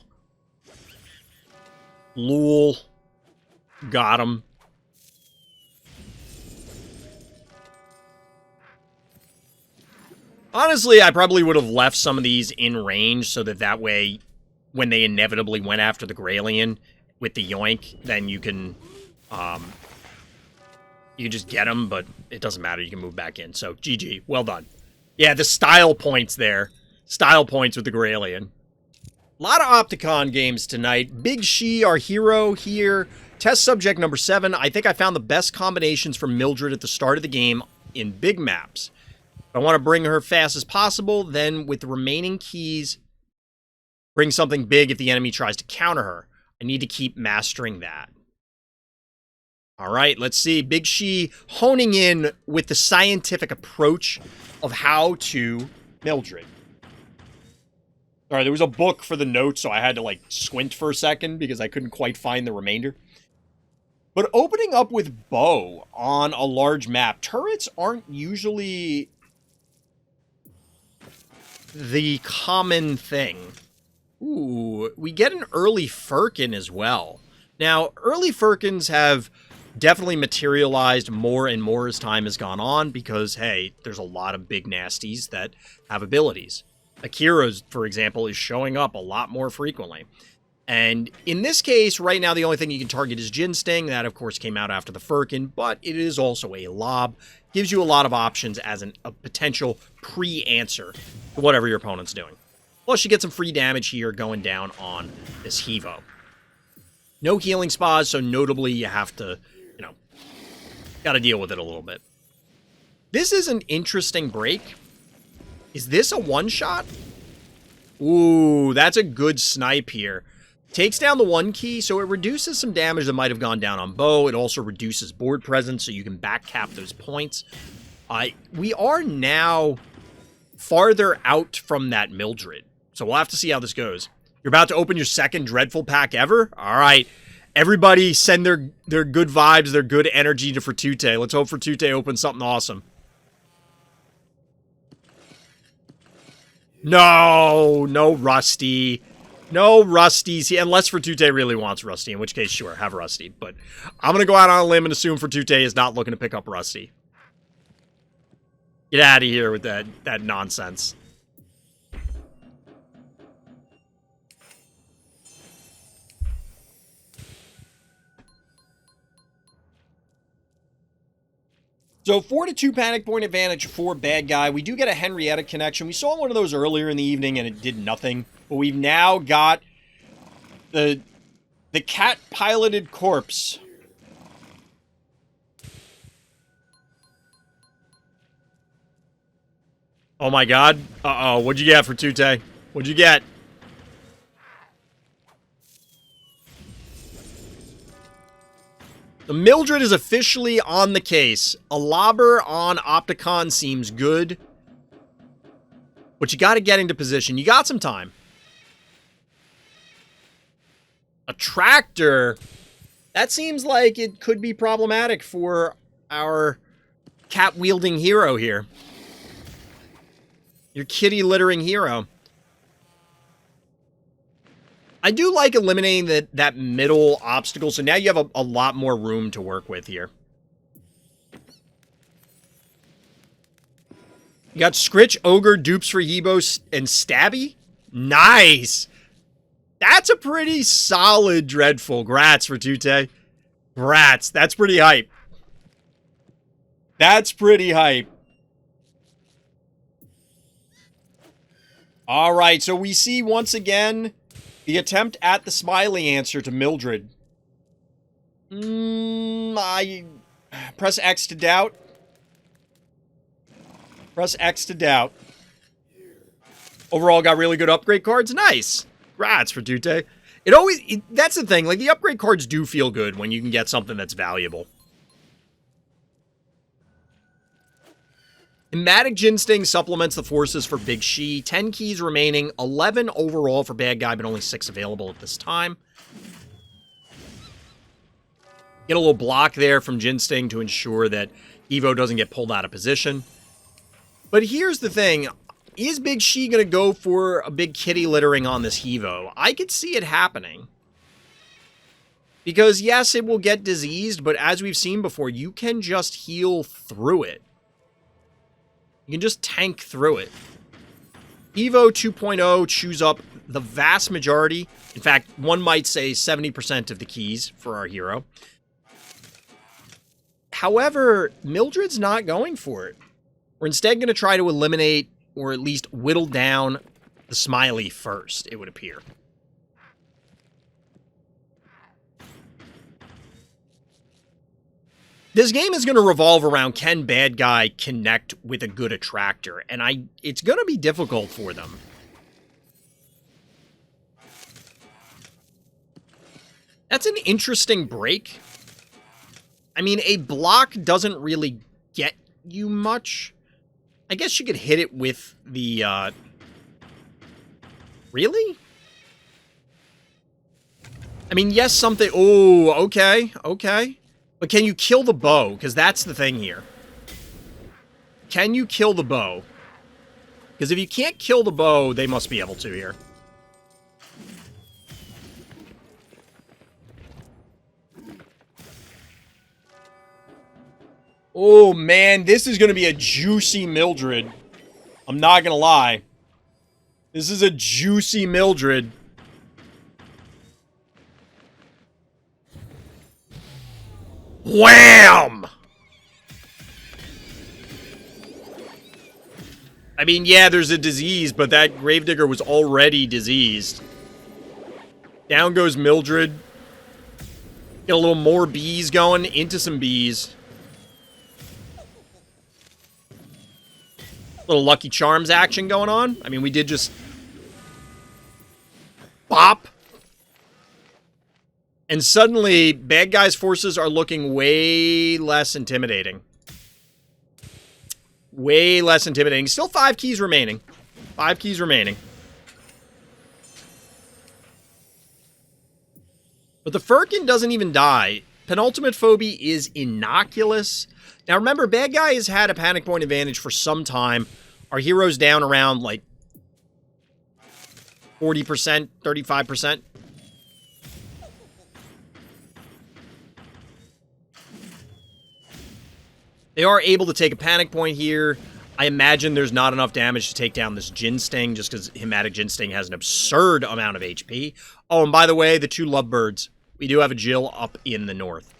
Lol. Got him. Honestly, I probably would have left some of these in range so that way, when they inevitably went after the Graelian with the Yoink, then you can just get them, but it doesn't matter. You can move back in. So, GG. Well done. Yeah, the style points there. Style points with the Graelian. A lot of Opticon games tonight. Big She, our hero here. Test subject number 7. I think I found the best combinations for Mildred at the start of the game in big maps. I want to bring her fast as possible, then with the remaining keys, bring something big if the enemy tries to counter her. I need to keep mastering that. All right, let's see. Big She honing in with the scientific approach of how to Mildred. All right, there was a book for the notes, so I had to, like, squint for a second because I couldn't quite find the remainder. But opening up with bow on a large map, turrets aren't usually the common thing. Ooh, we get an early Firkin as well. Now, early Firkins have definitely materialized more and more as time has gone on because, hey, there's a lot of big nasties that have abilities. Akira's, for example, is showing up a lot more frequently. And in this case, right now, the only thing you can target is Jin Sting. That, of course, came out after the Firkin, but it is also a lob. Gives you a lot of options as a potential pre-answer to whatever your opponent's doing. Plus, you get some free damage here going down on this Hevo. No healing spas, so notably you have to, you know, gotta deal with it a little bit. This is an interesting break. Is this a one-shot? Ooh, that's a good snipe here. Takes down the 1 key, so it reduces some damage that might have gone down on bow. It also reduces board presence, so you can back cap those points. We are now farther out from that Mildred, so we'll have to see how this goes. You're about to open your second Dreadful pack ever? All right. Everybody send their good vibes, their good energy to Fratute. Let's hope Fratute opens something awesome. No, no Rusty. No Rusties here, unless Fratute really wants Rusty, in which case, sure, have Rusty. But I'm going to go out on a limb and assume Fratute is not looking to pick up Rusty. Get out of here with that nonsense. So 4-2 panic point advantage for bad guy. We do get a Henrietta connection. We saw one of those earlier in the evening and it did nothing. But we've now got the cat piloted corpse. Oh my god. Uh-oh. What'd you get for Tute? What'd you get? The Mildred is officially on the case. A lobber on Opticon seems good. But you got to get into position. You got some time. A tractor? That seems like it could be problematic for our cat-wielding hero here. Your kitty-littering hero. I do like eliminating that middle obstacle, so now you have a lot more room to work with here. You got Scritch, Ogre, Dupes for Hebos, and Stabby? Nice! That's a pretty solid Dreadful. Grats, Fratute. Grats. That's pretty hype. That's pretty hype. Alright, so we see once again the attempt at the smiley answer to Mildred. I press X to doubt. Press X to doubt. Overall, got really good upgrade cards. Nice. Grats, Fratute. That's the thing. Like, the upgrade cards do feel good when you can get something that's valuable. Ematic Ginsting supplements the forces for Big She. 10 keys remaining. 11 overall for bad guy, but only 6 available at this time. Get a little block there from Ginsting to ensure that Evo doesn't get pulled out of position. But here's the thing. Is Big She going to go for a big kitty littering on this Hevo? I could see it happening. Because, yes, it will get diseased, but as we've seen before, you can just heal through it. You can just tank through it. Evo 2.0 chews up the vast majority. In fact, one might say 70% of the keys for our hero. However, Mildred's not going for it. We're instead going to try to eliminate, or at least whittle down, the smiley first, it would appear. This game is going to revolve around, can bad guy connect with a good attractor? And it's going to be difficult for them. That's an interesting break. I mean, a block doesn't really get you much. I guess you could hit it with the, Really? I mean, yes, something... Oh, okay, okay. But can you kill the bow? Because that's the thing here. Can you kill the bow? Because if you can't kill the bow, they must be able to here. Oh, man, this is going to be a juicy Mildred. I'm not going to lie. This is a juicy Mildred. Wham! I mean, yeah, there's a disease, but that Gravedigger was already diseased. Down goes Mildred. Get a little more bees going. Into some bees. Little Lucky Charms action going on. I mean, we did just... Bop! And suddenly, bad guys' forces are looking way less intimidating. Way less intimidating. Still 5 keys remaining. 5 keys remaining. But the Firkin doesn't even die. Penultimate Phobie is innocuous. Now remember, bad guy has had a panic point advantage for some time. Our hero's down around like 40%, 35%. They are able to take a panic point here. I imagine there's not enough damage to take down this Jin Sting, just because Hematic Jin Sting has an absurd amount of HP. Oh, and by the way, the 2 lovebirds. We do have a Jill up in the north.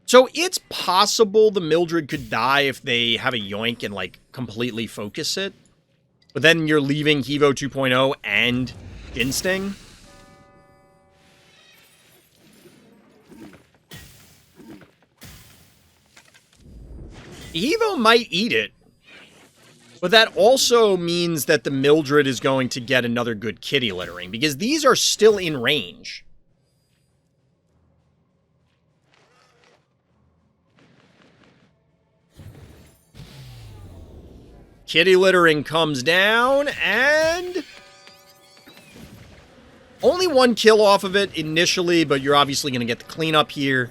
So it's possible the Mildred could die if they have a yoink and, like, completely focus it. But then you're leaving Hevo 2.0 and Jin Sting. Evo might eat it, but that also means that the Mildred is going to get another good kitty littering, because these are still in range. Kitty littering comes down, and... only 1 kill off of it initially, but you're obviously going to get the cleanup here.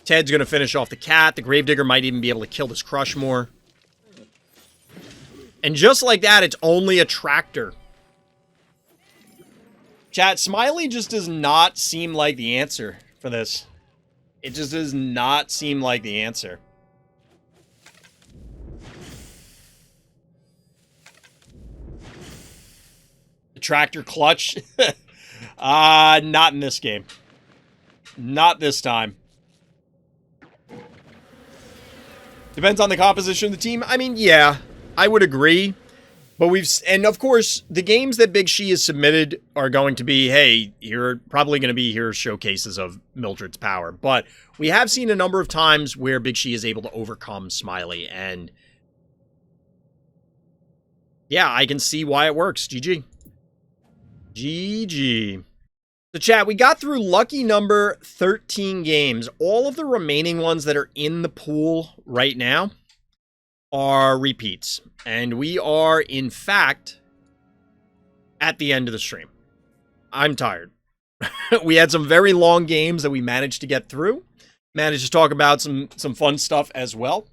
Ted's going to finish off the cat. The Gravedigger might even be able to kill this Crushmore. And just like that, it's only a tractor. Chat, Smiley just does not seem like the answer for this. It just does not seem like the answer. The tractor clutch? Not in this game. Not this time. Depends on the composition of the team. I mean, yeah, I would agree. But and of course, the games that Big She has submitted are going to be, hey, you're probably going to be here showcases of Mildred's power. But we have seen a number of times where Big She is able to overcome Smiley. And yeah, I can see why it works. GG. GG. So chat, we got through lucky number 13 games. All of the remaining ones that are in the pool right now are repeats. And we are, in fact, at the end of the stream. I'm tired. We had some very long games that we managed to get through. Managed to talk about some fun stuff as well.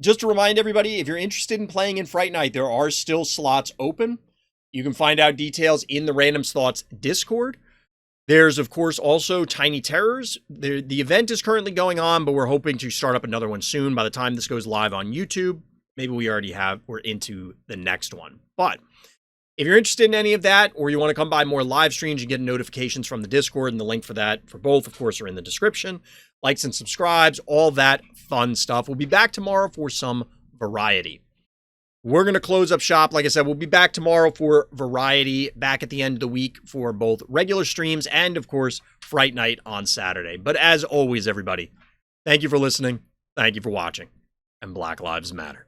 Just to remind everybody, if you're interested in playing in Fright Night, there are still slots open. You can find out details in the Random Thoughts Discord. There's, of course, also Tiny Terrors. The event is currently going on, but we're hoping to start up another one soon. By the time this goes live on YouTube, maybe we're into the next one. But if you're interested in any of that, or you want to come by more live streams, you get notifications from the Discord, and the link for that, for both, of course, are in the description. Likes and subscribes, all that fun stuff. We'll be back tomorrow for some variety. We're going to close up shop. Like I said, we'll be back tomorrow for variety, back at the end of the week for both regular streams and, of course, Fright Night on Saturday. But as always, everybody, thank you for listening, thank you for watching, and Black Lives Matter.